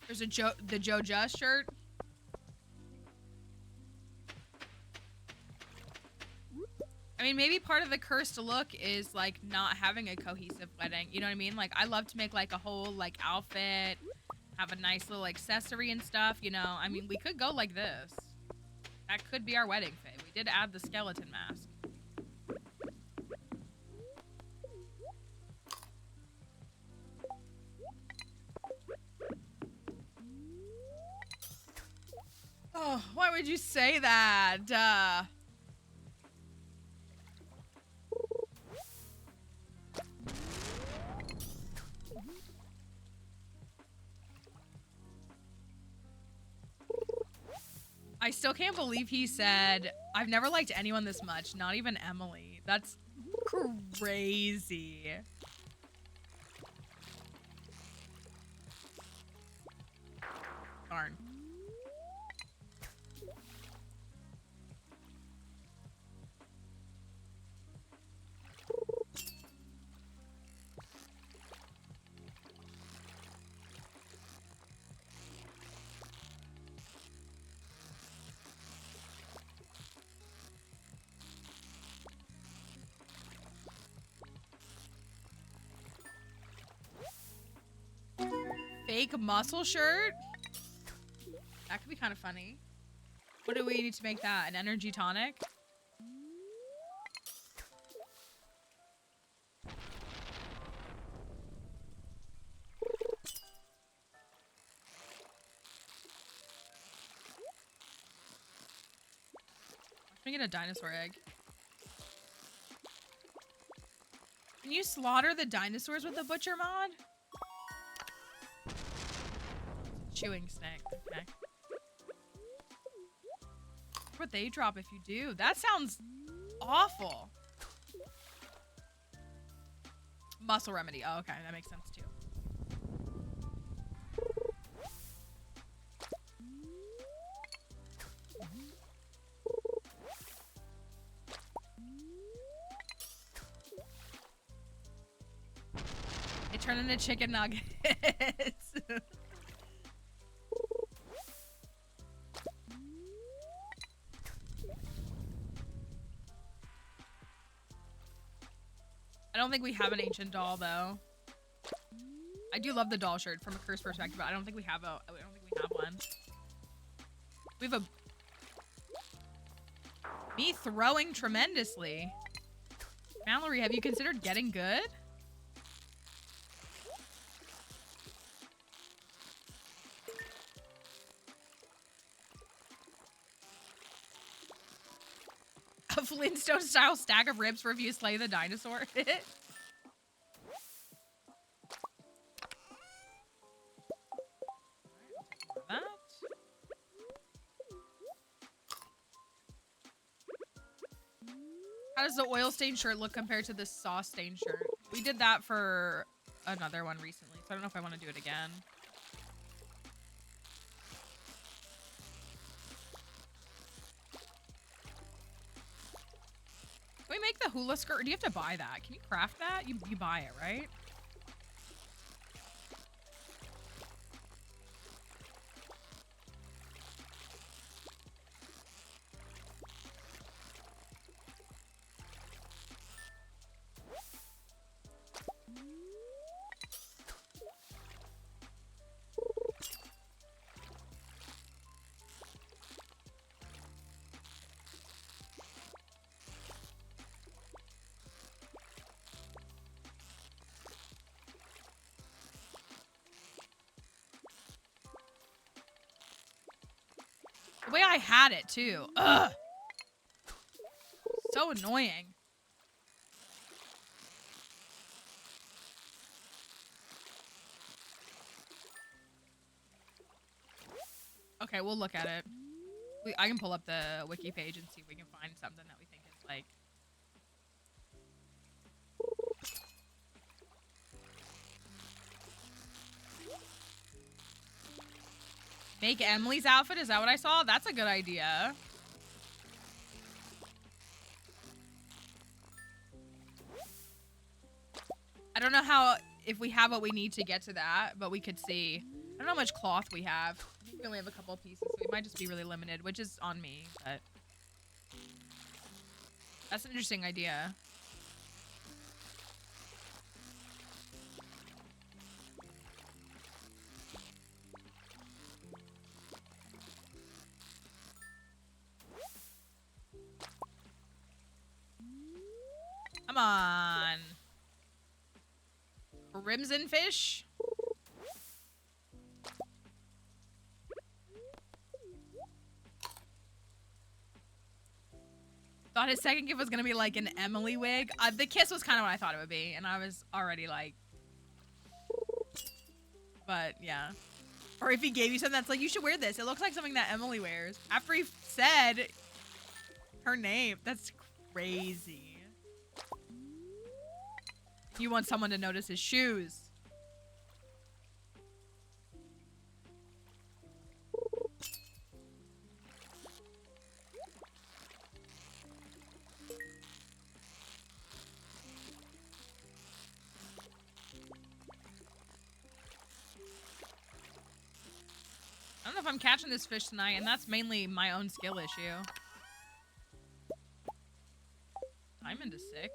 There's the Joe Just shirt. I mean, maybe part of the cursed look is like not having a cohesive wedding. You know what I mean? Like, I love to make like a whole like outfit, have a nice little accessory and stuff. You know, I mean, we could go like this. That could be our wedding, Faye. We did add the skeleton mask. Oh, why would you say that? I still can't believe he said, I've never liked anyone this much, not even Emily. That's crazy. Darn. Fake muscle shirt? That could be kind of funny. What do we need to make that? An energy tonic? Let me get a dinosaur egg. Can you slaughter the dinosaurs with the butcher mod? Chewing snake. Okay. What they drop if you do? That sounds awful. Muscle remedy. Oh, okay. That makes sense too. It turned into chicken nuggets. I don't think we have an ancient doll though. I do love the doll shirt from a curse perspective, but I don't think we have one. We have a me throwing tremendously. Mallory, have you considered getting good? A Flintstone style stack of ribs for if you slay the dinosaur. That? How does the oil stain shirt look compared to the sauce stain shirt? We did that for another one recently, so I don't know if I want to do it again. Can we make the hula skirt? Or do you have to buy that? Can you craft that? You buy it, right? The way I had it, too. Ugh. So annoying. Okay, we'll look at it. I can pull up the wiki page and see if we can find something that we think is, like... Make Emily's outfit? Is that what I saw? That's a good idea. I don't know if we have what we need to get to that, but we could see. I don't know how much cloth we have. I think we only have a couple of pieces, so we might just be really limited, which is on me, but... That's an interesting idea. on. Crimson fish. Thought his second gift was gonna be like an Emily wig. The kiss was kind of what I thought it would be, and I was already like, but yeah. Or if he gave you something that's like, you should wear this. It looks like something that Emily wears. After he said her name, that's crazy. You want someone to notice his shoes. I don't know if I'm catching this fish tonight, and that's mainly my own skill issue. Diamond is sick.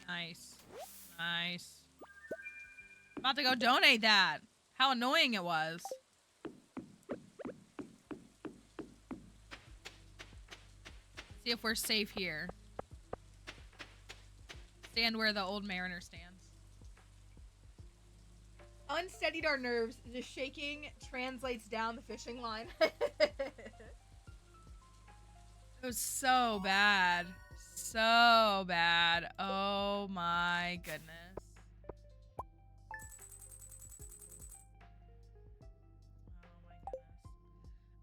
Nice. Nice. About to go donate that. How annoying it was. See if we're safe here. Stand where the old mariner stands. Unsteadied our nerves. The shaking translates down the fishing line. It was so bad. So bad. Oh my goodness. Oh my goodness.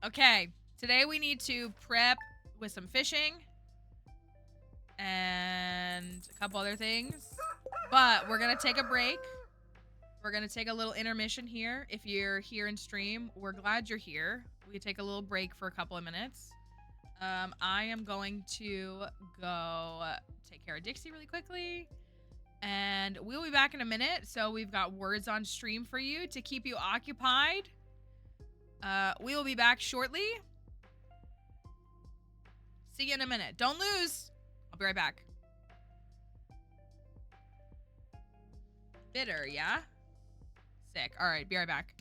Okay, today we need to prep with some fishing and a couple other things. But we're gonna take a break. We're gonna take a little intermission here. If you're here in stream, we're glad you're here. We take a little break for a couple of minutes. I am going to go take care of Dixie really quickly. And we'll be back in a minute. So we've got words on stream for you to keep you occupied. We will be back shortly. See you in a minute. Don't lose. I'll be right back. Bitter, yeah? Sick. All right, be right back.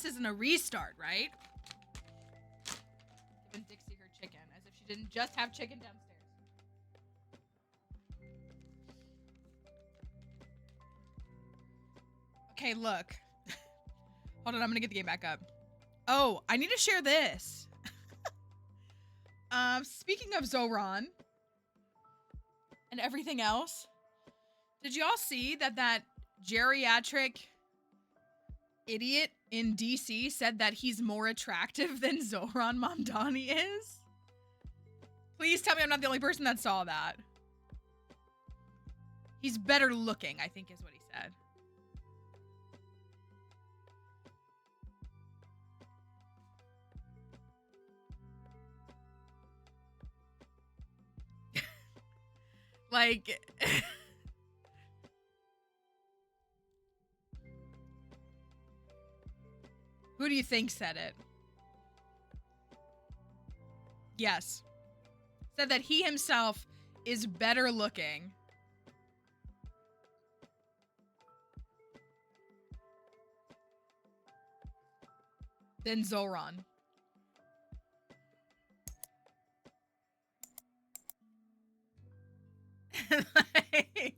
This isn't a restart, right? Giving Dixie her chicken, as if she didn't just have chicken downstairs. Okay, look. Hold on, I'm gonna get the game back up. Oh, I need to share this. Speaking of Zoran and everything else, did y'all see that geriatric idiot in DC said that he's more attractive than Zoran Mamdani is? Please tell me I'm not the only person that saw that. He's better looking, I think is what he said. Like, who do you think said it? Yes. Said that he himself is better looking than Zoran. Like,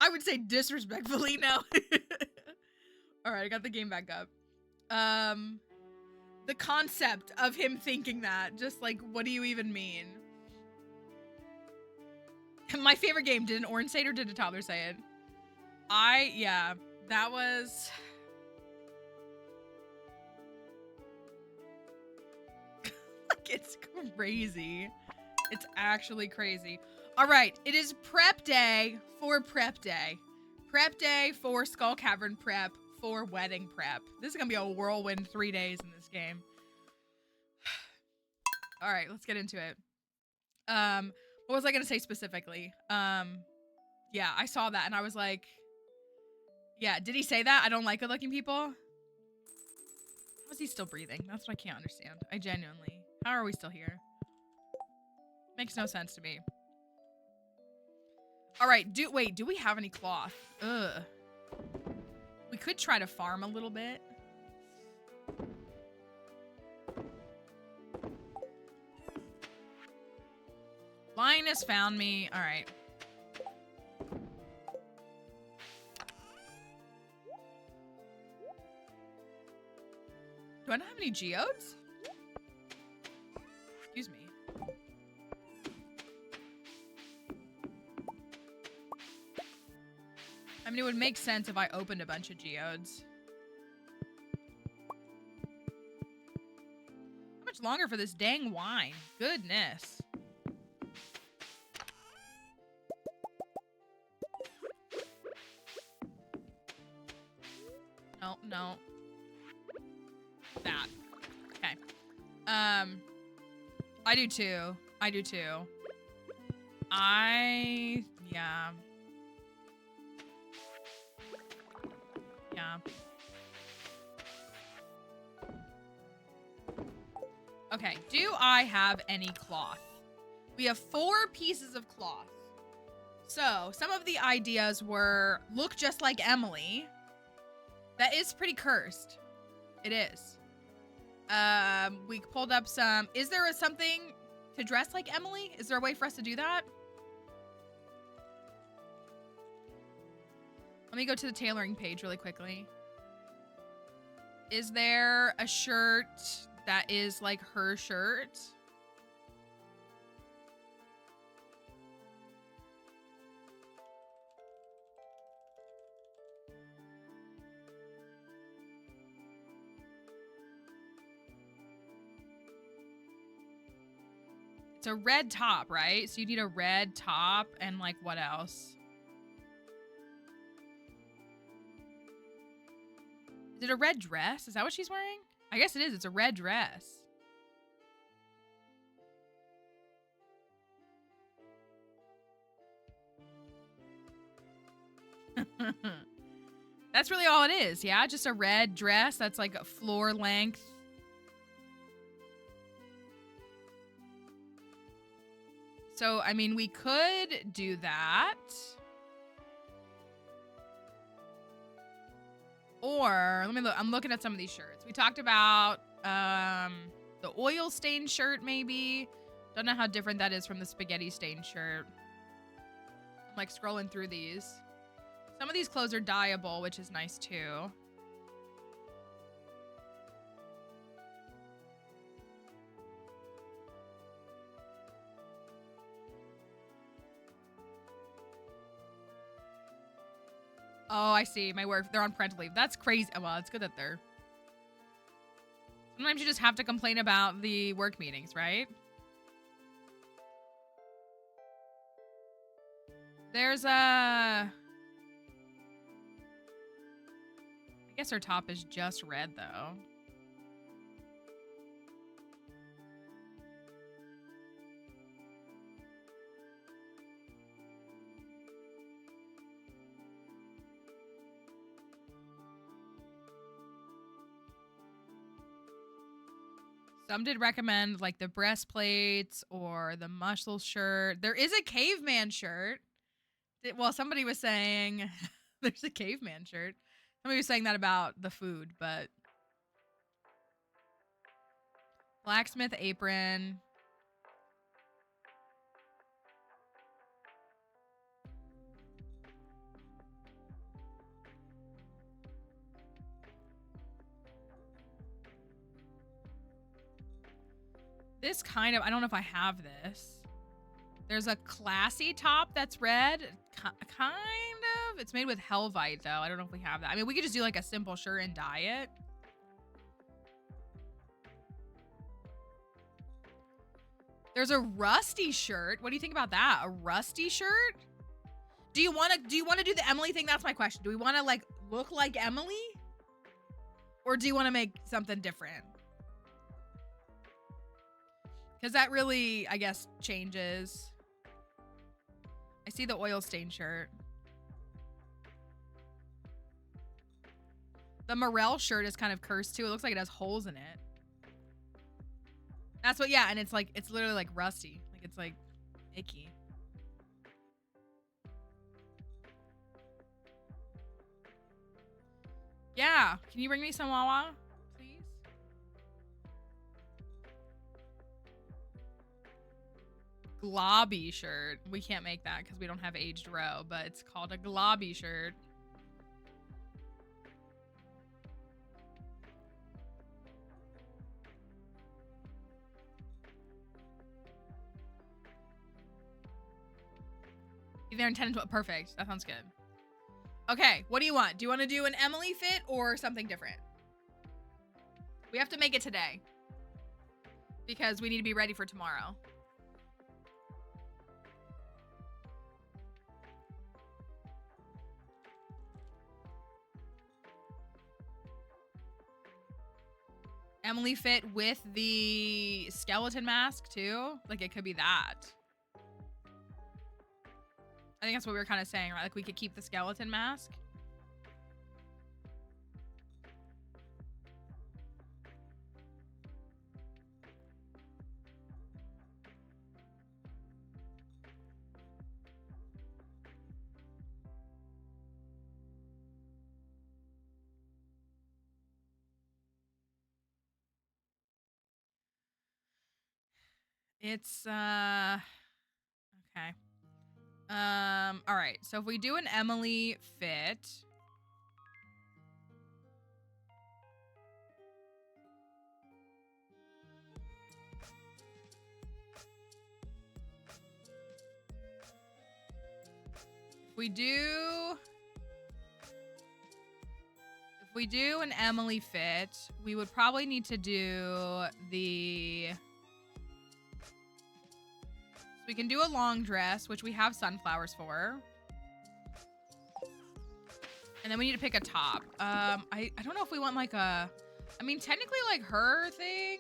I would say disrespectfully, no. All right, I got the game back up. The concept of him thinking that, just like, what do you even mean? My favorite game, did an orange say it or did a toddler say it? Yeah, that was... like, it's crazy. It's actually crazy. All right, it is prep day for prep day. Prep day for Skull Cavern prep for wedding prep. This is gonna be a whirlwind 3 days in this game. All right, let's get into it. What was I gonna say specifically? Yeah, I saw that and I was like, yeah, did he say that? I don't like good looking people? How is he still breathing? That's what I can't understand. I genuinely, how are we still here? Makes no sense to me. All right, do we have any cloth? Ugh. We could try to farm a little bit. Linus found me. All right. Do I not have any geodes? Excuse me. I mean, it would make sense if I opened a bunch of geodes. How much longer for this dang wine? Goodness. No, no. That. Okay. I do too. I do too. Yeah. Yeah. Okay, do I have any cloth? We have 4 pieces of cloth. So, some of the ideas were, look just like Emily. That is pretty cursed. It is. We pulled up some, is there something to dress like Emily? Is there a way for us to do that? Let me go to the tailoring page really quickly. Is there a shirt that is like her shirt? It's a red top, right? So you need a red top and like what else? Is it a red dress? Is that what she's wearing? I guess it is. It's a red dress. That's really all it is, yeah? Just a red dress that's like a floor length. So, I mean, we could do that. Or let me look. I'm looking at some of these shirts. We talked about the oil stain shirt, maybe. Don't know how different that is from the spaghetti stain shirt. I'm like scrolling through these. Some of these clothes are dyeable, which is nice too. Oh, I see. My work, they're on parental leave. That's crazy. Well, it's good that they're... Sometimes you just have to complain about the work meetings, right? There's a... I guess her top is just red, though. Some did recommend like the breastplates or the muscle shirt. There is a caveman shirt. Well, somebody was saying there's a caveman shirt. Somebody was saying that about the food, but blacksmith apron. This kind of, I don't know if I have this. There's a classy top that's red. Kind of. It's made with Helvite, though. I don't know if we have that. I mean, we could just do like a simple shirt and dye it. There's a rusty shirt. What do you think about that? A rusty shirt? Do you want to do the Emily thing? That's my question. Do we want to like look like Emily? Or do you want to make something different? Because that really, I guess, changes. I see the oil stain shirt. The Morel shirt is kind of cursed too. It looks like it has holes in it. That's what, yeah, and it's like, it's literally like rusty. Like it's like icky. Yeah, can you bring me some Wawa, please? Globby shirt. We can't make that because we don't have aged row, but it's called a globby shirt. They're intended to, perfect. That sounds good. Okay, what do you want? Do you want to do an Emily fit or something different? We have to make it today because we need to be ready for tomorrow. Emily fit with the skeleton mask too? Like it could be that. I think that's what we were kind of saying, right? Like we could keep the skeleton mask. It's, okay. All right. So if we do an Emily fit, if we do an Emily fit, we would probably need to do the, we can do a long dress, which we have sunflowers for. And then we need to pick a top. I don't know if we want like a, I mean, technically like her thing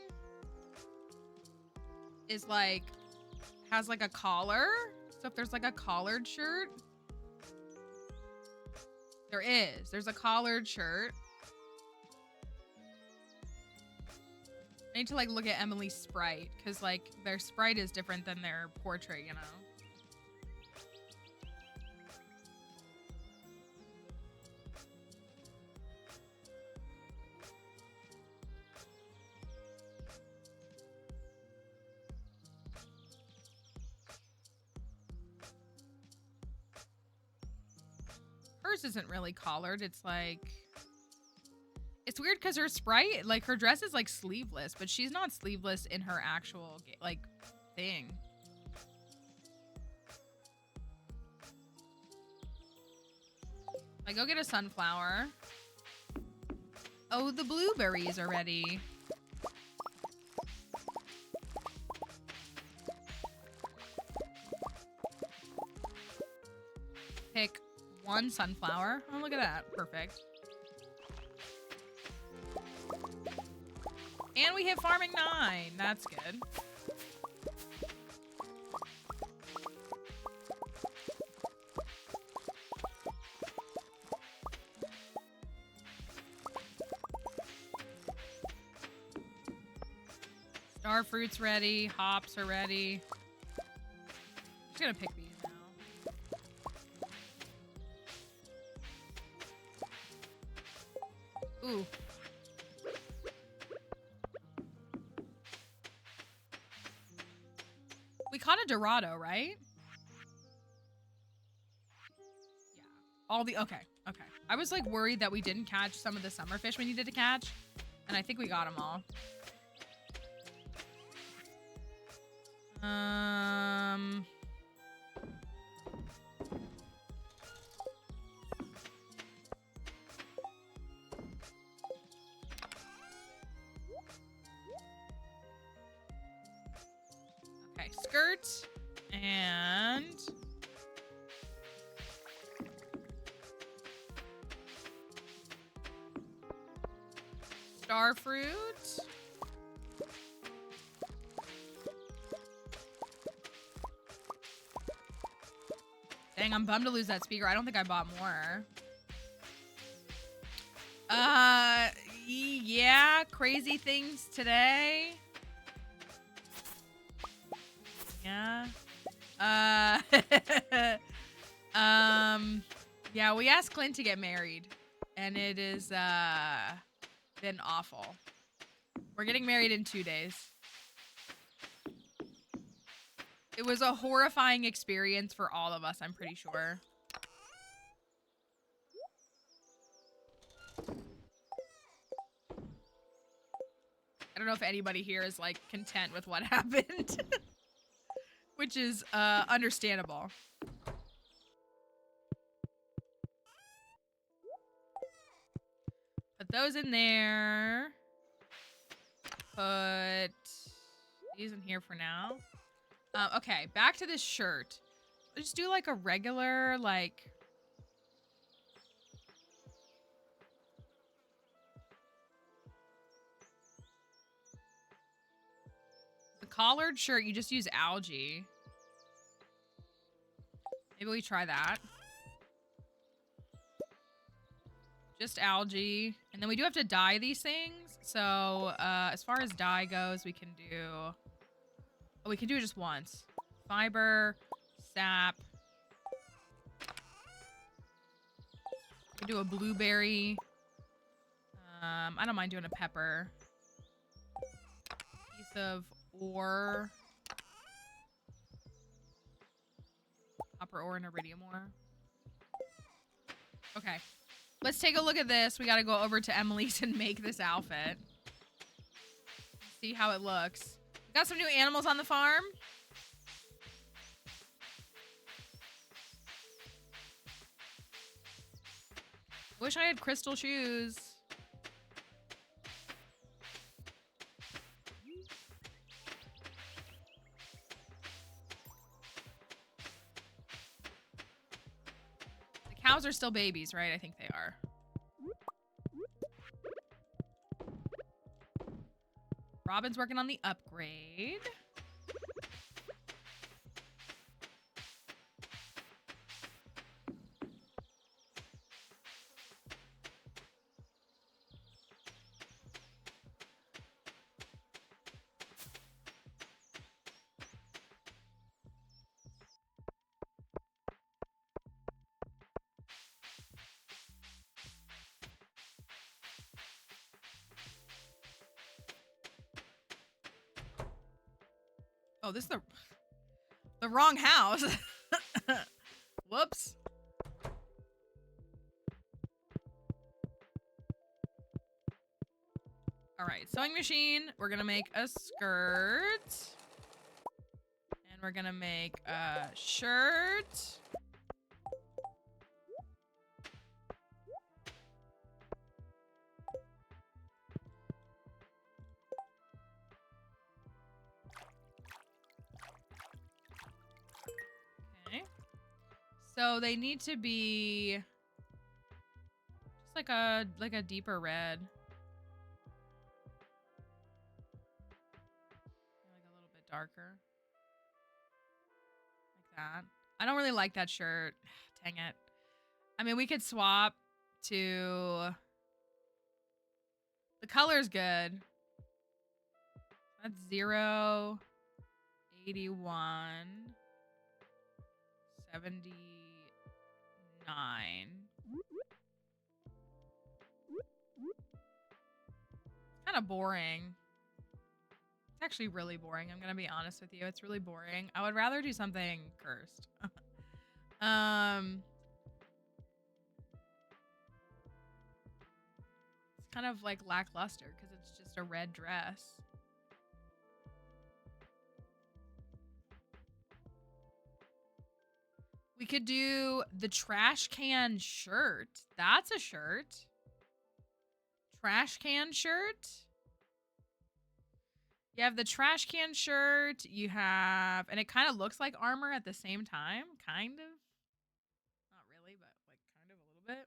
is like, has like a collar. So if there's like a collared shirt. There's a collared shirt. I need to like look at Emily's sprite because like their sprite is different than their portrait, you know. hers isn't really collared. It's like, it's weird because her sprite, like her dress is like sleeveless, but she's not sleeveless in her actual like thing. I go get a sunflower. Oh, the blueberries are ready. Pick one sunflower. Oh, look at that. Perfect. And we hit farming 9. That's good. Star fruit's ready. Hops are ready. I'm just gonna pick these now. Ooh. We caught a Dorado, right? Yeah. All the, okay. I was like worried that we didn't catch some of the summer fish we needed to catch. And I think we got them all. Okay, skirt and star fruit. Dang, I'm bummed to lose that speaker. I don't think I bought more. Yeah, crazy things today. Yeah. Yeah, we asked Clint to get married, and it is, been awful. We're getting married in 2 days. It was a horrifying experience for all of us, I'm pretty sure. I don't know if anybody here is, like, content with what happened. Which is, understandable. Put those in there. Put these in here for now. Okay, back to this shirt. Let's just do like a regular, like... The collared shirt, you just use algae. Maybe we try that. Just algae. And then we do have to dye these things. So, as far as dye goes, we can do... Oh, we can do it just once. Fiber, sap. We can do a blueberry. I don't mind doing a pepper. Piece of ore. Copper ore and iridium ore. Okay. Let's take a look at this. We got to go over to Emily's and make this outfit. See how it looks. Got some new animals on the farm. Wish I had crystal shoes. The cows are still babies, right? I think they are. Robin's working on the upgrade. Oh, this is the wrong house. Whoops. right, sewing machine. We're gonna make a skirt. And we're gonna make a shirt. Okay. So they need to be just like a deeper red. Like a little bit darker. Like that. I don't really like that shirt. Dang it. I mean, we could swap to... The color's good. That's 0, 81, 79. Kind of boring. It's actually really boring. I'm gonna be honest with you. It's really boring. I would rather do something cursed. It's kind of like lackluster because it's just a red dress. We could do the trash can shirt. That's a shirt. Trash can shirt. You have the trash can shirt. You have, and it kind of looks like armor at the same time. Kind of. Not really, but like kind of a little bit.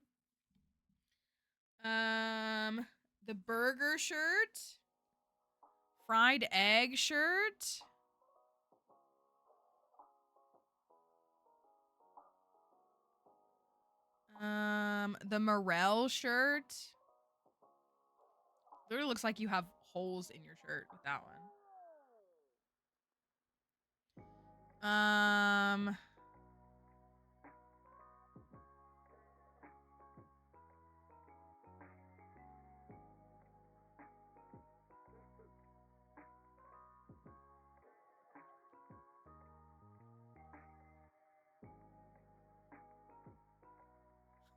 The burger shirt. Fried egg shirt. The morel shirt. Literally looks like you have holes in your shirt with that one.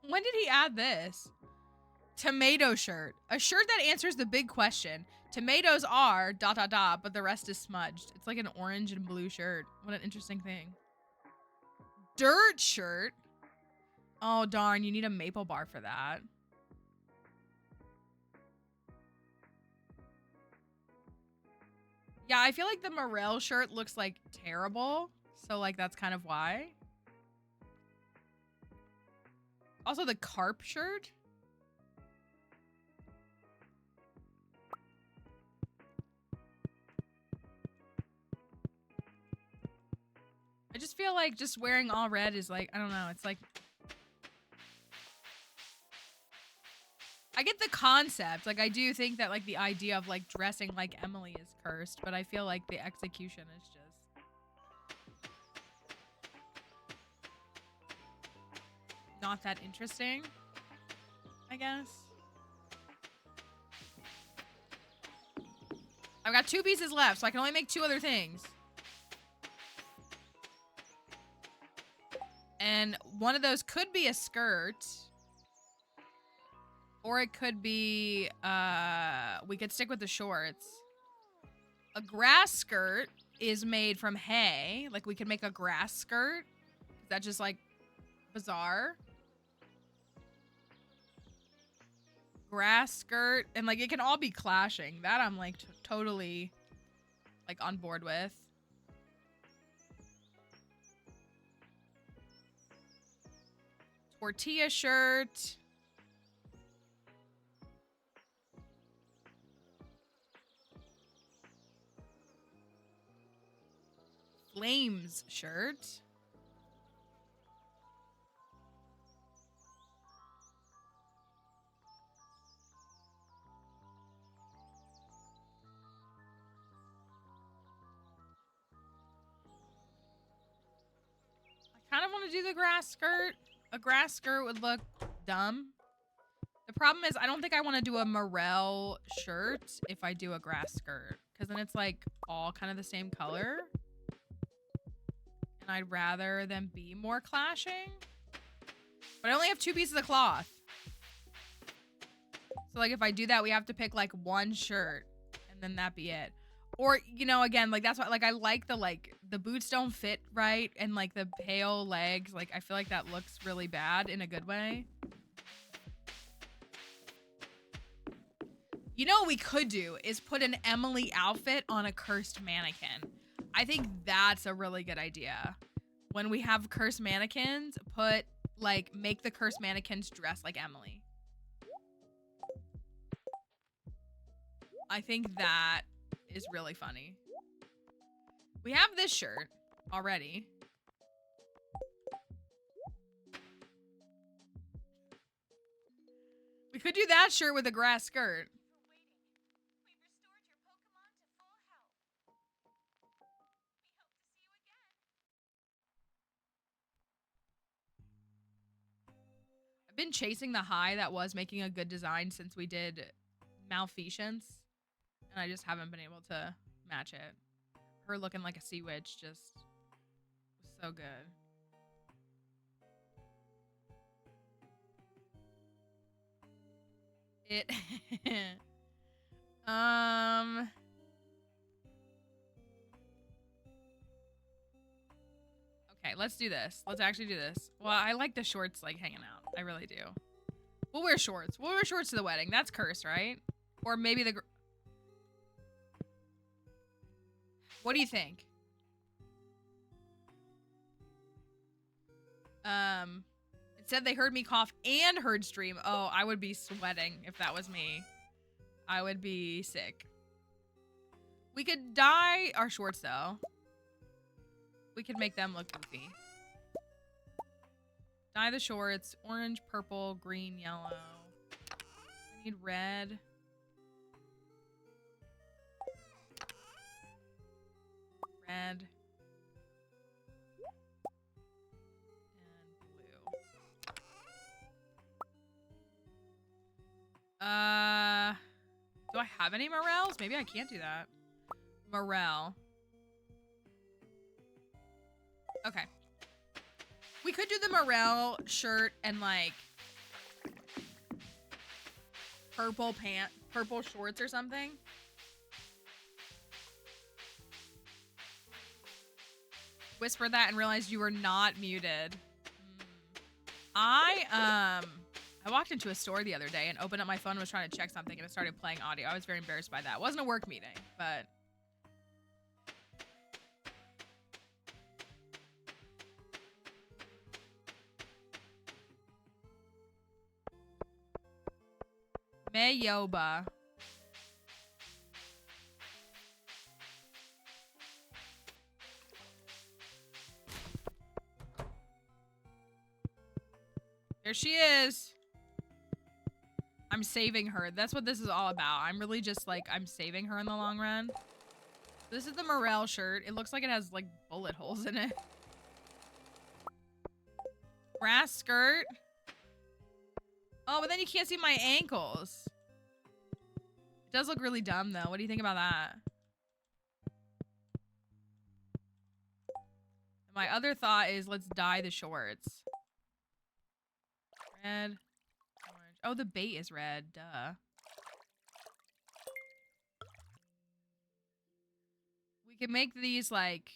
When did he add this? Tomato shirt. A shirt that answers the big question. Tomatoes are ... but the rest is smudged. It's like an orange and blue shirt. What an interesting thing. Dirt shirt. Oh, darn. You need a maple bar for that. Yeah, I feel like the morel shirt looks like terrible. So like that's kind of why. Also the carp shirt. I just feel like just wearing all red is like, I don't know, it's like... I get the concept. Like, I do think that, like, the idea of, like, dressing like Emily is cursed, but I feel like the execution is just... not that interesting, I guess. I've got 2 pieces left, so I can only make 2 other things. And one of those could be a skirt. Or it could be, we could stick with the shorts. A grass skirt is made from hay. Like, we could make a grass skirt. Is that just, like, bizarre? Grass skirt. And, like, it can all be clashing. That I'm, like, totally, like, on board with. Tortilla shirt. Flames shirt. I kind of want to do the grass skirt. A grass skirt would look dumb. The problem is I don't think I want to do a morel shirt if I do a grass skirt. Because then it's like all kind of the same color. And I'd rather them be more clashing. But I only have 2 pieces of cloth. So like if I do that, we have to pick like one shirt and then that be it. Or, you know, again, like that's why like I like the boots don't fit right and like the pale legs, like I feel like that looks really bad in a good way. You know what we could do is put an Emily outfit on a cursed mannequin. I think that's a really good idea. When we have cursed mannequins, make the cursed mannequins dress like Emily. I think that is really funny. We have this shirt already. We could do that shirt with a grass skirt. I've been chasing the high that was making a good design since we did Malfeasance, and I just haven't been able to match it. Her looking like a sea witch just was so good. It Okay, let's do this. Let's actually do this. Well, I like the shorts like hanging out. I really do. We'll wear shorts. We'll wear shorts to the wedding. That's cursed, right? Or maybe the... What do you think? It said they heard me cough and heard stream. Oh, I would be sweating if that was me. I would be sick. We could dye our shorts though. We could make them look goofy. Dye the shorts. Orange, purple, green, yellow. I need red. Red. And blue. Do I have any morels? Maybe I can't do that. Morel. Okay. We could do the morel shirt and like purple shorts or something. Whisper that and realized you were not muted. I walked into a store the other day and opened up my phone and was trying to check something and it started playing audio. I was very embarrassed by that. It wasn't a work meeting, but... Mayoba. There she is. I'm saving her. That's what this is all about. I'm really just like, I'm saving her in the long run. This is the morel shirt. It looks like it has like bullet holes in it. Grass skirt. Oh, but then you can't see my ankles. It does look really dumb though. What do you think about that? My other thought is let's dye the shorts. Red. Orange. Oh, the bait is red. Duh. We can make these like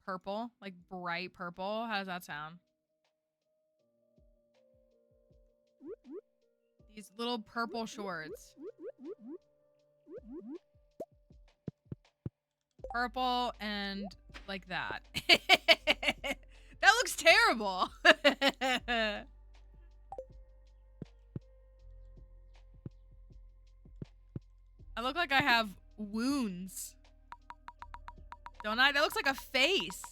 purple, like bright purple. How does that sound? These little purple shorts. Purple and like that. That looks terrible. I look like I have wounds. Don't I? That looks like a face.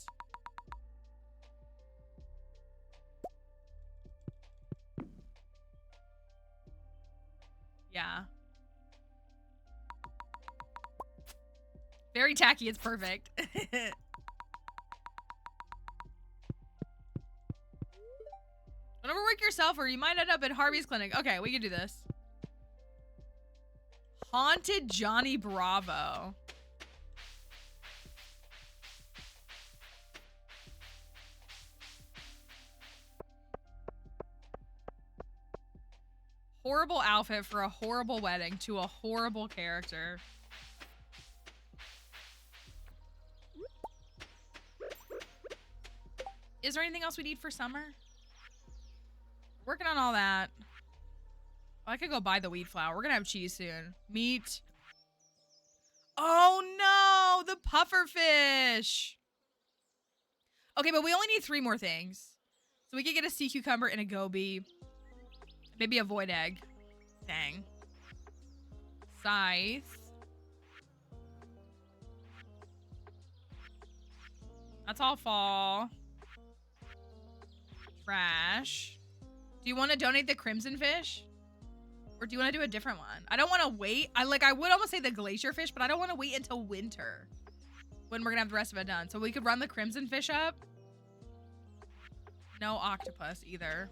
Yeah. Very tacky. It's perfect. Don't overwork yourself or you might end up at Harvey's clinic. Okay, we can do this. Haunted Johnny Bravo. horrible outfit for a horrible wedding to a horrible character. Is there anything else we need for summer? Working on all that. Oh, I could go buy the wheat flour. We're gonna have cheese soon. Meat. Oh no, the puffer fish. Okay, but we only need 3 more things. So we could get a sea cucumber and a goby. Maybe a void egg. Dang. Scythe. That's all fall. Trash. Do you want to donate the crimson fish? Or do you want to do a different one? I don't want to wait. I would almost say the glacier fish, but I don't want to wait until winter when we're going to have the rest of it done. So we could run the crimson fish up. No octopus either.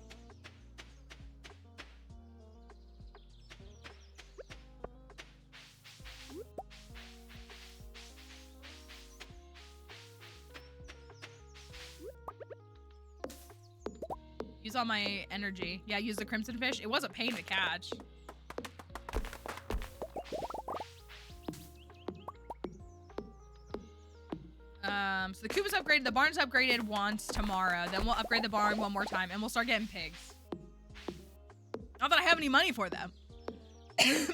Use all my energy. Yeah, use the crimson fish. It was a pain to catch. So the coop is upgraded. The barn's upgraded once tomorrow. Then we'll upgrade the barn one more time, and we'll start getting pigs. Not that I have any money for them,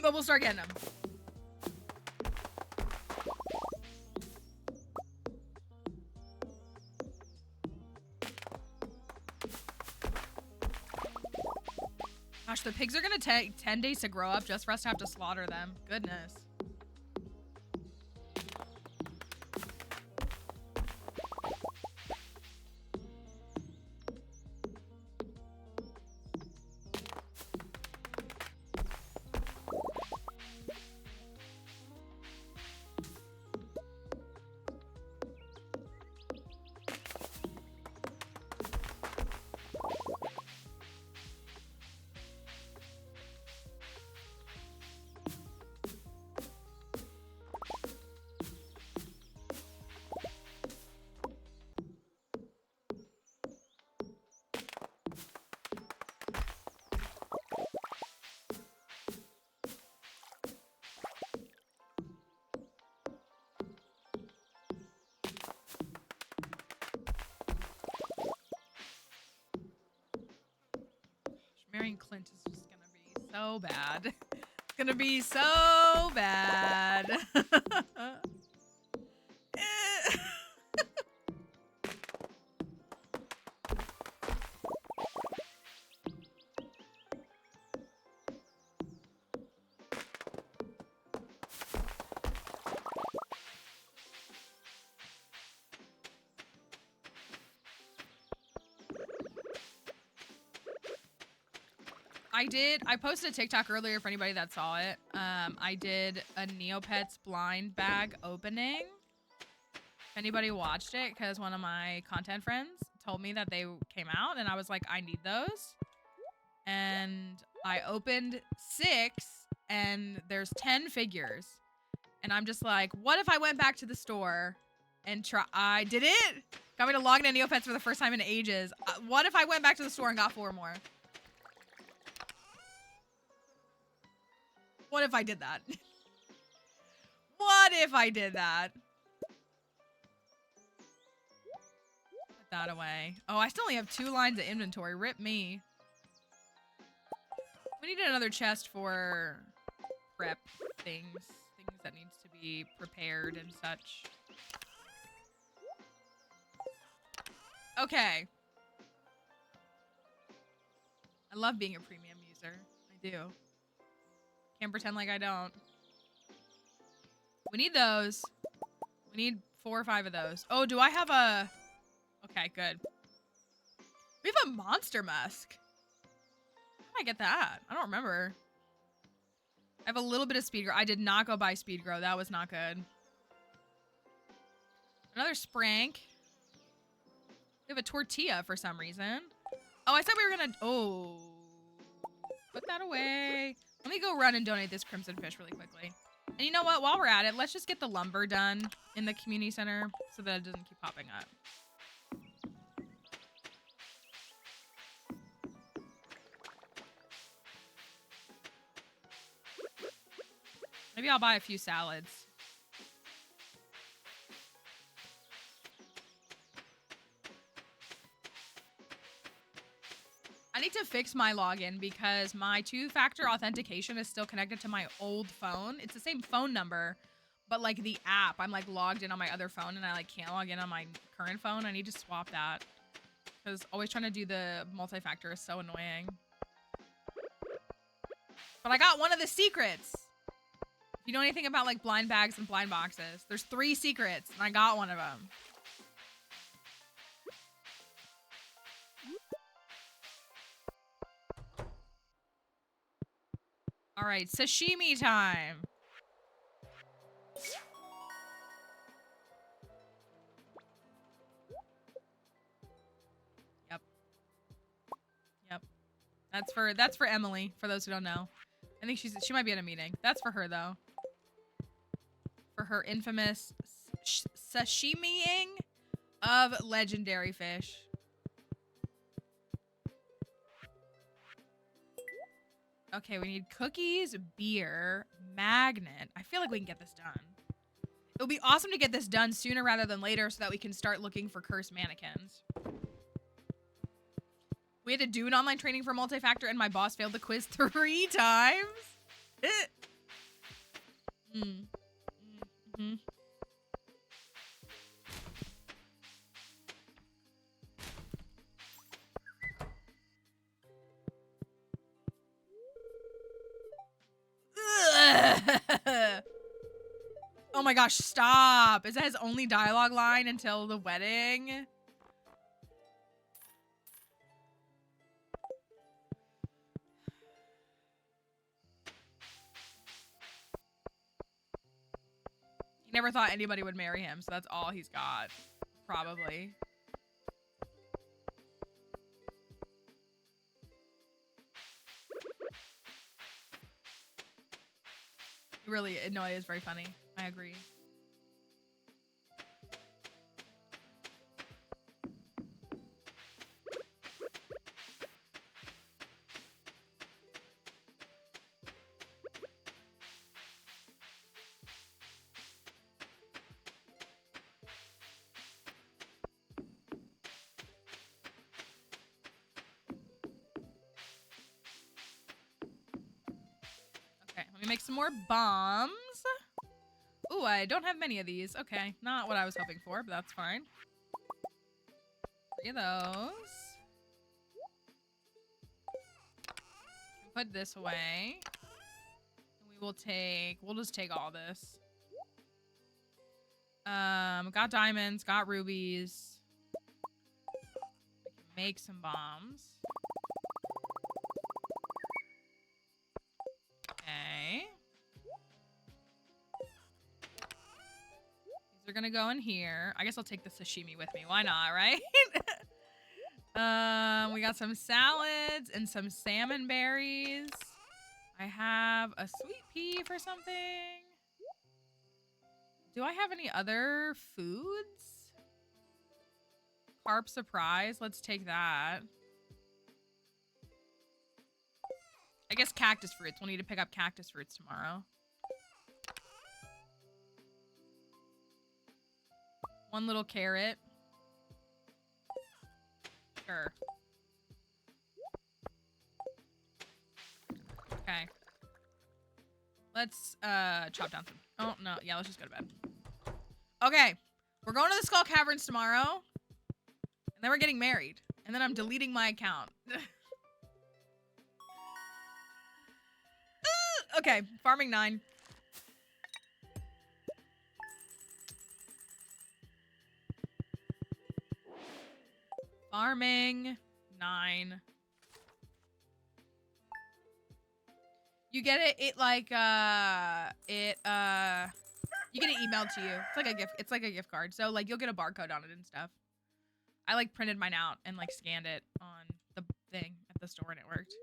but we'll start getting them. Gosh, the pigs are gonna take 10 days to grow up just for us to have to slaughter them. Goodness. Marrying Clint is just gonna be so bad. It's gonna be so bad. I posted a TikTok earlier for anybody that saw it. I did a Neopets blind bag opening. If anybody watched it, because one of my content friends told me that they came out, and I was like, I need those. And I opened 6, and there's 10 figures. And I'm just like, what if I went back to the store and I did it? Got me to log into Neopets for the first time in ages. What if I went back to the store and got 4 more? What if I did that? What if I did that? Put that away. Oh, I still only have 2 lines of inventory. Rip me. We need another chest for prep things. Things that needs to be prepared and such. Okay. I love being a premium user. I do. Can't pretend like I don't. We need those. We need 4 or 5 of those. Oh, do I have a... Okay, good. We have a monster musk. How did I get that? I don't remember. I have a little bit of speed grow. I did not go buy speed grow. That was not good. Another sprank. We have a tortilla for some reason. Oh, I said we were gonna... Oh. Put that away. Let me go run and donate this crimson fish really quickly. And you know what? While we're at it, let's just get the lumber done in the community center so that it doesn't keep popping up. Maybe I'll buy a few salads. I need to fix my login because my 2-factor authentication is still connected to my old phone. It's the same phone number, but like the app, I'm like logged in on my other phone and I like can't log in on my current phone. I need to swap that because always trying to do the multi-factor is so annoying. But I got one of the secrets. If you know anything about like blind bags and blind boxes, there's 3 secrets and I got one of them. All right, sashimi time. Yep. Yep. That's for Emily, for those who don't know. I think she might be at a meeting. That's for her though. For her infamous sashimiing of legendary fish. Okay, we need cookies, beer, magnet. I feel like we can get this done. It would be awesome to get this done sooner rather than later so that we can start looking for cursed mannequins. We had to do an online training for multi-factor and my boss failed the quiz 3 times. Oh my gosh, stop. Is that his only dialogue line until the wedding? He never thought anybody would marry him, so that's all he's got. Probably. Really, no, it is very funny. I agree. Let me make some more bombs. Ooh, I don't have many of these. Okay, not what I was hoping for, but that's fine. 3 of those. Put this away. We'll just take all this. Got diamonds, got rubies. We can make some bombs. Okay. These are gonna go in here. I guess I'll take the sashimi with me. Why not, right? We got some salads and some salmon berries. I have a sweet pea for something. Do I have any other foods? Carp surprise. Let's take that. I guess cactus fruits. We'll need to pick up cactus fruits tomorrow. 1 little carrot. Sure. Okay. Let's chop down some. Oh no, yeah, let's just go to bed. Okay. We're going to the Skull Caverns tomorrow. And then we're getting married. And then I'm deleting my account. Okay, farming 9. Farming 9. You get it, you get it emailed to you. It's like a gift, it's like a gift card. So like you'll get a barcode on it and stuff. I like printed mine out and like scanned it on the thing at the store and it worked.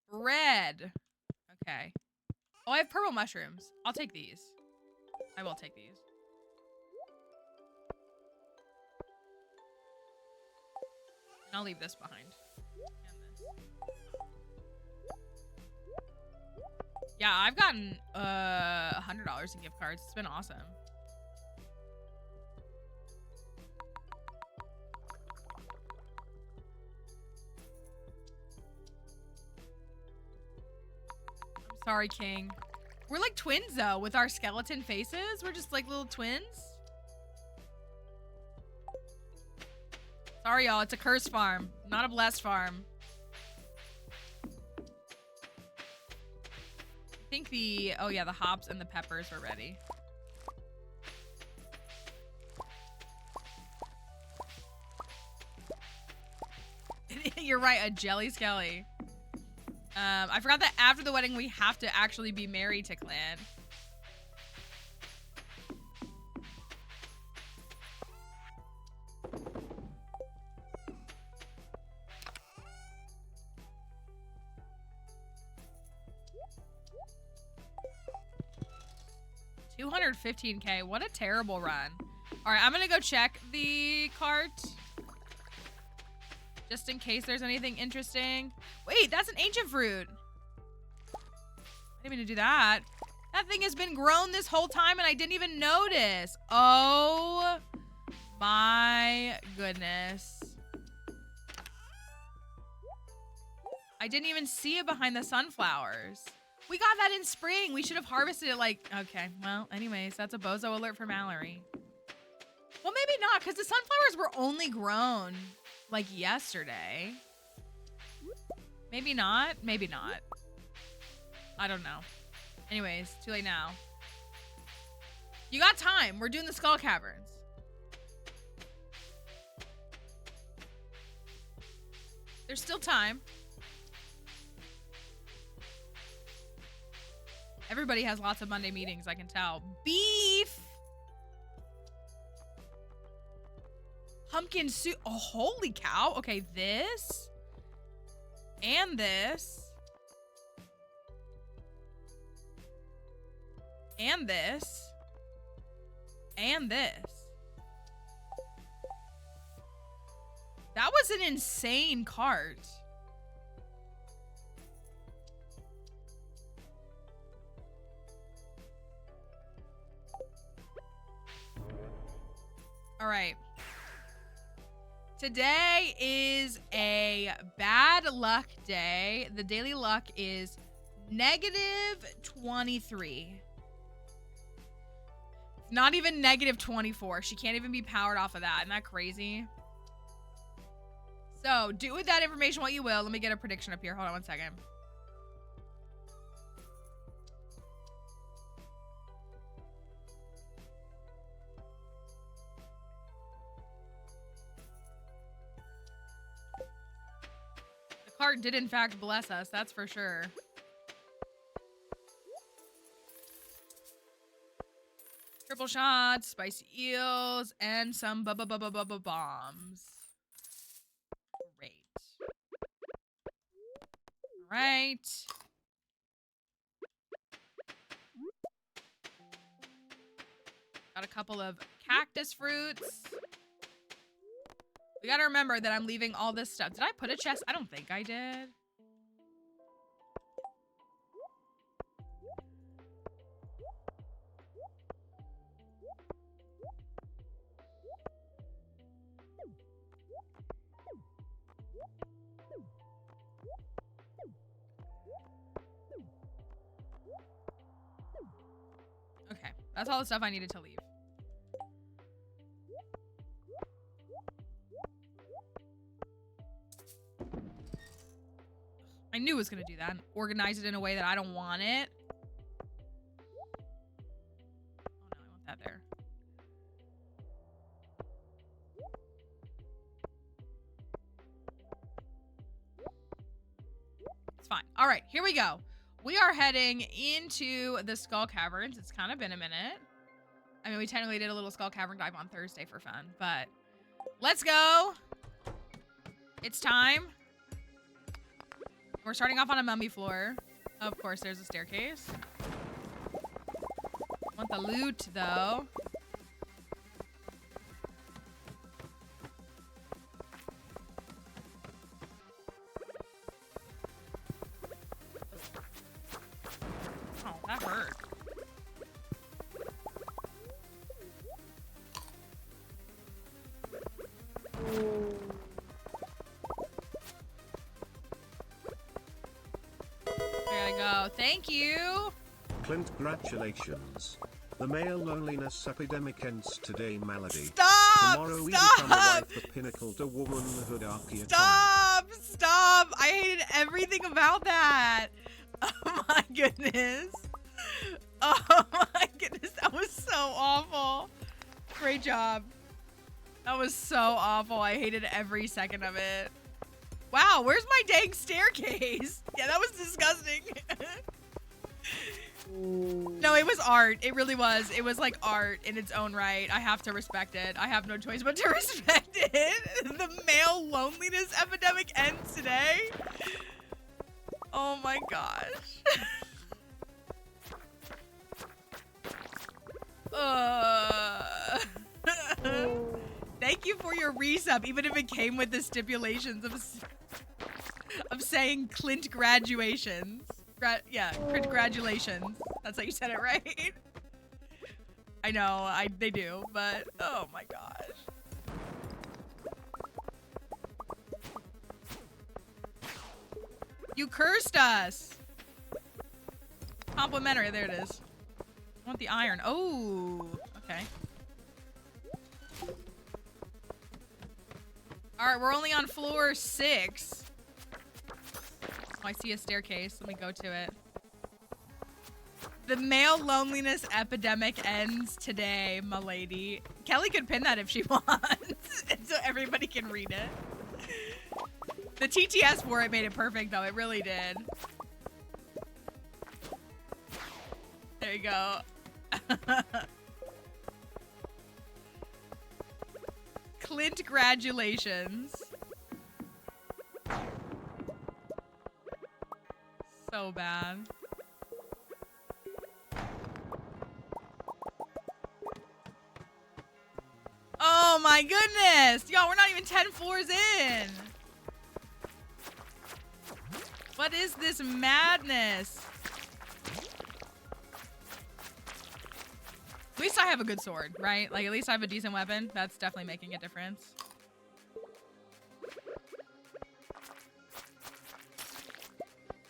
Red. Okay. Oh, I have purple mushrooms. I'll take these. I will take these. And I'll leave this behind. And this. Yeah, I've gotten $100 in gift cards. It's been awesome. I'm sorry, King. We're like twins though, with our skeleton faces. We're just like little twins. Sorry, y'all. It's a cursed farm, not a blessed farm. I think the, oh yeah, the hops and the peppers are ready. You're right, a jelly skelly. I forgot that after the wedding, we have to actually be married to Clan. $215K. What a terrible run. All right, I'm gonna go check the cart. Just in case there's anything interesting. Wait, that's an ancient fruit. I didn't mean to do that. That thing has been grown this whole time and I didn't even notice. Oh my goodness. I didn't even see it behind the sunflowers. We got that in spring. We should have harvested it like, okay, well, anyways, that's a bozo alert for Mallory. Well, maybe not, because the sunflowers were only grown like yesterday. Maybe not. Maybe not. I don't know. Anyways, too late now. You got time. We're doing the skull caverns. There's still time. Everybody has lots of Monday meetings, I can tell. Beef! Pumpkin soup. Oh, holy cow. Okay, this. And this. And this. And this. That was an insane cart. All right. Today is a bad luck day. The daily luck is -23. Not even -24. She can't even be powered off of that. Isn't that crazy? So do with that information what you will. Let me get a prediction up here. Hold on one second. The cart did in fact bless us. That's for sure. Triple shots, spicy eels, and some bombs. Great. All right. Got a couple of cactus fruits. We gotta remember that I'm leaving all this stuff. Did I put a chest? I don't think I did. Okay, that's all the stuff I needed to leave. I knew it was gonna do that. Organize it in a way that I don't want it. Oh no, I want that there. It's fine. All right, here we go. We are heading into the Skull Caverns. It's kind of been a minute. I mean, we technically did a little Skull Cavern dive on Thursday for fun, but let's go. It's time. We're starting off on a mummy floor. Of course, there's a staircase. Want the loot, though. you go. Thank you. Clint, congratulations. The male loneliness epidemic ends today, Malady. Stop! Tomorrow we become a Stop! wife, the pinnacle to womanhood archaeopon. Stop! Stop! I hated everything about that. Oh my goodness. Oh my goodness. That was so awful. Great job. That was so awful. I hated every second of it. Wow, where's my dang staircase? Yeah, that was disgusting. No, it was art. It really was. It was like art in its own right. I have to respect it. I have no choice but to respect it. The male loneliness epidemic ends today. Oh my gosh. Thank you for your resub, even if it came with the stipulations of saying Clint graduations. Yeah, Clint graduations. That's how you said it, right? I know, they do, but oh my gosh. You cursed us. Complimentary, there it is. I want the iron. Oh, okay. All right, we're only on floor 6. Oh, I see a staircase. Let me go to it. The male loneliness epidemic ends today, my lady. Kelly could pin that if she wants, so everybody can read it. The TTS for it made it perfect, though. It really did. There you go. Clint congratulations. So bad. Oh my goodness! Y'all, we're not even 10 floors in! What is this madness? At least I have a good sword, right? Like, at least I have a decent weapon. That's definitely making a difference.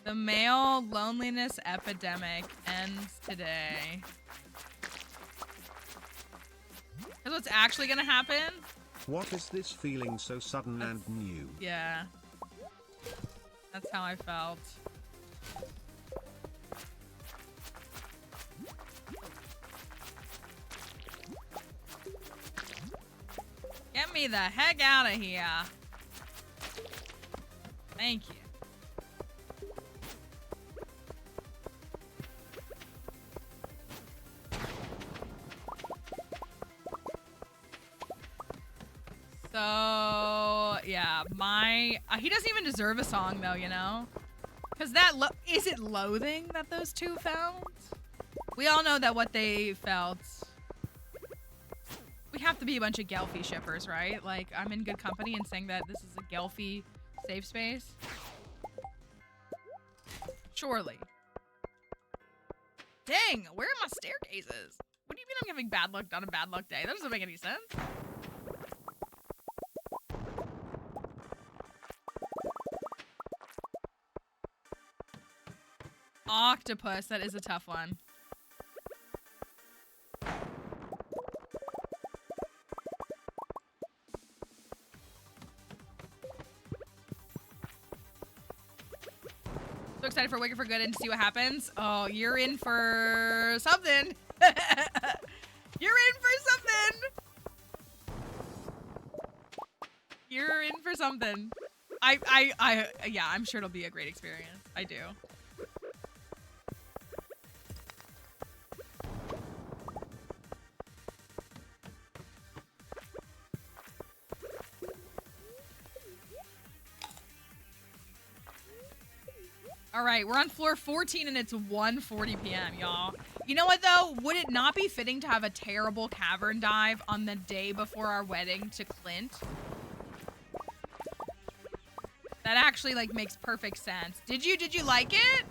The male loneliness epidemic ends today. That's what's actually gonna happen? What is this feeling so sudden and new? Yeah. That's how I felt. Get me the heck out of here. Thank you. So, yeah, he doesn't even deserve a song though, you know? Because is it loathing that those two felt? We all know that what they felt. We have to be a bunch of Gelfie shippers, right? Like, I'm in good company in saying that this is a Gelfie safe space. Surely. Dang, where are my staircases? What do you mean I'm having bad luck on a bad luck day? That doesn't make any sense. Octopus, that is a tough one. So excited for Wicked for Good and to see what happens. Oh, you're in for something. You're in for something. You're in for something. Yeah, I'm sure it'll be a great experience. I do. All right, we're on floor 14 and it's 1:40 p.m., y'all. You know what, though? Would it not be fitting to have a terrible cavern dive on the day before our wedding to Clint? That actually, like, makes perfect sense. Did you like it?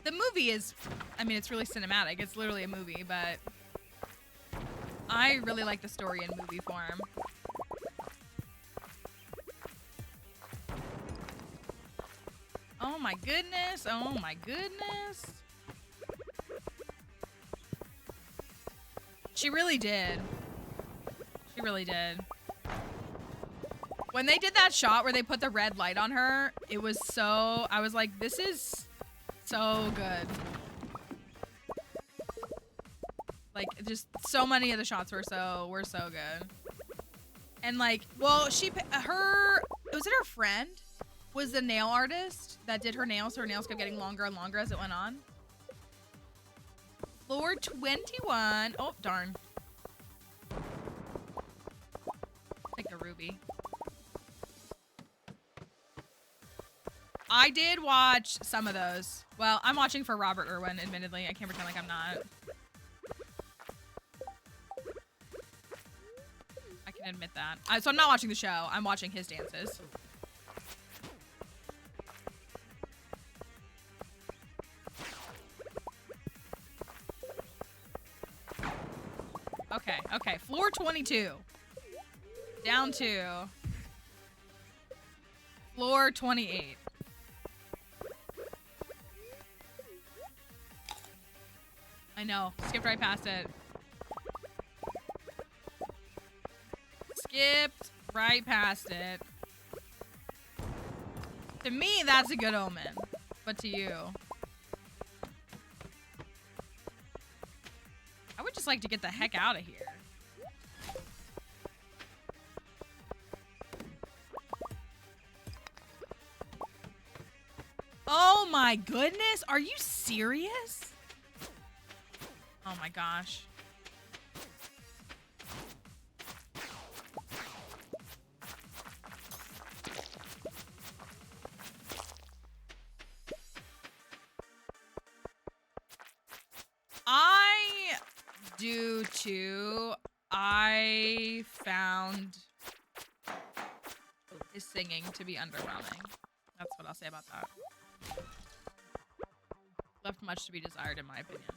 The movie is, I mean, it's really cinematic. It's literally a movie, but I really like the story in movie form. Oh my goodness. Oh my goodness. She really did. She really did. When they did that shot where they put the red light on her, it was so... I was like, this is so good. Like, just so many of the shots were so good. And like, well, was it her friend? Was the nail artist that did her nails, so her nails kept getting longer and longer as it went on. Floor 21. Oh, darn. Take the ruby. I did watch some of those. Well, I'm watching for Robert Irwin, admittedly. I can't pretend like I'm not. I can admit that. So I'm not watching the show. I'm watching his dances. Okay, okay. Floor 22. Down to floor 28. I know. Skipped right past it. Skipped right past it. To me, that's a good omen. But to you... I would just like to get the heck out of here. Oh my goodness! Are you serious? Oh my gosh. I found his singing to be underwhelming. That's what I'll say about that. Left much to be desired, in my opinion.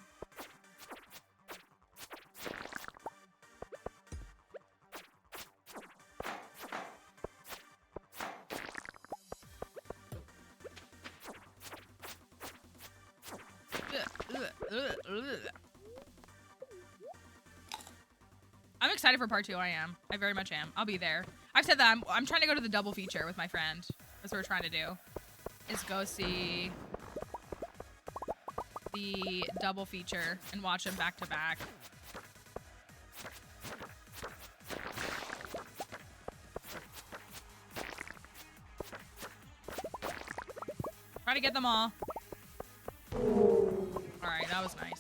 I'm excited for part 2. I am. I very much am. I'll be there. I've said that I'm trying to go to the double feature with my friend. That's what we're trying to do. Is go see the double feature and watch them back to back. Try to get them all. Alright, that was nice.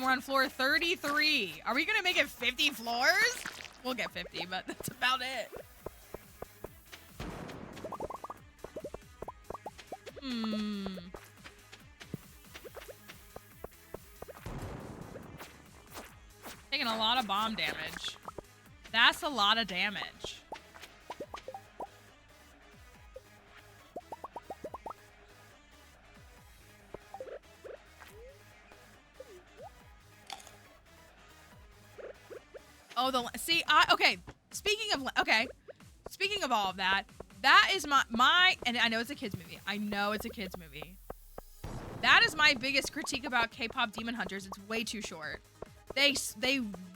We're on floor 33. Are we gonna make it 50 floors? We'll get 50, but that's about it. Taking a lot of bomb damage. That's a lot of damage. Oh, okay. Speaking of all of that, that is my, and I know it's a kids movie. I know it's a kids movie. That is my biggest critique about K-pop Demon Hunters. It's way too short. They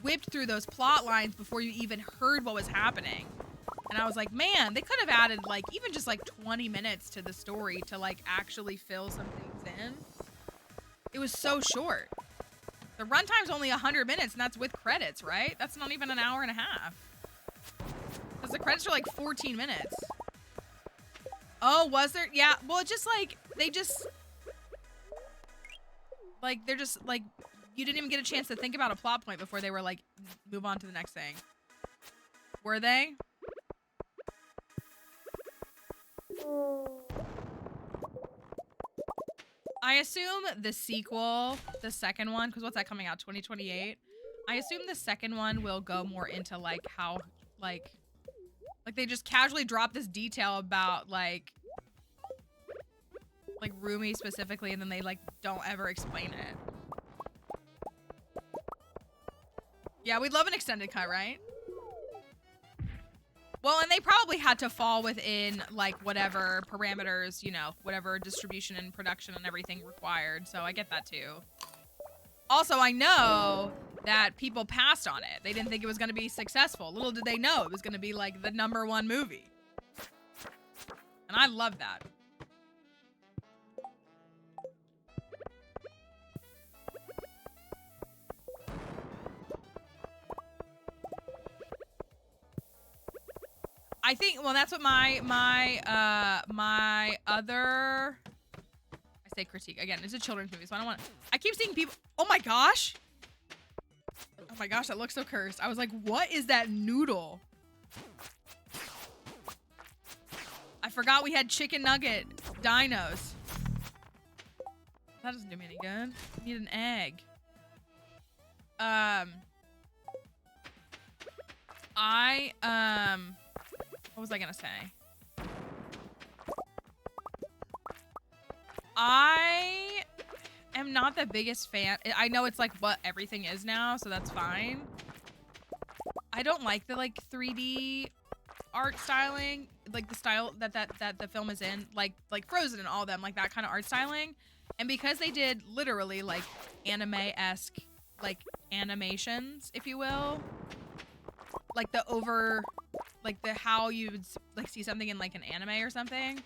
whipped through those plot lines before you even heard what was happening. And I was like, man, they could have added like even just like 20 minutes to the story to like actually fill some things in. It was so short. The runtime's only 100 minutes, and that's with credits, right? That's not even an hour and a half. Because the credits are like 14 minutes. Oh, was there? Yeah, well, it's just like, they're just, like, you didn't even get a chance to think about a plot point before they were like, move on to the next thing. Were they? I assume the sequel, the second one, because what's that coming out, 2028? I assume the second one will go more into like how, like they just casually drop this detail about like, like roomy specifically, and then they like don't ever explain it. Yeah, we'd love an extended cut, right? Well, and they probably had to fall within like whatever parameters, you know, whatever distribution and production and everything required. So I get that too. Also, I know that people passed on it. They didn't think it was going to be successful. Little did they know it was going to be like the #1 movie. And I love that. I think, well, that's what my other, I say critique again, it's a children's movie, so I don't want to, I keep seeing people, oh my gosh, that looks so cursed. I was like, what is that noodle? I forgot we had chicken nugget dinos. That doesn't do me any good. I need an egg. What was I gonna say? I am not the biggest fan. I know it's like what everything is now, so that's fine. I don't like the like 3D art styling, like the style that the film is in, like Frozen and all them, like that kind of art styling. And because they did literally like anime-esque like animations, if you will, like the how you would like see something in like an anime or something.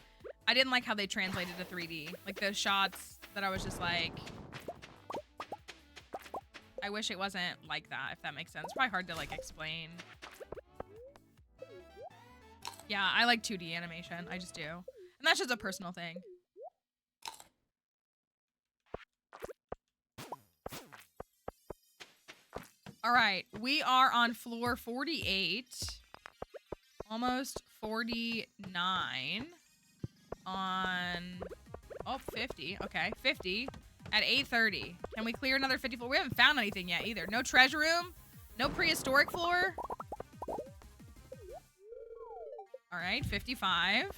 I didn't like how they translated to 3D. Like the shots that I was just like, I wish it wasn't like that, if that makes sense. It's probably hard to like explain. Yeah, I like 2D animation. I just do. And that's just a personal thing. All right, we are on floor 48, almost 49 on, oh, 50. Okay, 50 at 8:30. Can we clear another 50 floor? We haven't found anything yet either. No treasure room, no prehistoric floor. All right, 55.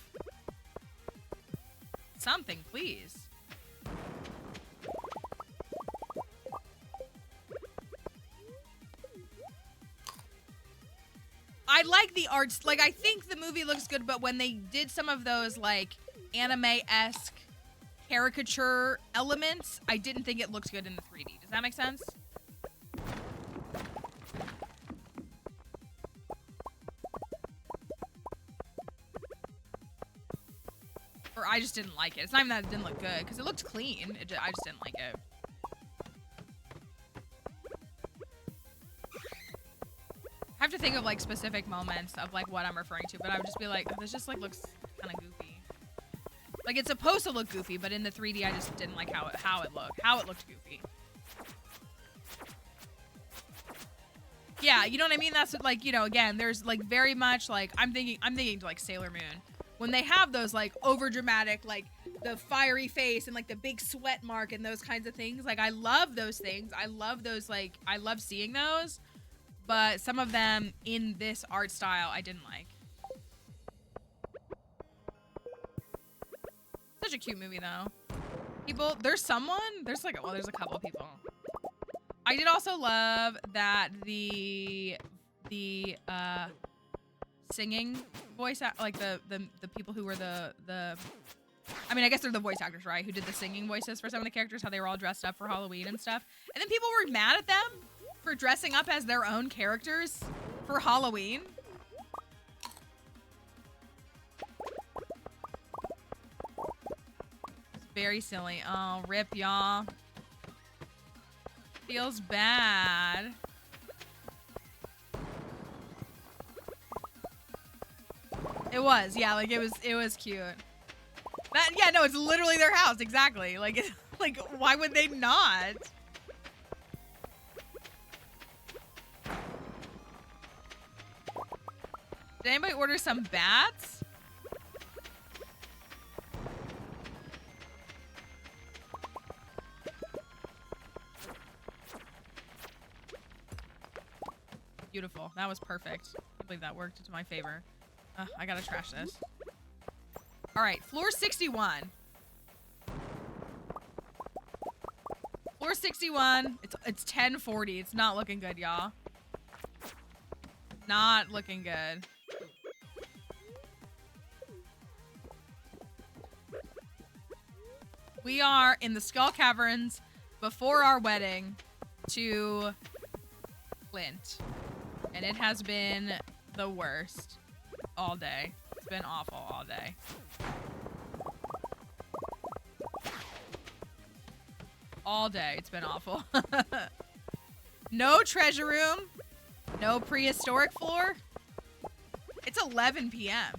Something, please. I like the arts. Like, I think the movie looks good, but when they did some of those, like, anime-esque caricature elements, I didn't think it looked good in the 3D. Does that make sense? Or I just didn't like it. It's not even that it didn't look good, because it looked clean. I just didn't like it. I have to think of like specific moments of like what I'm referring to, but I would just be like, oh, this just like looks kind of goofy. Like it's supposed to look goofy, but in the 3D, I just didn't like how it looked goofy. Yeah, you know what I mean? That's what, like, you know, again, there's like very much like I'm thinking to like Sailor Moon when they have those like over dramatic, like the fiery face and like the big sweat mark and those kinds of things. Like I love those things. I love those, like I love seeing those. But some of them in this art style, I didn't like. Such a cute movie, though. People, there's like, well, there's a couple of people. I did also love that the singing voice, like the people who were the I mean, I guess they're the voice actors, right? Who did the singing voices for some of the characters, how they were all dressed up for Halloween and stuff. And then people were mad at them for dressing up as their own characters for Halloween. It's very silly. Oh, rip, y'all. Feels bad. It was, yeah, like it was cute. That, yeah, no, it's literally their house, exactly. Like, like, why would they not? Did anybody order some bats? Beautiful. That was perfect. I believe that worked to my favor. I gotta trash this. All right, floor 61. Floor 61. It's 10:40. It's not looking good, y'all. Not looking good. We are in the Skull Caverns before our wedding to Clint. And it has been the worst all day. It's been awful all day. All day, it's been awful. No treasure room. No prehistoric floor. It's 11 p.m.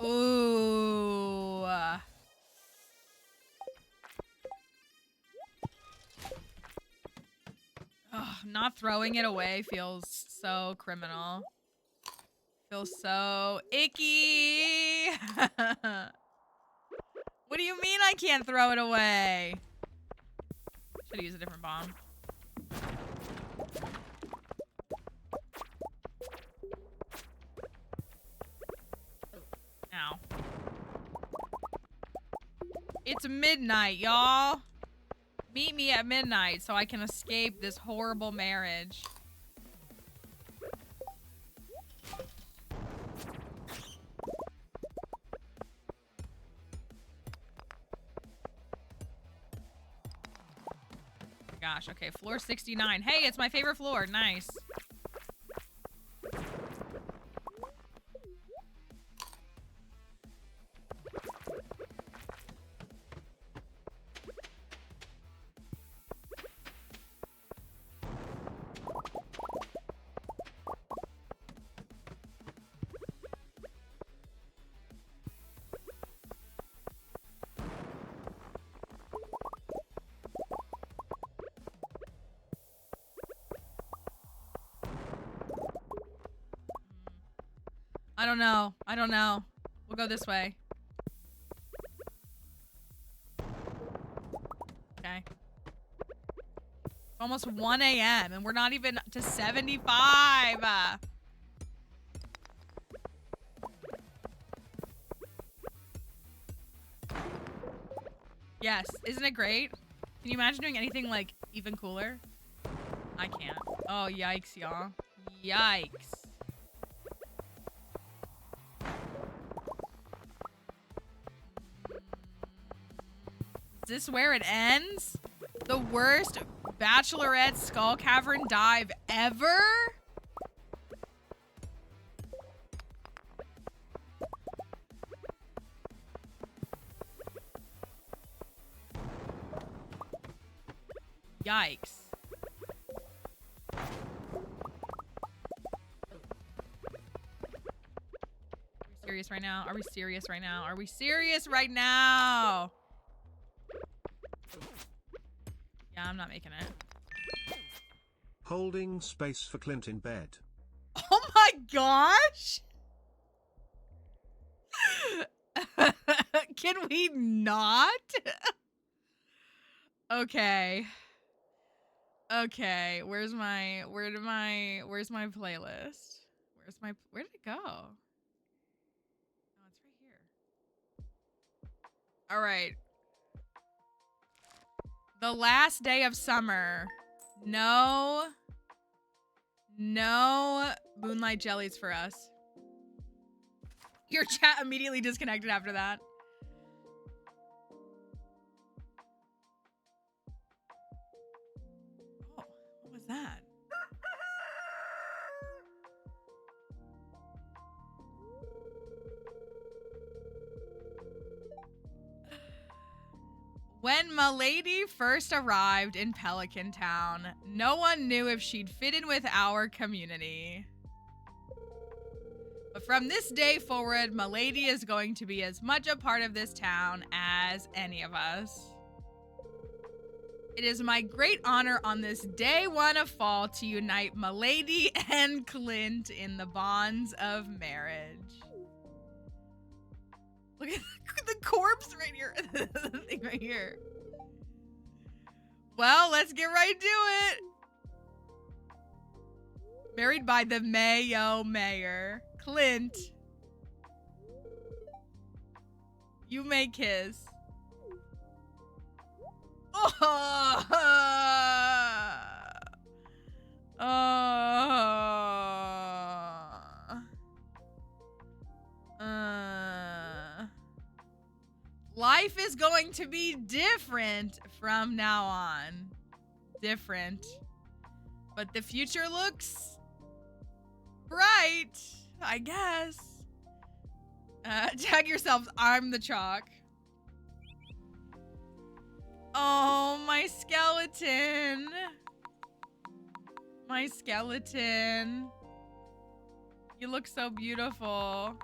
Ooh. Ugh, not throwing it away feels so criminal. Feels so icky. What do you mean I can't throw it away? Should use a different bomb. Ow. It's midnight, y'all. Meet me at midnight so I can escape this horrible marriage. Gosh, okay, floor 69. Hey, it's my favorite floor. Nice. I don't know. I don't know. We'll go this way. Okay. It's almost 1 a.m. and we're not even to 75. Yes. Isn't it great? Can you imagine doing anything like even cooler? I can't. Oh, yikes, y'all. Yikes. Is this where it ends? The worst Bachelorette Skull Cavern dive ever? Yikes. Are we serious right now? Are we serious right now? Are we serious right now? Yeah, I'm not making it. Holding space for Clint in bed. Oh my gosh! Can we not? Okay. Okay, where's my playlist? Where did it go? Oh, it's right here. All right. The last day of summer. No moonlight jellies for us. Your chat immediately disconnected after that. Oh, what was that? When Milady first arrived in Pelican Town, no one knew if she'd fit in with our community. But from this day forward, Milady is going to be as much a part of this town as any of us. It is my great honor on this day 1 of fall to unite Milady and Clint in the bonds of marriage. Look at the corpse right here. The thing right here. Well, let's get right to it. Married by the Mayo Mayor. Clint. You may kiss. Oh. Life is going to be different from now on. Different. But the future looks bright, I guess. Tag yourselves, I'm the chalk. Oh, my skeleton. My skeleton. You look so beautiful.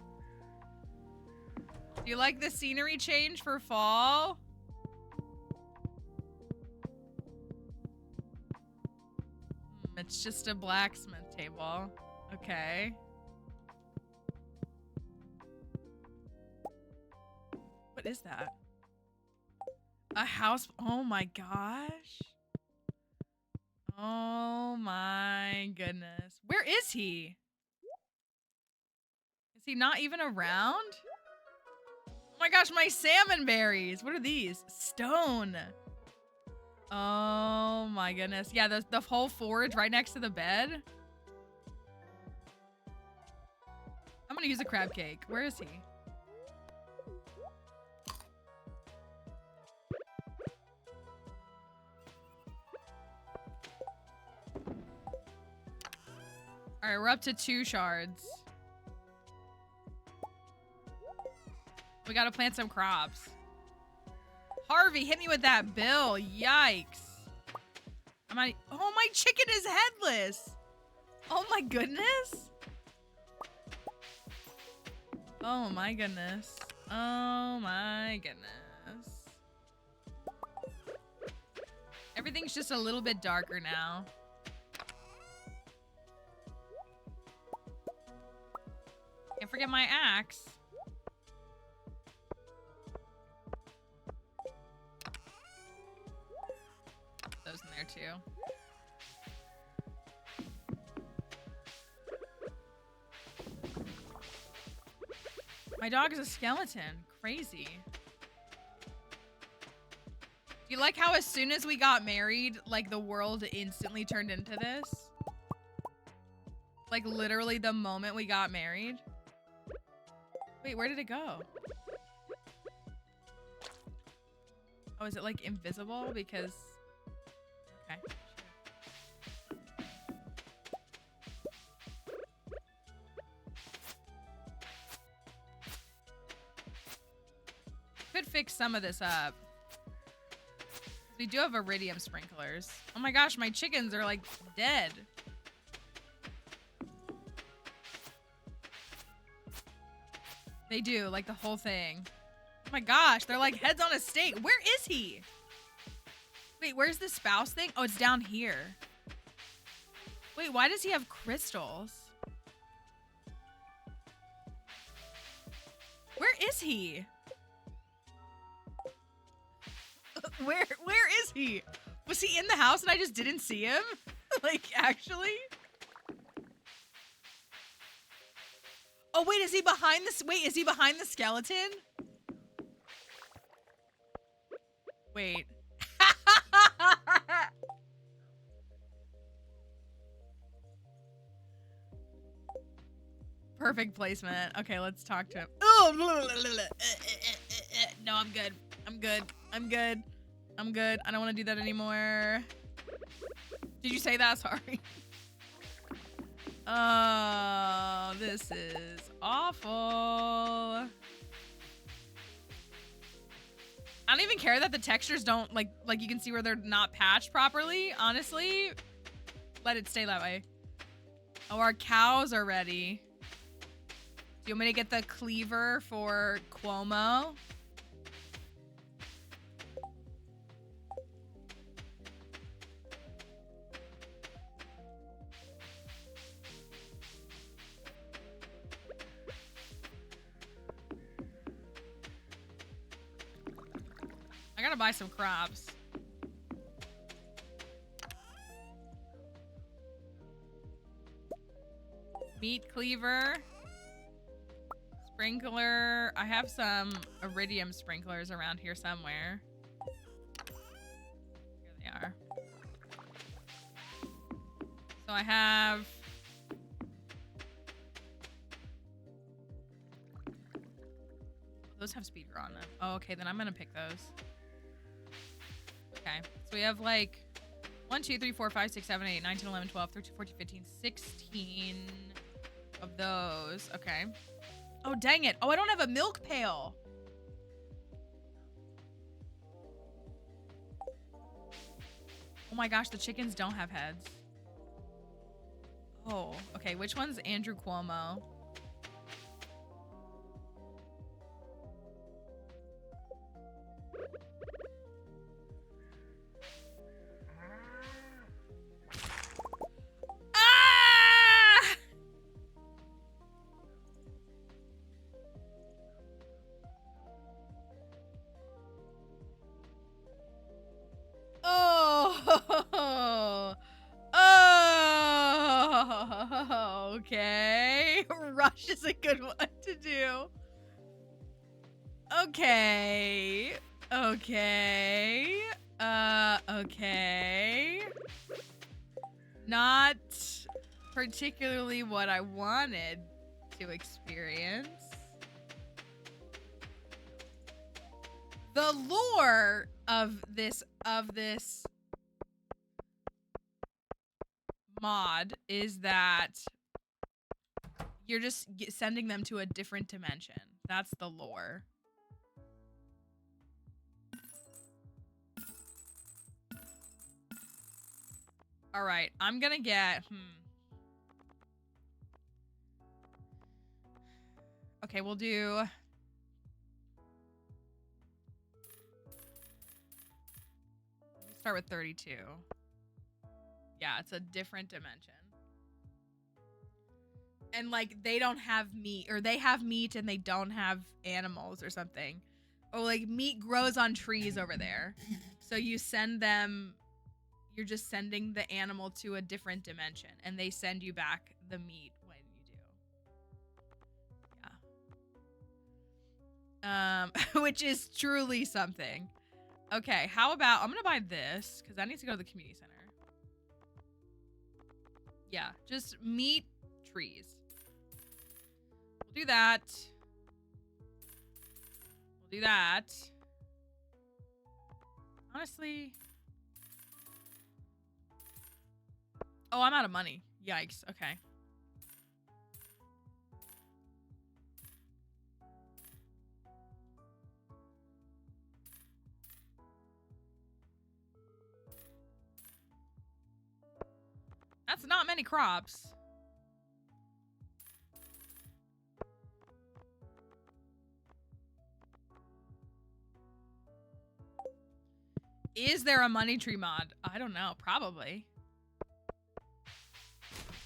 Do you like the scenery change for fall? It's just a blacksmith table. Okay. What is that? A house? Oh my gosh. Oh my goodness. Where is he? Is he not even around? Oh my gosh, my salmon berries. What are these? Stone. Oh my goodness. Yeah, the whole forge right next to the bed. I'm gonna use a crab cake. Where is he? All right, we're up to 2 shards. We gotta plant some crops. Harvey, hit me with that bill. Yikes. Oh, my chicken is headless. Oh my goodness. Oh my goodness. Oh my goodness. Everything's just a little bit darker now. Can't forget my axe. Those in there too. My dog is a skeleton. Crazy. Do you like how as soon as we got married, like the world instantly turned into this? Like literally the moment we got married. Wait, where did it go? Oh, is it like invisible? Because... Okay. Could fix some of this up. We do have iridium sprinklers. Oh my gosh, my chickens are like dead. They do, like the whole thing. Oh my gosh, they're like heads on a stake. Where is he? Wait, where's the spouse thing? Oh, it's down here. Wait, why does he have crystals? Where is he? Where is he? Was he in the house and I just didn't see him? Like, actually? Oh, wait, is he behind this? Wait, is he behind the skeleton? Wait. Perfect placement. Okay, let's talk to him. Oh, no, I'm good. I'm good. I'm good. I'm good. I don't want to do that anymore. Did you say that? Sorry. Oh, this is awful. I don't even care that the textures don't like you can see where they're not patched properly. Honestly, let it stay that way. Oh, our cows are ready. Do you want me to get the cleaver for Cuomo? gotta buy some crops. Meat cleaver. Sprinkler. I have some iridium sprinklers around here somewhere. Here they are. So I have... Those have speeder on them. Oh, okay, then I'm gonna pick those. Okay, so we have like 1, 2, 3, 4, 5, 6, 7, 8, 9, 10, 11, 12, 13, 14, 15, 16 of those. Okay. Oh, dang it. Oh, I don't have a milk pail. Oh my gosh, the chickens don't have heads. Oh, okay. Which one's Andrew Cuomo? Ah! Oh, oh, okay. Rush is a good one to do. Okay. Okay. Okay. Not particularly what I wanted to experience. The lore of this mod is that you're just sending them to a different dimension. That's the lore. All right, I'm gonna get, Okay, we'll do... Let's start with 32. Yeah, it's a different dimension. And like, they don't have meat, or they have meat and they don't have animals or something. Or like, meat grows on trees over there. So you send them... You're just sending the animal to a different dimension, and they send you back the meat when you do. Yeah. Which is truly something. Okay, how about... I'm gonna buy this, because I need to go to the community center. Yeah, just meat trees. We'll do that. We'll do that. Honestly... Oh, I'm out of money. Yikes. Okay. That's not many crops. Is there a money tree mod? I don't know. Probably.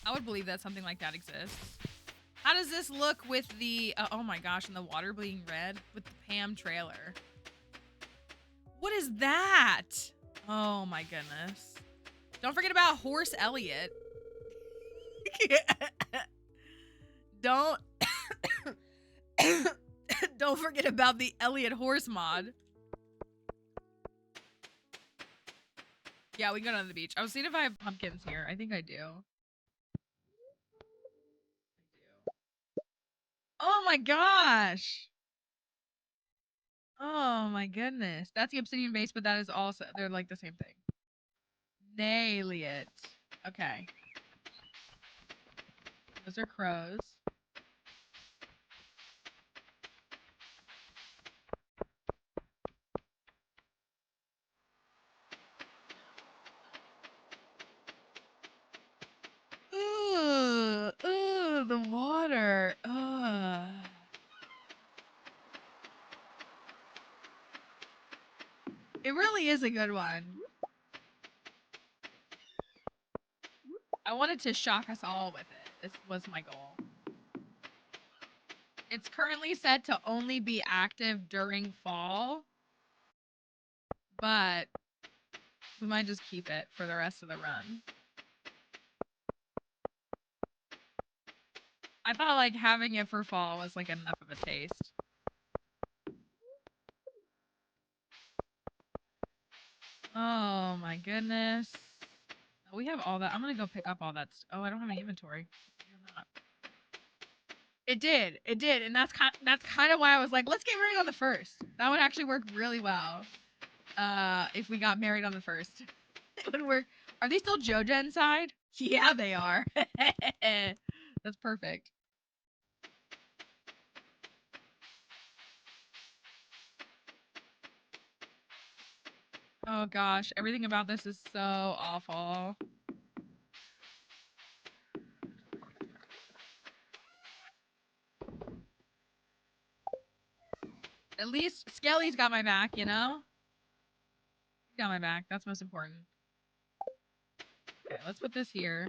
I would believe that something like that exists. How does this look with the... oh my gosh, and the water bleeding red with the Pam trailer? What is that? Oh my goodness. Don't forget about Horse Elliot. Don't... Don't forget about the Elliot Horse mod. Yeah, we can go down to the beach. I was seeing if I have pumpkins here. I think I do. Oh my gosh. Oh my goodness. That's the obsidian base, but that is also... They're like the same thing. Nail it. Okay. Those are crows. Ooh, ooh, the water. Ugh. It really is a good one. I wanted to shock us all with it. This was my goal. It's currently set to only be active during fall. but we might just keep it for the rest of the run. I thought like having it for fall was like enough of a taste. Oh my goodness. We have all that. I'm gonna go pick up all that. Oh, I don't have any inventory. It did. It did. And that's kind of why I was like, let's get married on the 1st. That would actually work really well. If we got married on the 1st. It would work. Are they still Joja inside? Yeah, they are. That's perfect. Oh gosh, everything about this is so awful. At least Skelly's got my back, you know? He's got my back. That's most important. Okay, let's put this here.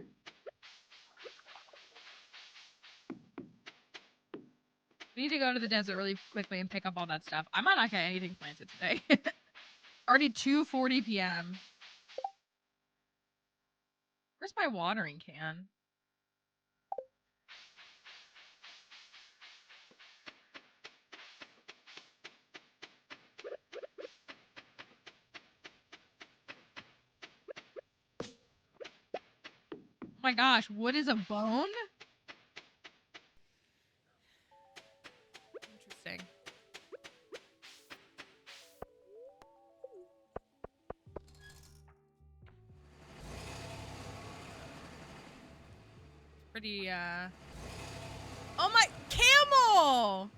We need to go to the desert really quickly and pick up all that stuff. I might not get anything planted today. Already 2:40 p.m. Where's my watering can? Oh my gosh, wood is a bone? Interesting. Pretty, Oh my... Camel!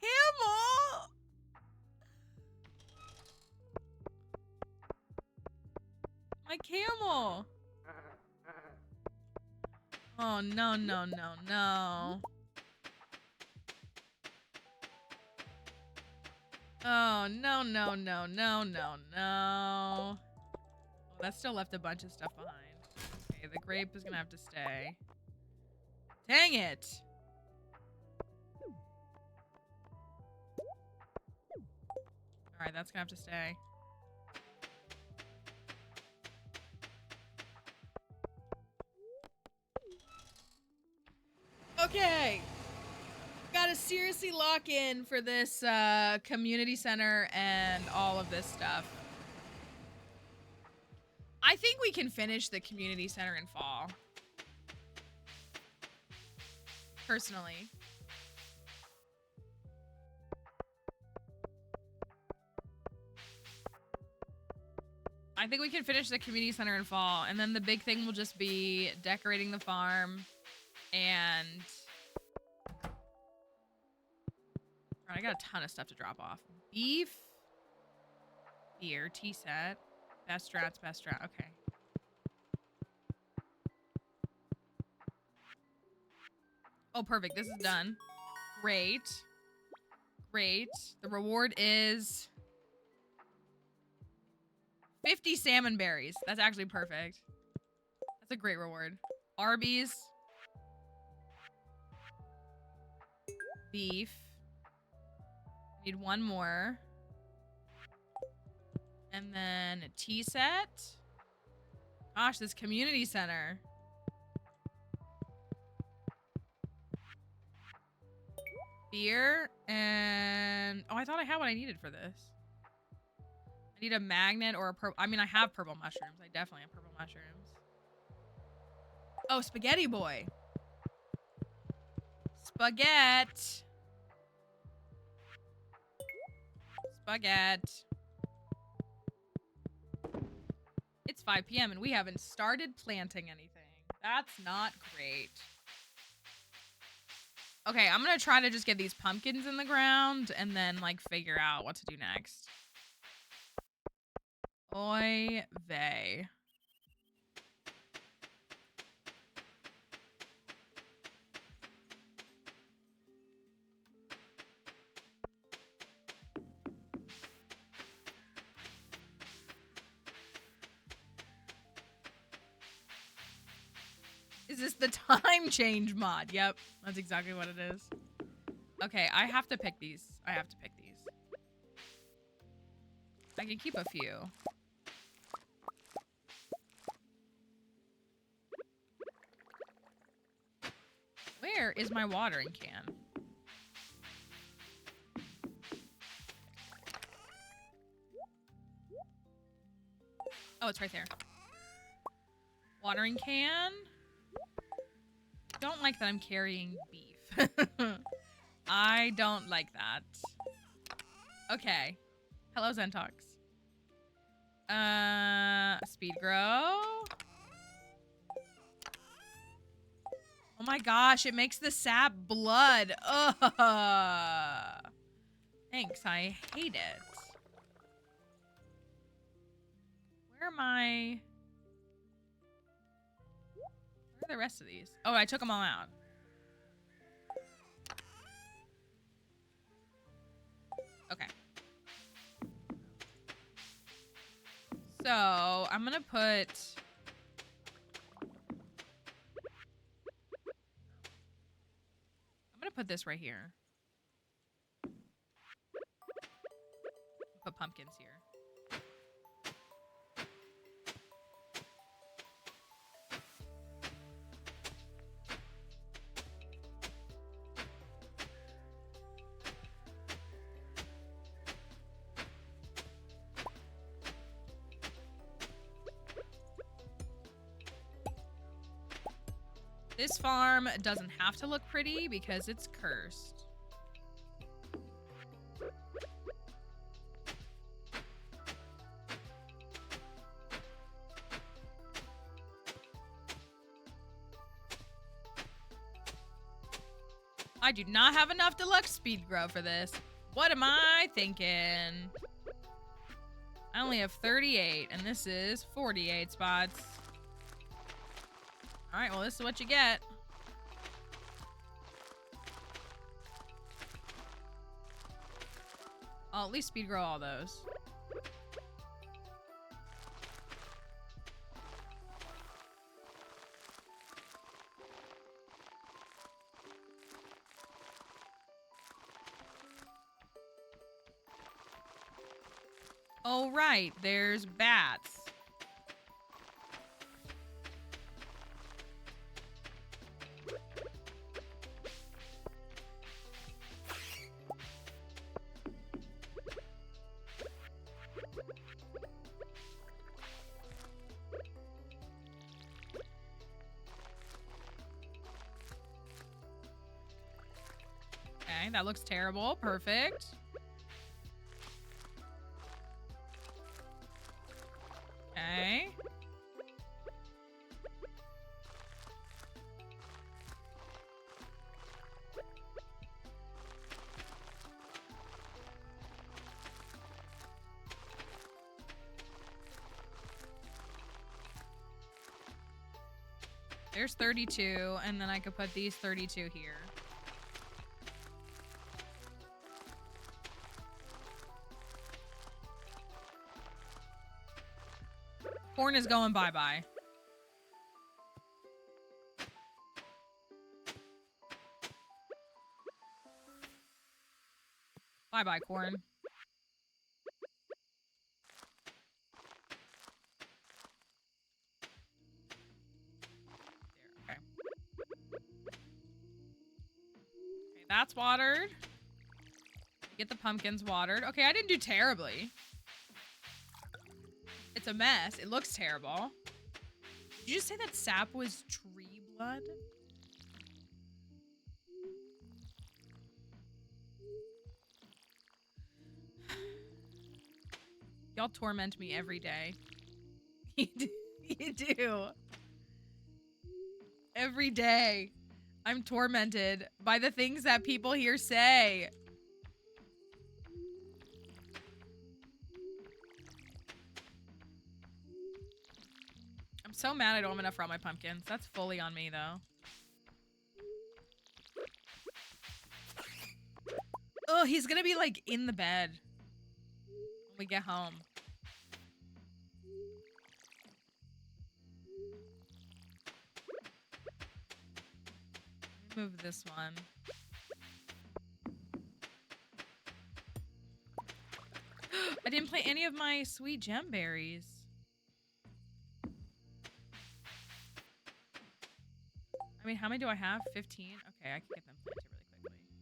Camel! My camel! Oh, no, no, no, no. Oh, no, no, no, no, no, no. Oh, that still left a bunch of stuff behind. Okay, the grape is gonna have to stay. Dang it! Alright, that's gonna have to stay. Okay! Gotta seriously lock in for this community center and all of this stuff. I think we can finish the community center in fall. Personally. I think we can finish the community center in fall, and then the big thing will just be decorating the farm and... Alright, I got a ton of stuff to drop off. Beef. Beer. Tea set. Best strats, best strat. Okay. Oh, perfect. This is done. Great. Great. The reward is 50 salmon berries. That's actually perfect. That's a great reward. Arby's. Beef. Need one more. And then a tea set. Gosh, this community center. Beer and... Oh, I thought I had what I needed for this. I need a magnet or a purple... I mean, I have purple mushrooms. I definitely have purple mushrooms. Oh, spaghetti boy. Spaghetti. Spaghetti. It's 5 p.m. and we haven't started planting anything. That's not great. Okay, I'm gonna try to just get these pumpkins in the ground and then, like, figure out what to do next. Oy vey. Is this the time change mod? Yep, that's exactly what it is. Okay, I have to pick these. I have to pick these. I can keep a few. Where is my watering can? Oh, it's right there. Watering can. Don't like that I'm carrying beef. I don't like that. Okay. Hello, Zentox. Speed grow. Oh my gosh, it makes the sap blood. Ugh. Thanks, I hate it. Where am I? Where are the rest of these? Oh, I took them all out. Okay. So, I'm gonna put this right here. Put pumpkins here. This farm doesn't have to look pretty because it's cursed. I do not have enough deluxe speed grow for this. What am I thinking? I only have 38 and this is 48 spots. All right, well, this is what you get. I'll at least speed grow all those. Oh, right, there's bats. Okay, that looks terrible. Perfect. Okay. There's 32, and then I could put these 32 here. Corn is going bye-bye. Bye-bye, corn. There, okay. Okay, that's watered. Get the pumpkins watered. Okay, I didn't do terribly. It's a mess. It looks terrible. Did you just say that sap was tree blood? Y'all torment me every day. You do. You do. Every day. I'm tormented by the things that people here say. I'm so mad I don't have enough for all my pumpkins. That's fully on me, though. Oh, he's gonna be, like, in the bed when we get home. Move this one. I I didn't play any of my sweet gem berries. I mean, how many do I have? 15? Okay, I can get them planted really quickly.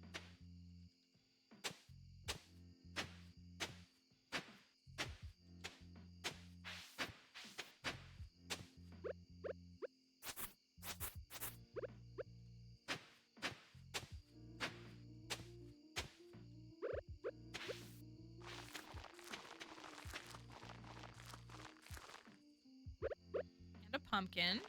And a pumpkin.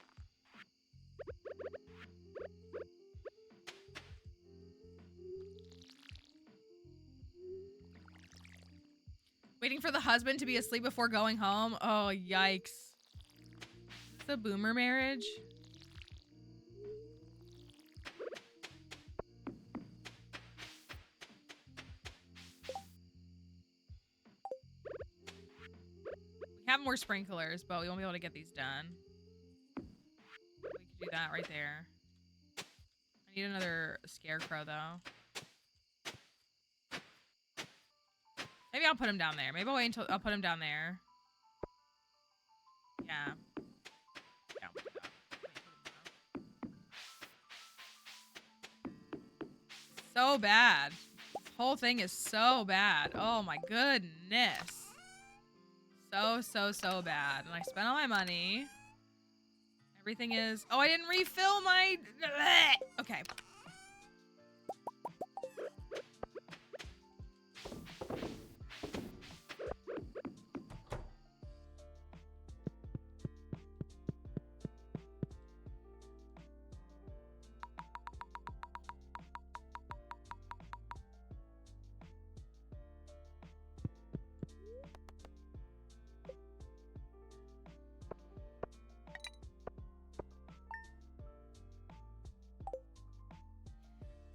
Waiting for the husband to be asleep before going home. Oh, yikes. Is this a boomer marriage? We have more sprinklers, but we won't be able to get these done. We could do that right there. I need another scarecrow, though. Maybe I'll put him down there. Maybe I'll wait until I'll put him down there. Yeah. Yeah, I'll put that. So bad. This whole thing is so bad. Oh my goodness. So bad. And I spent all my money. Everything is... Oh, I didn't refill my... Okay.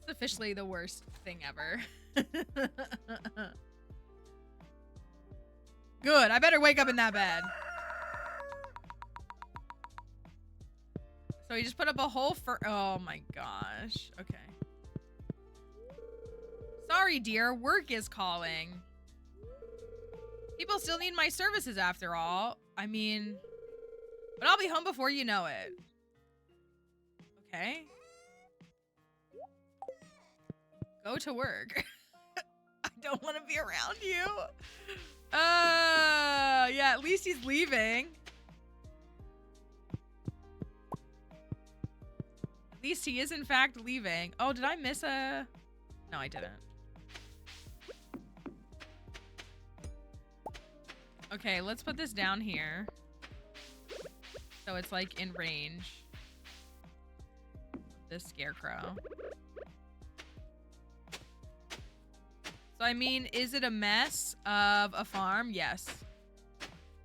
It's officially the worst thing ever. Good. I better wake up in that bed. So he just put up a whole oh my gosh. Okay. Sorry, dear. Work is calling. People still need my services after all. I mean, but I'll be home before you know it. Okay. Go to work. I don't want to be around you. Yeah, at least he's leaving. At least he is in fact leaving. Oh, did I miss a... No, I didn't. Okay, let's put this down here. So it's like in range. This scarecrow. So, I mean, is it a mess of a farm? Yes.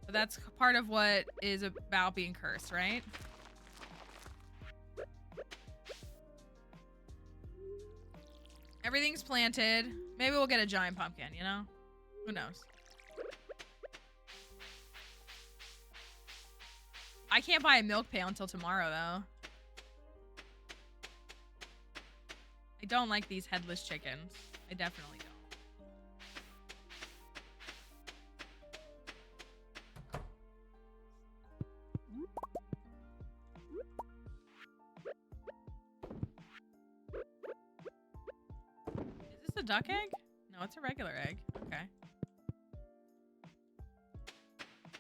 But that's part of what is about being cursed, right? Everything's planted. Maybe we'll get a giant pumpkin, you know? Who knows? I can't buy a milk pail until tomorrow, though. I don't like these headless chickens. I definitely don't. Is this a duck egg? No, it's a regular egg. Okay.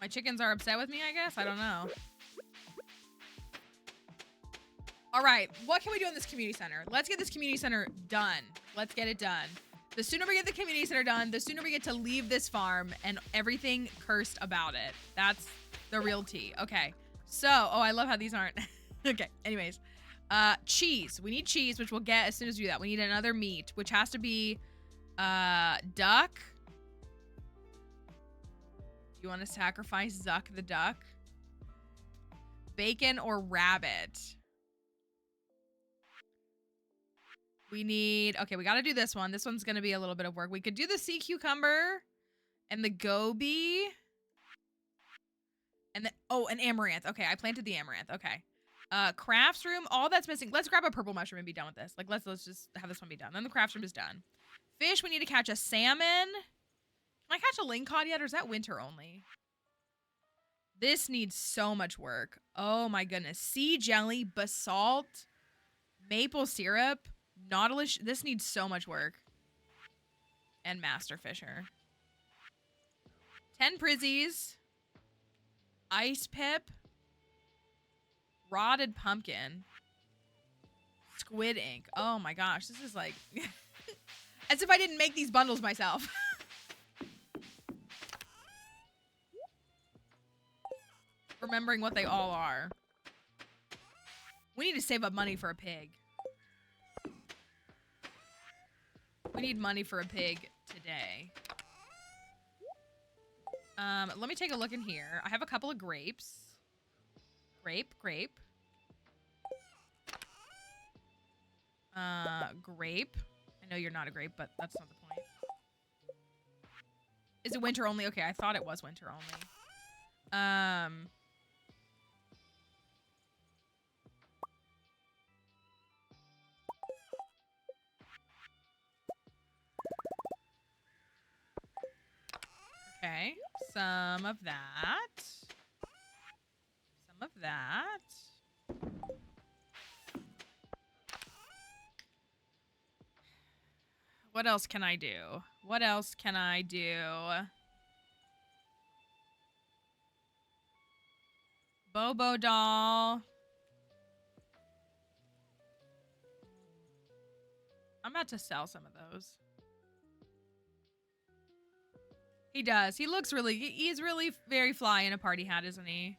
My chickens are upset with me, I guess? I don't know. All right, what can we do in this community center? Let's get this community center done. Let's get it done. The sooner we get the community center done, the sooner we get to leave this farm and everything cursed about it. That's the real tea. Okay, so, oh, I love how these aren't. Okay, anyways. Cheese. We need cheese, which we'll get as soon as we do that. We need another meat, which has to be duck. Do you want to sacrifice Zuck the duck? Bacon or rabbit? We need, okay, we got to do this one. This one's going to be a little bit of work. We could do the sea cucumber and the goby. And the, oh, an amaranth. Okay, I planted the amaranth. Okay. Crafts room, all that's missing. Let's grab a purple mushroom and be done with this. Like, let's just have this one be done. Then the crafts room is done. Fish, we need to catch a salmon. I catch a lingcod yet, or is that winter only? This needs so much work. Oh my goodness. Sea jelly, basalt, maple syrup, nautilus. This needs so much work. And master fisher. 10 prizzies. Ice pip. Rotted pumpkin. Squid ink. Oh my gosh. This is like... as if I didn't make these bundles myself. Remembering what they all are. We need to save up money for a pig. We need money for a pig today. Let me take a look in here. I have a couple of grapes. Grape. Grape. I know you're not a grape, but that's not the point. Is it winter only? Okay, I thought it was winter only. Okay, some of that. Some of that. What else can I do? What else can I do? Bobo doll. I'm about to sell some of those. He does. He looks really... He's really very fly in a party hat, isn't he?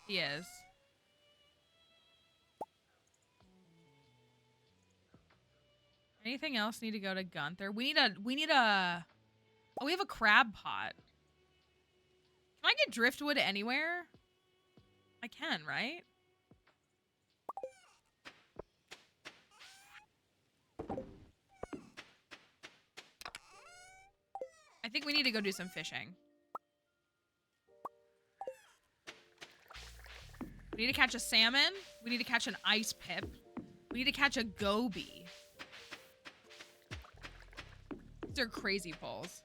He is. Anything else need to go to Gunther? We need a... Oh, we have a crab pot. Can I get driftwood anywhere? I can, right? I think we need to go do some fishing. We need to catch a salmon. We need to catch an ice pip. We need to catch a goby. These are crazy pulls.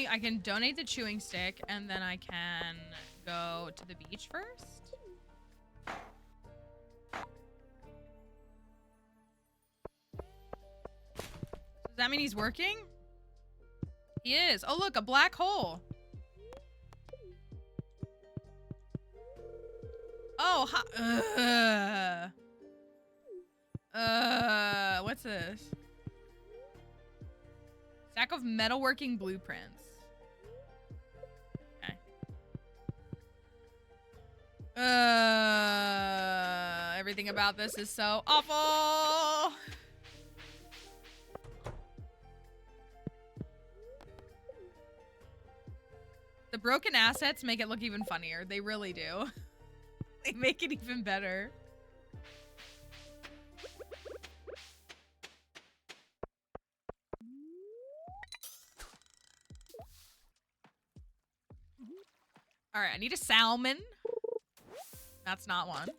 I can donate the chewing stick, and then I can go to the beach first. Does that mean he's working? He is. Oh, look, a black hole. Oh, what's this? Stack of metalworking blueprints. Okay. Everything about this is so awful. The broken assets make it look even funnier. They really do. They make it even better. All right, I need a salmon. That's not one.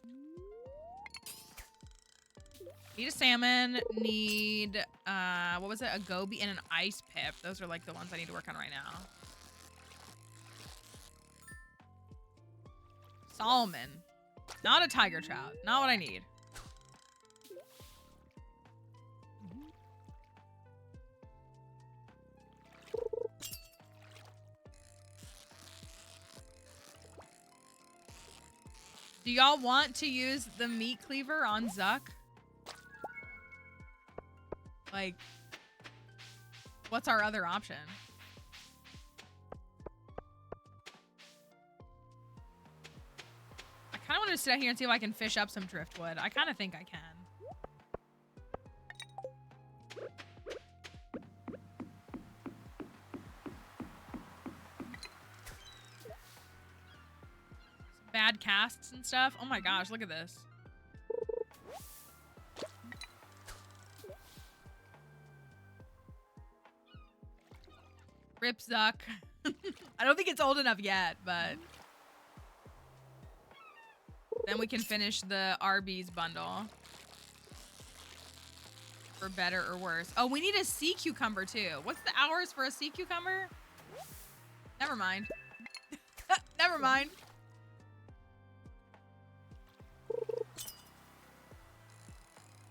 Need a salmon. Need, what was it? A goby and an ice pip. Those are like the ones I need to work on right now. Salmon. Not a tiger trout. Not what I need. Do y'all want to use the meat cleaver on Zuck? Like, what's our other option? I kind of want to sit out here and see if I can fish up some driftwood. I kind of think I can. add casts and stuff. Oh my gosh, look at this. Rip Zuck. I don't think it's old enough yet, but then we can finish the Arby's bundle. For better or worse. Oh, we need a sea cucumber too. What's the hours for a sea cucumber? Never mind. Never mind.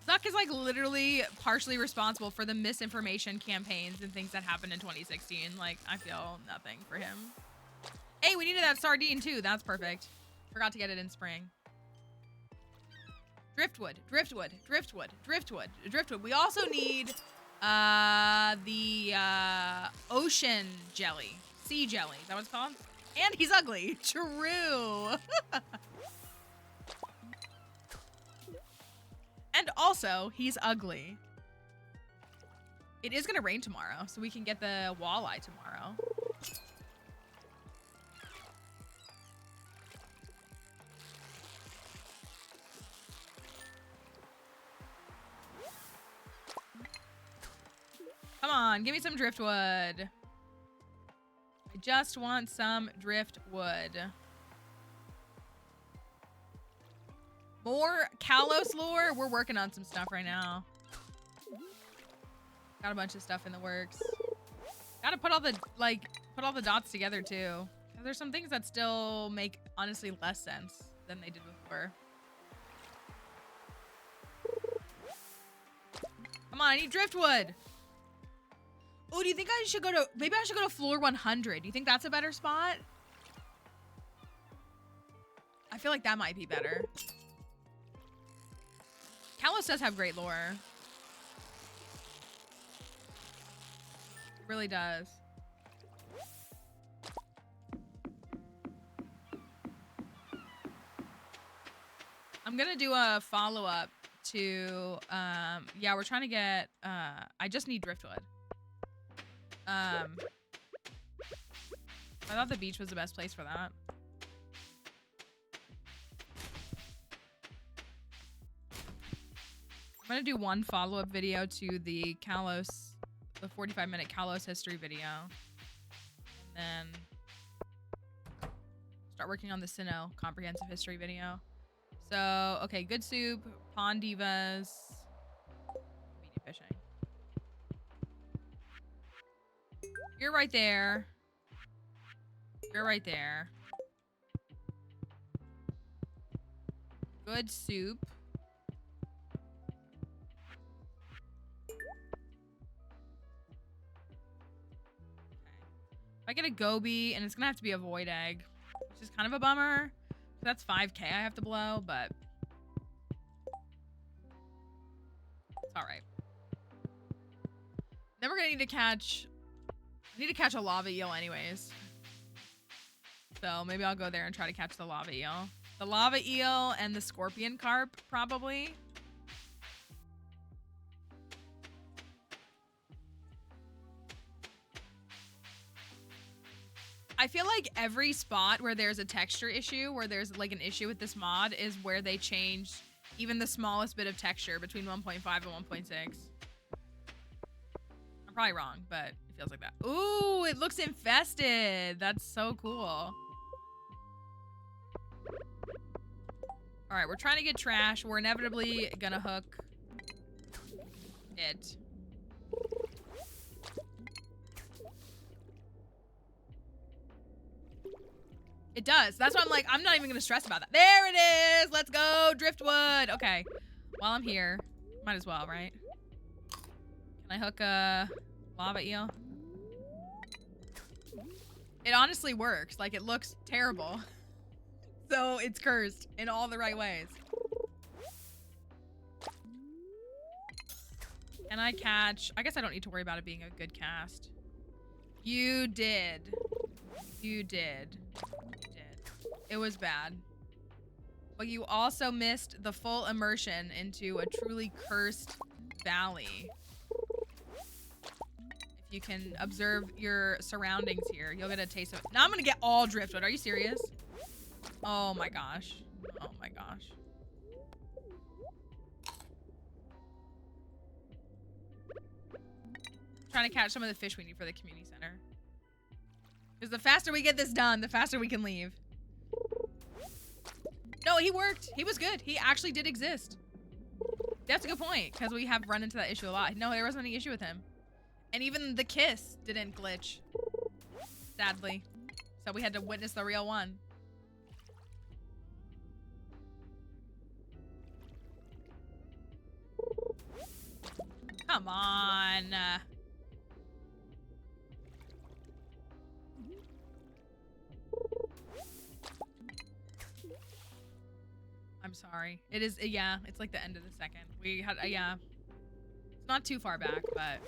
Zuck is like literally partially responsible for the misinformation campaigns and things that happened in 2016. Like, I feel nothing for him. Hey, we needed that sardine too. That's perfect. Forgot to get it in spring. Driftwood, driftwood, driftwood, driftwood, driftwood. We also need the ocean jelly. Sea jelly. Is that what it's called? And he's ugly. True. And also, he's ugly. It is going to rain tomorrow, so we can get the walleye tomorrow. Come on, give me some driftwood. I just want some driftwood. More Kalos lore? We're working on some stuff right now. Got a bunch of stuff in the works. Gotta put all the dots together too. There's some things that still make honestly less sense than they did before. Come on, I need driftwood. Oh, do you think I should go to, maybe I should go to floor 100. Do you think that's a better spot? I feel like that might be better. Kalos does have great lore. It really does. I'm gonna do a follow-up to, yeah, we're trying to get, I just need driftwood. I thought the beach was the best place for that. I'm gonna do one follow-up video to the Kalos, the 45-minute Kalos history video. And then start working on the Sinnoh comprehensive history video. So, okay, good soup, pond divas, medium fishing. You're right there. You're right there. Good soup. If I get a goby, and it's gonna have to be a void egg, which is kind of a bummer. So that's 5K I have to blow, but it's all right. Then we're gonna need to catch. I need to catch a lava eel anyways. So maybe I'll go there and try to catch the lava eel. The lava eel and the scorpion carp, probably. I feel like every spot where there's a texture issue, where there's like an issue with this mod, is where they change even the smallest bit of texture between 1.5 and 1.6. I'm probably wrong, but it feels like that. Ooh, it looks infested. That's so cool. All right, we're trying to get trash. We're inevitably gonna hook it. It does. That's why I'm like, I'm not even gonna stress about that. There it is. Let's go, driftwood. Okay, while I'm here, might as well, right? Can I hook a lava eel? It honestly works. Like, it looks terrible. So it's cursed in all the right ways. Can I catch? I guess I don't need to worry about it being a good cast. You did. You did. It was bad. But you also missed the full immersion into a truly cursed valley. If you can observe your surroundings here, you'll get a taste of it. Now I'm gonna get all driftwood. Are you serious? Oh my gosh. Oh my gosh. Trying to catch some of the fish we need for the community center. Because the faster we get this done, the faster we can leave. No, he worked. He was good. He actually did exist. That's a good point, because we have run into that issue a lot. No, there wasn't any issue with him. And even the kiss didn't glitch. Sadly. So we had to witness the real one. Come on. I'm sorry. It is, yeah, it's like the end of the second. We had, yeah. It's not too far back, but.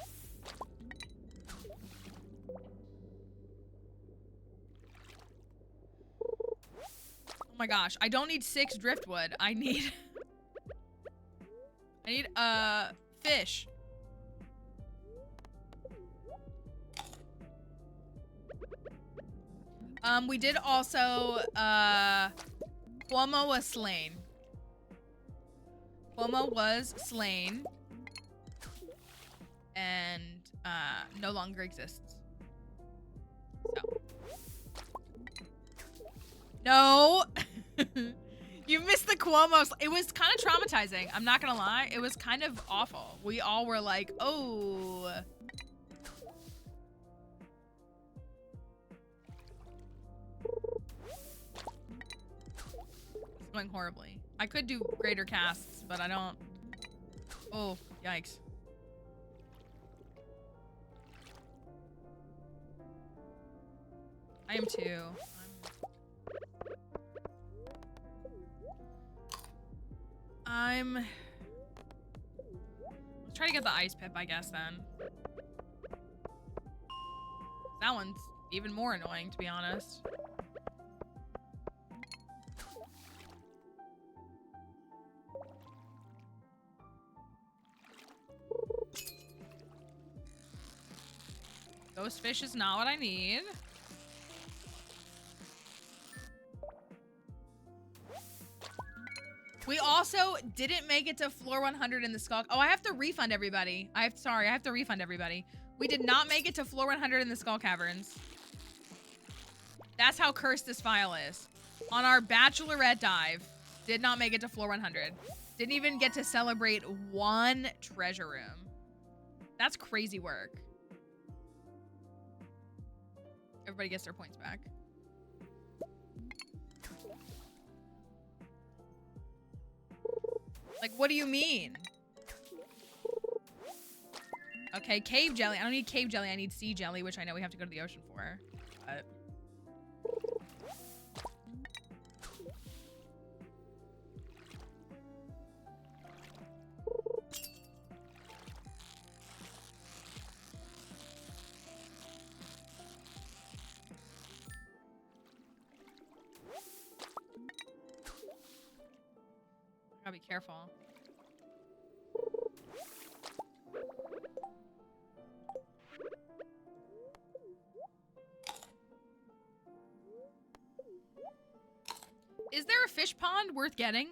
Oh my gosh, I don't need 6 driftwood. I need fish. We did also, Cuomo was slain. Cuomo was slain. And, no longer exists. So. No! You missed the Cuomo. It was kind of traumatizing. I'm not gonna lie. It was kind of awful. We all were like, oh. It's going horribly. I could do greater casts, but I don't. Oh, yikes. I am too. Let's try to get the ice pip, I guess, then. That one's even more annoying, to be honest. Ghost fish is not what I need. We also didn't make it to floor 100 in the skull. Oh, I have to refund everybody. I have to refund everybody. We did not make it to floor 100 in the skull caverns. That's how cursed this file is. On our bachelorette dive, did not make it to floor 100. Didn't even get to celebrate one treasure room. That's crazy work. Everybody gets their points back. Like, what do you mean? Okay, cave jelly. I don't need cave jelly. I need sea jelly, which I know we have to go to the ocean for. But... gotta be careful. Is there a fish pond worth getting?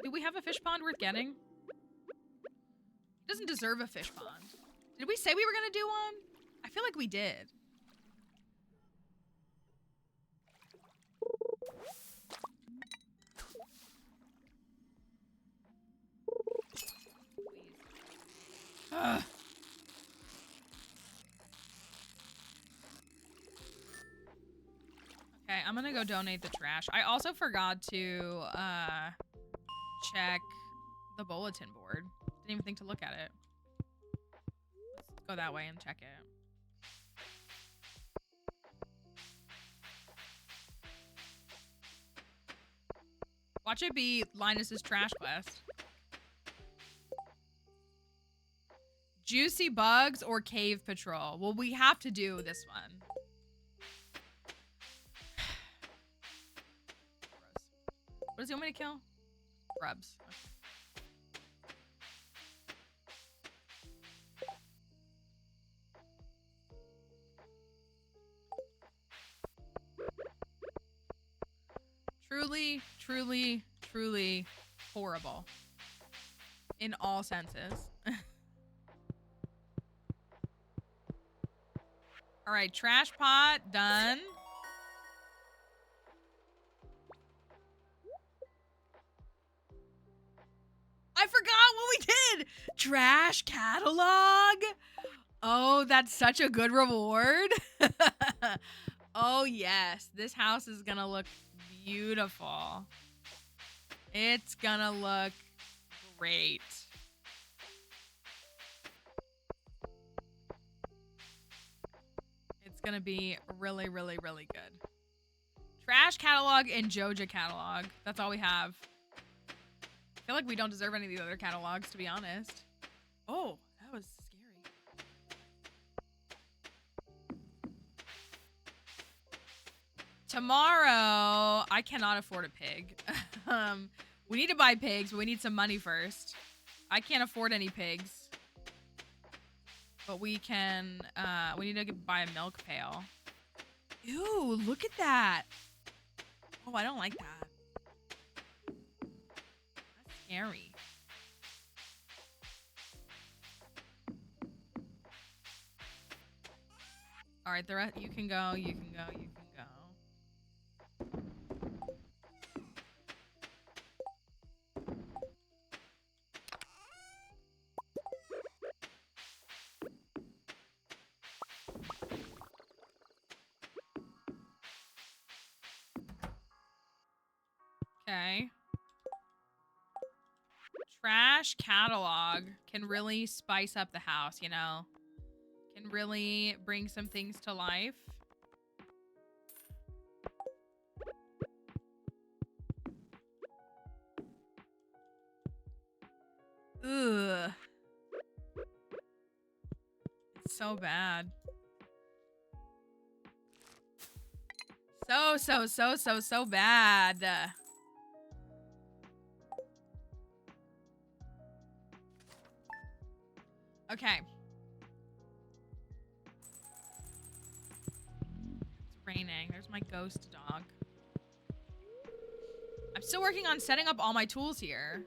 Do we have a fish pond worth getting? It doesn't deserve a fish pond. Did we say we were gonna do one? I feel like we did. Ugh. Okay, I'm gonna go donate the trash. I also forgot to check the bulletin board. Didn't even think to look at it. Let's go that way and check it. Watch it be Linus's trash quest. Juicy bugs or cave patrol? Well, we have to do this one. What does he want me to kill? Grubs. Okay. True truly, truly, truly horrible. In all senses. All right, trash pot, done. I forgot what we did. Trash catalog. Oh, that's such a good reward. Oh, yes. This house is gonna look beautiful. It's gonna look great. It's gonna be really, really, really good. Trash catalog and Joja catalog. That's all we have. I feel like we don't deserve any of the other catalogs, to be honest. Oh, that was scary. Tomorrow, I cannot afford a pig. We need to buy pigs, but we need some money first. I can't afford any pigs. But we can, we need to buy a milk pail. Ew, look at that. Oh, I don't like that. That's scary. All right, the rest, you can go, you can go, you can go. Okay. Trash catalog can really spice up the house, you know? Can really bring some things to life. Ugh. It's so bad. So bad. Okay. It's raining. There's my ghost dog. I'm still working on setting up all my tools here.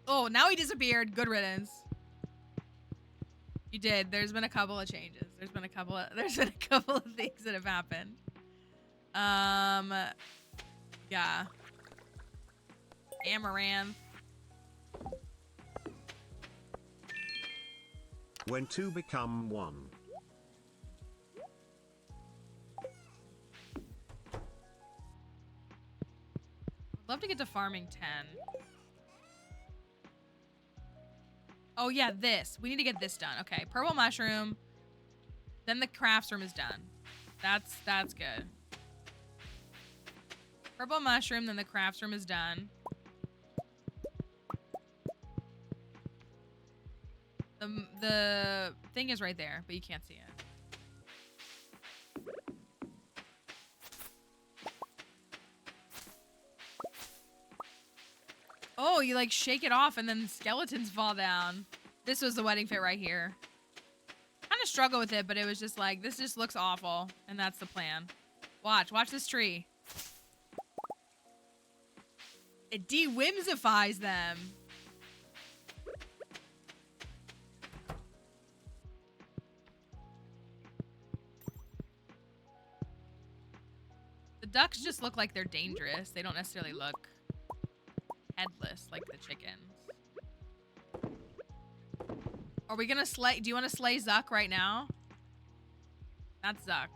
Oh, now he disappeared. Good riddance. You did. There's been a couple of changes. There's been a couple of things that have happened. Yeah. Amaranth. When two become one. I'd love to get to farming 10. Oh yeah, this. We need to get this done. Okay, purple mushroom. Then the crafts room is done. That's good. Purple mushroom, then the crafts room is done. The thing is right there, but you can't see it. Oh, you like shake it off and then skeletons fall down. This was the wedding fit right here. Kind of struggle with it, but it was just like, this just looks awful. And that's the plan. Watch this tree. It de-whimsifies them. The ducks just look like they're dangerous. They don't necessarily look headless like the chickens. Are we gonna slay? Do you want to slay Zuck right now? That's Zuck.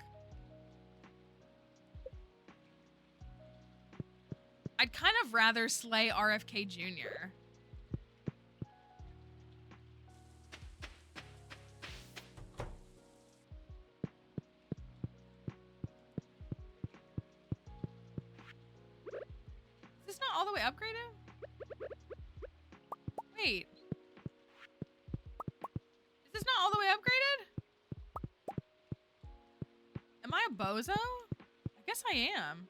I'd kind of rather slay RFK Jr. Is this not all the way upgraded? Wait. Is this not all the way upgraded? Am I a bozo? I guess I am.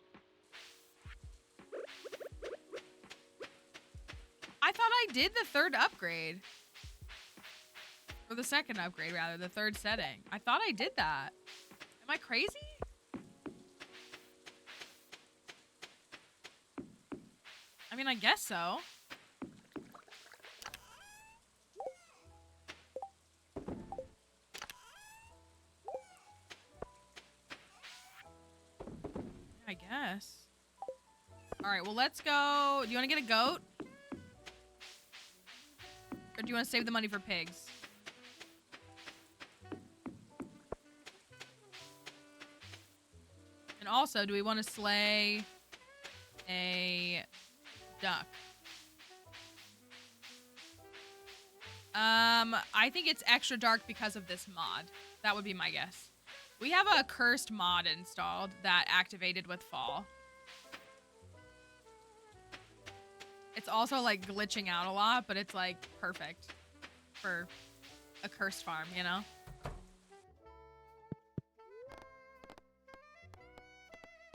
I thought I did the third upgrade. Or the second upgrade, rather. The third setting. I thought I did that. Am I crazy? mean, I guess so. I guess. All right, well, let's go. Do you want to get a goat? Or do you want to save the money for pigs? And also, do we want to slay a duck? I think it's extra dark because of this mod. That would be my guess. We have a cursed mod installed that activated with fall. It's also like glitching out a lot, but it's like perfect for a cursed farm, you know?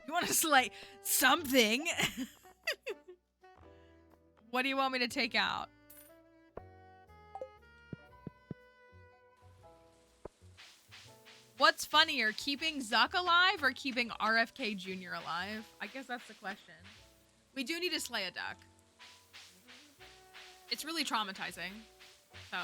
You want to slay something? What do you want me to take out? What's funnier, keeping Zuck alive or keeping RFK Jr. alive? I guess that's the question. We do need to slay a duck. It's really traumatizing. So.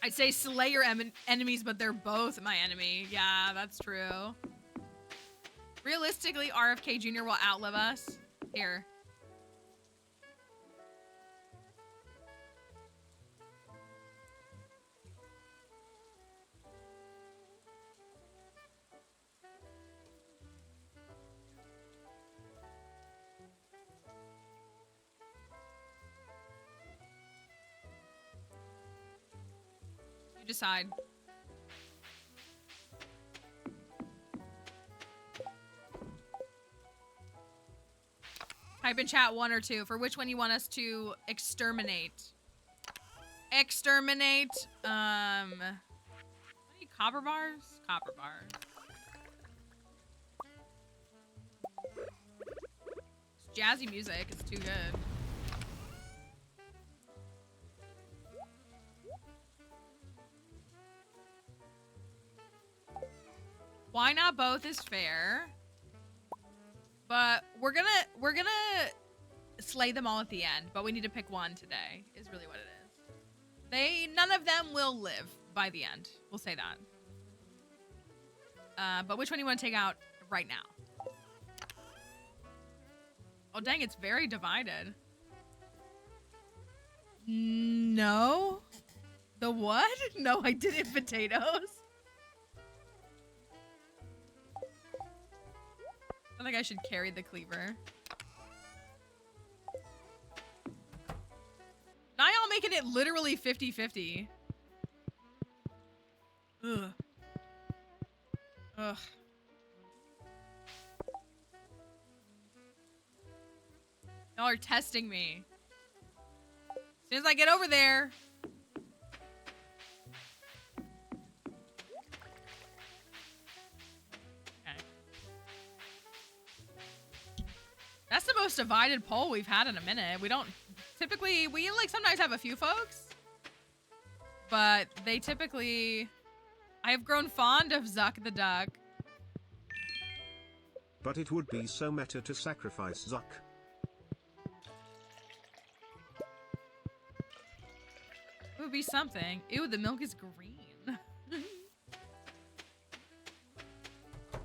I'd say slay your enemies, but they're both my enemy. Yeah, that's true. Realistically, RFK Jr. will outlive us. Here. You decide. Type in chat 1 or 2 for which one you want us to exterminate. Exterminate. What are you, copper bars? Copper bars. It's jazzy music. It's too good. Why not both is fair. But we're gonna slay them all at the end, but we need to pick one today, is really what it is. None of them will live by the end. We'll say that. But which one do you want to take out right now? Oh dang, it's very divided. No. The what? No, I didn't. Potatoes. I think I should carry the cleaver. Now y'all making it literally 50-50. Ugh. Ugh. Y'all are testing me. As soon as I get over there. That's the most divided poll we've had in a minute. We don't typically, we like sometimes have a few folks, but they typically, I have grown fond of Zuck the duck. But it would be so meta to sacrifice Zuck. It would be something. Ew, the milk is green.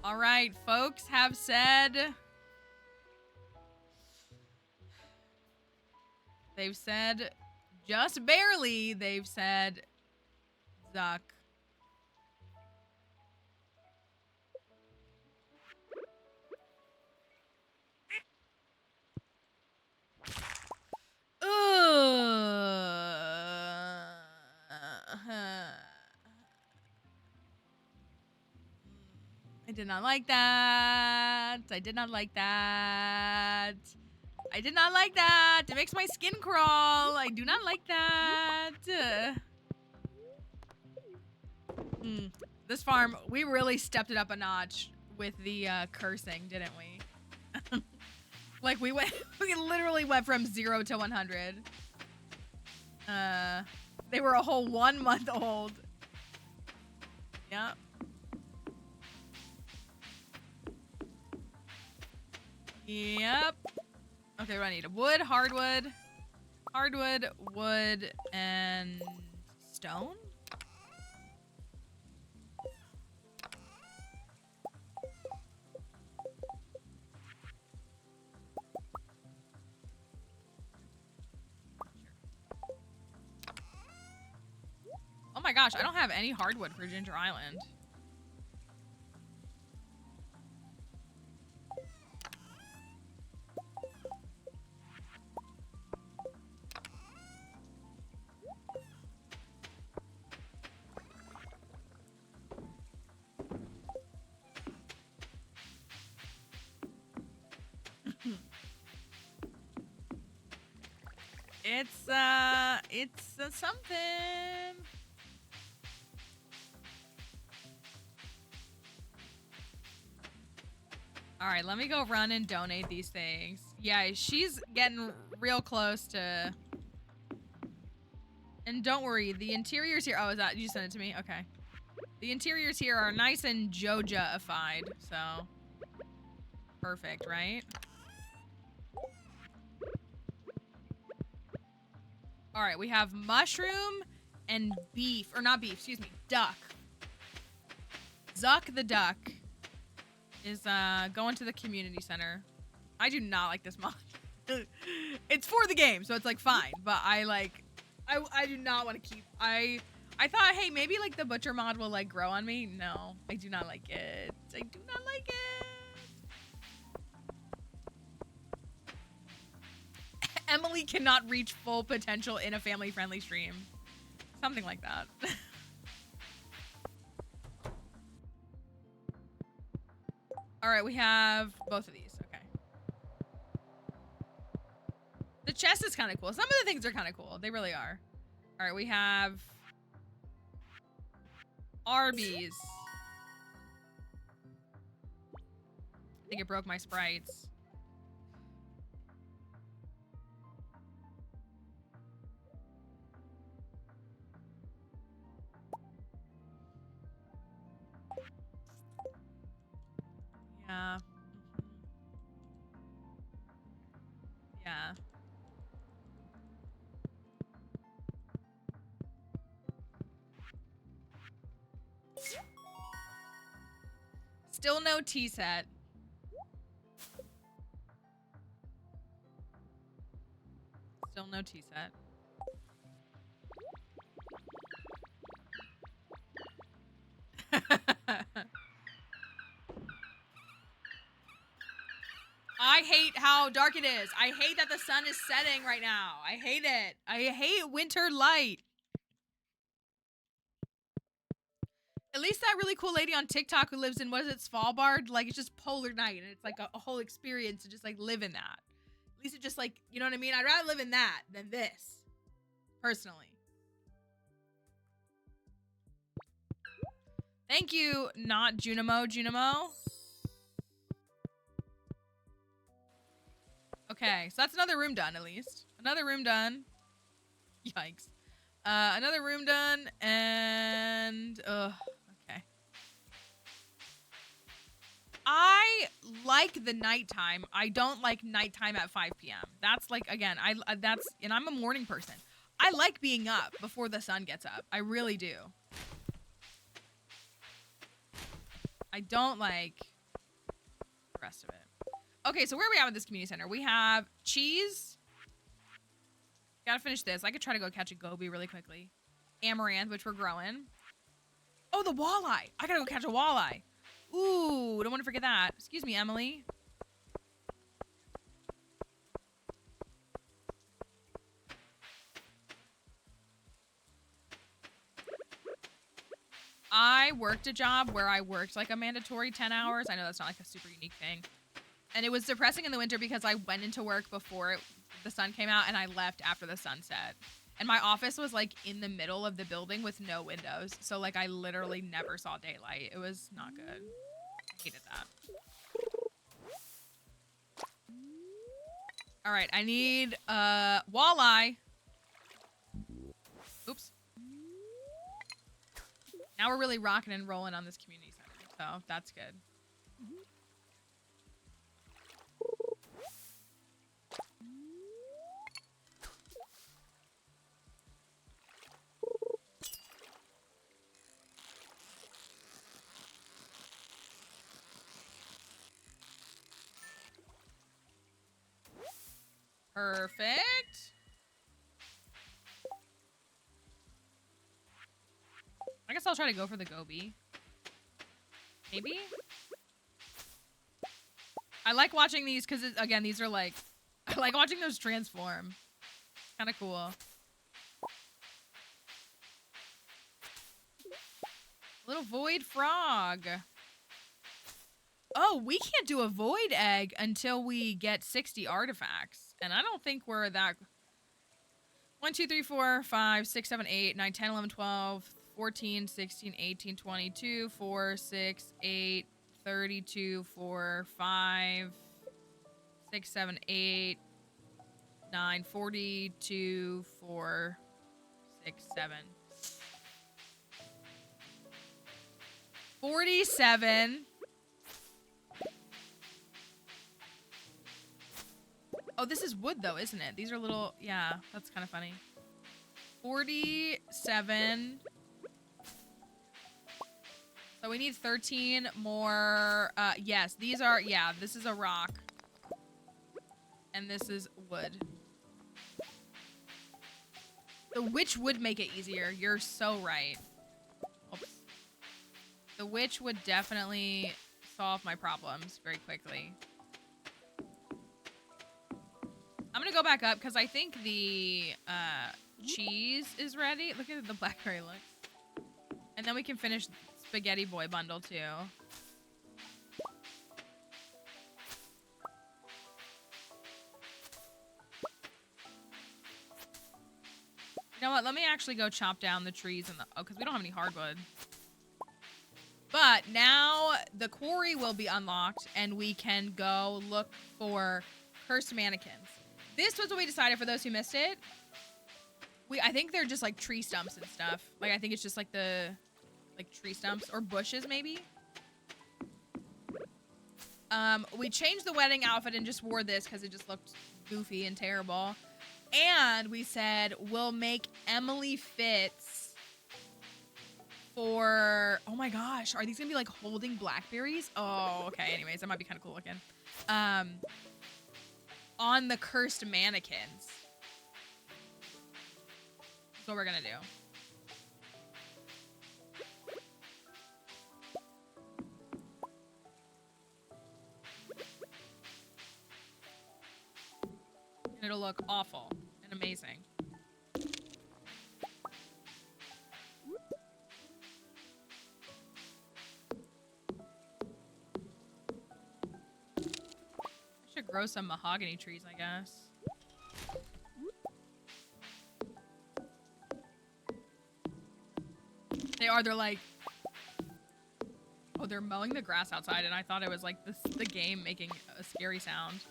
All right, folks have said. They've said, just barely, they've said Zuck. I did not like that. I did not like that. I did not like that. It makes my skin crawl. I do not like that. This farm, we really stepped it up a notch with the cursing, didn't we? Like we literally went from 0 to 100. They were a whole 1 month old Yep. Yep. Okay, what do I need? Wood, hardwood, wood, and stone? Oh my gosh, I don't have any hardwood for Ginger Island. It's something. All right, let me go run and donate these things. Yeah, she's getting real close to. And don't worry, the interiors here. Oh, is that you sent it to me? Okay. The interiors here are nice and Joja-ified, so perfect, right? All right, we have mushroom and beef, or not beef, excuse me, duck. Zuck the duck is going to the community center. I do not like this mod. It's for the game, so it's like fine, but I do not want to keep. I thought, hey, maybe like the butcher mod will like grow on me. No, I do not like it. I do not like it. Emily cannot reach full potential in a family-friendly stream. Something like that. All right, we have both of these. Okay. The chest is kind of cool. Some of the things are kind of cool. They really are. All right, we have Arby's. I think it broke my sprites. Yeah. Yeah. Still no tea set. Still no tea set. I hate how dark it is. I hate that the sun is setting right now. I hate it. I hate winter light. At least that really cool lady on TikTok who lives in, what is it, Svalbard? Like, it's just polar night, and it's like a whole experience to just like live in that. At least it just like, you know what I mean? I'd rather live in that than this, personally. Thank you, not Junimo. Okay, so that's another room done, at least. Another room done. Yikes. Another room done, and... okay. I like the nighttime. I don't like nighttime at 5 p.m. That's like, again, and I'm a morning person. I like being up before the sun gets up. I really do. I don't like the rest of it. Okay, so where are we at with this community center? We have cheese. Gotta finish this. I could try to go catch a goby really quickly. Amaranth, which we're growing. Oh, the walleye. I gotta go catch a walleye. Ooh, don't want to forget that. Excuse me, Emily. I worked a job where I worked like a mandatory 10 hours. I know that's not like a super unique thing. And it was depressing in the winter because I went into work before the sun came out and I left after the sun set. And my office was like in the middle of the building with no windows. So like I literally never saw daylight. It was not good. I hated that. All right, I need walleye. Oops. Now we're really rocking and rolling on this community center, so that's good. Perfect. I guess I'll try to go for the goby. Maybe? I like watching these because, again, these are like... I like watching those transform. Kind of cool. Little void frog. Oh, we can't do a void egg until we get 60 artifacts. And I don't think we're that... 1, 2, 3, 4, 5, 6, 7, 8, 9, 10, 11, 12, 14, 16, 18, 22, 4, 6, 8, 32, 4, 5, 6, 7, 8, 9, 42, 4, 6, 7. 47. Oh, this is wood though, isn't it? These are little, yeah, that's kind of funny. 47. So we need 13 more. Yes, these are, yeah, this is a rock. And this is wood. The witch would make it easier. You're so right. Oops. The witch would definitely solve my problems very quickly. I'm gonna go back up because I think the cheese is ready. Look at the blackberry looks. And then we can finish Spaghetti Boy bundle too. You know what? Let me actually go chop down the trees and the... Oh, because we don't have any hardwood. But now the quarry will be unlocked and we can go look for cursed mannequins. This was what we decided for those who missed it. I think they're just like tree stumps and stuff. Like I think it's just like the tree stumps or bushes maybe. We changed the wedding outfit and just wore this because it just looked goofy and terrible. And we said we'll make Emily Fitz for, oh my gosh, are these gonna be like holding blackberries? Oh, okay. Anyways, that might be kind of cool looking. On the cursed mannequins. That's what we're gonna do. And it'll look awful and amazing. I should grow some mahogany trees, I guess. They're like... Oh, they're mowing the grass outside, and I thought it was like the game making a scary sound.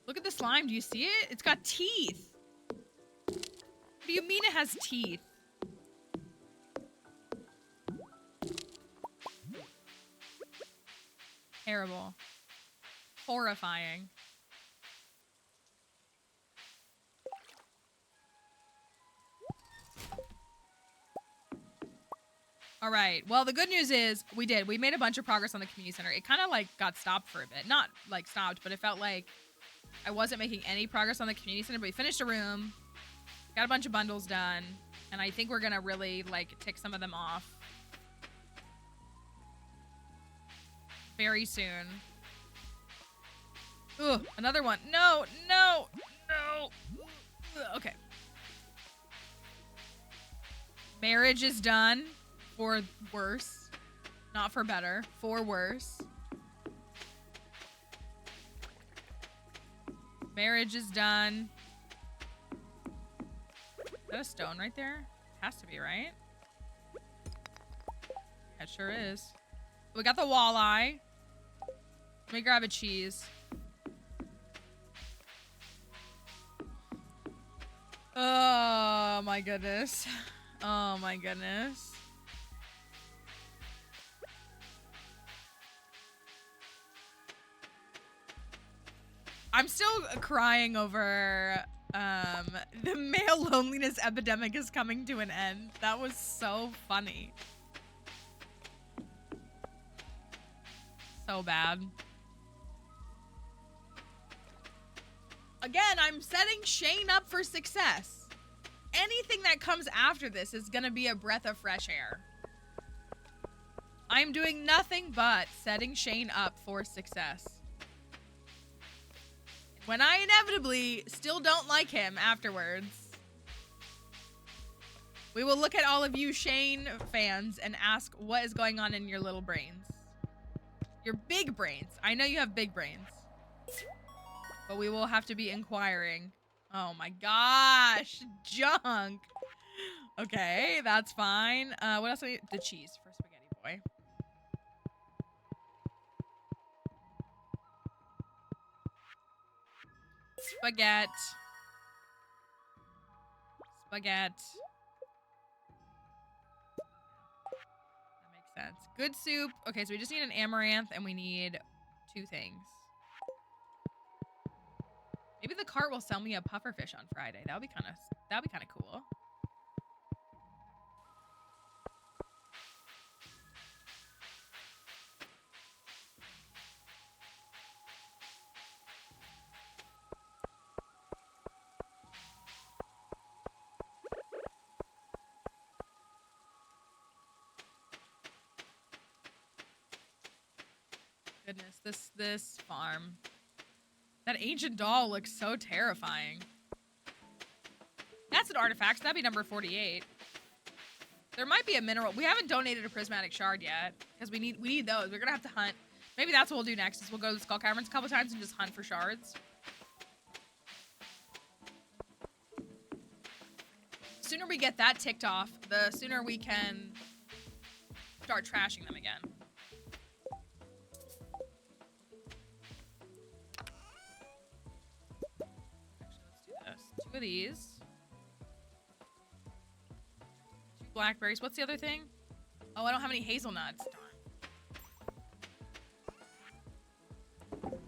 Look at the slime. Do you see it? It's got teeth. What do you mean it has teeth? Terrible. Horrifying. All right. Well, the good news is we did. We made a bunch of progress on the community center. It kind of like got stopped for a bit. Not like stopped, but it felt like I wasn't making any progress on the community center, but we finished a room, got a bunch of bundles done, and I think we're going to really like tick some of them off very soon. Ugh, another one. No, no, no. Ugh, okay. Marriage is done. For worse. Not for better. For worse. Marriage is done. Is that a stone right there? Has to be, right? It sure is. We got the walleye. Let me grab a cheese. Oh my goodness. Oh my goodness. I'm still crying over the male loneliness epidemic is coming to an end. That was so funny. So bad. Again, I'm setting Shane up for success. Anything that comes after this is gonna be a breath of fresh air. I'm doing nothing but setting Shane up for success. When I inevitably still don't like him afterwards, we will look at all of you Shane fans and ask what is going on in your little brains. Your big brains. I know you have big brains. But we will have to be inquiring. Oh my gosh. Junk. Okay, that's fine. What else do we need? The cheese for Spaghetti Boy. Spaghetti. Spaghetti. That makes sense. Good soup. Okay, so we just need an amaranth and we need 2 things. Maybe the cart will sell me a pufferfish on Friday. That'd be kind of cool. Goodness, this farm. That ancient doll looks so terrifying. That's an artifact, so that'd be number 48. There might be a mineral. We haven't donated a prismatic shard yet, because we need those. We're gonna have to hunt. Maybe that's what we'll do next, is we'll go to the Skull Caverns a couple times and just hunt for shards. The sooner we get that ticked off, the sooner we can start trashing them again. Of these. 2 blackberries. What's the other thing? Oh, I don't have any hazelnuts. Darn.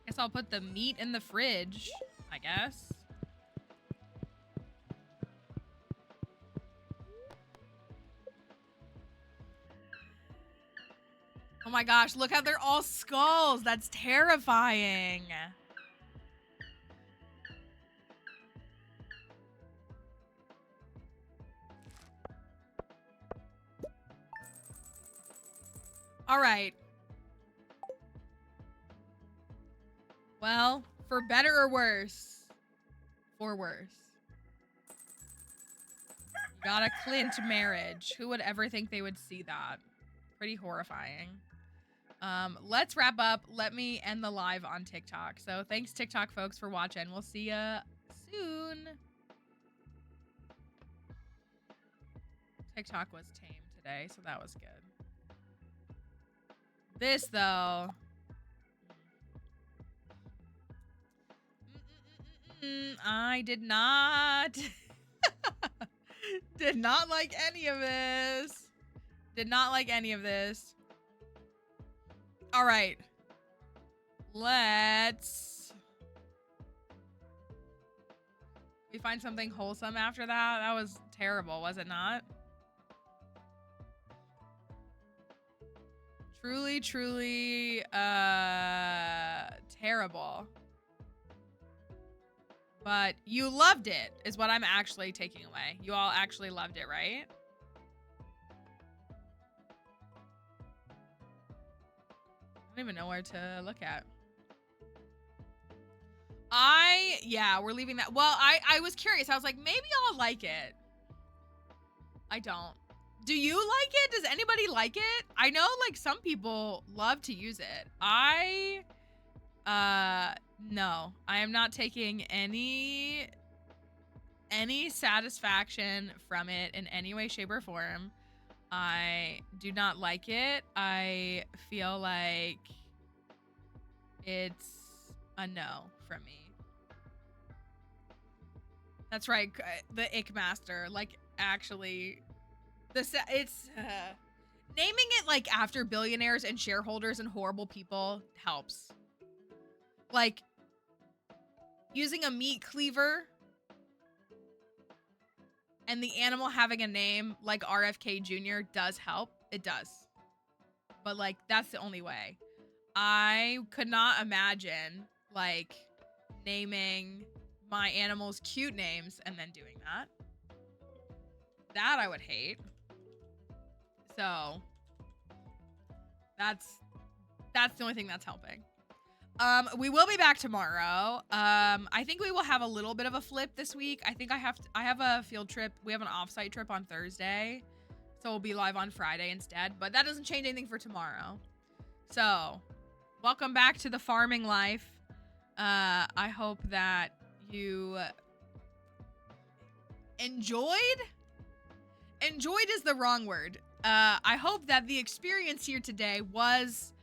Guess I'll put the meat in the fridge, I guess. Oh my gosh, look how they're all skulls. That's terrifying. All right. Well, for better or worse. For worse. You got a Clint marriage. Who would ever think they would see that? Pretty horrifying. Let's wrap up. Let me end the live on TikTok. So thanks, TikTok folks, for watching. We'll see ya soon. TikTok was tame today, so that was good. This, though. I did not. Did not like any of this. Did not like any of this. All right. Let's... We find something wholesome after that? That was terrible, was it not? Truly, truly, terrible. But you loved it, is what I'm actually taking away. You all actually loved it, right? I don't even know where to look at. Yeah, we're leaving that. Well, I was curious. I was like, maybe I'll like it. I don't. Do you like it? Does anybody like it? I know, like, some people love to use it. No. I am not taking any satisfaction from it in any way, shape, or form. I do not like it. I feel like it's a no from me. That's right. The Ick Master. Like, actually, it's naming it like after billionaires and shareholders and horrible people helps. Like, using a meat cleaver and the animal having a name like RFK Jr. does help. It does. But, like, that's the only way. I could not imagine, like, naming my animals cute names and then doing that. That I would hate. So, that's the only thing that's helping. We will be back tomorrow. I think we will have a little bit of a flip this week. I think I have a field trip. We have an offsite trip on Thursday. So we'll be live on Friday instead. But that doesn't change anything for tomorrow. So, welcome back to the farming life. I hope that you enjoyed. Enjoyed is the wrong word. I hope that the experience here today was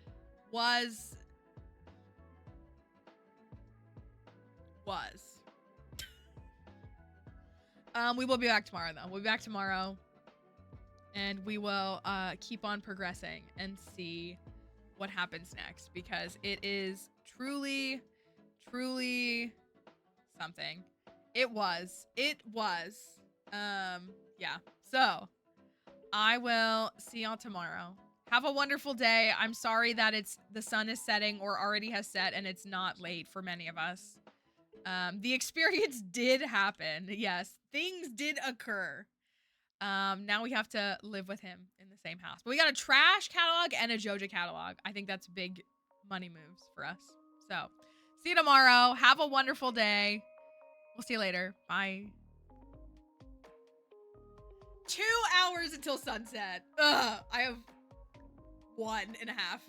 we will be back tomorrow though. We'll be back tomorrow and we will keep on progressing and see what happens next because it is truly something. It was yeah. So I will see y'all tomorrow. Have a wonderful day. I'm sorry that the sun is setting or already has set and it's not late for many of us. The experience did happen. Yes, things did occur. Now we have to live with him in the same house. But we got a trash catalog and a Joja catalog. I think that's big money moves for us. So, see you tomorrow. Have a wonderful day. We'll see you later. Bye. 2 hours until sunset. Ugh, I have 1.5.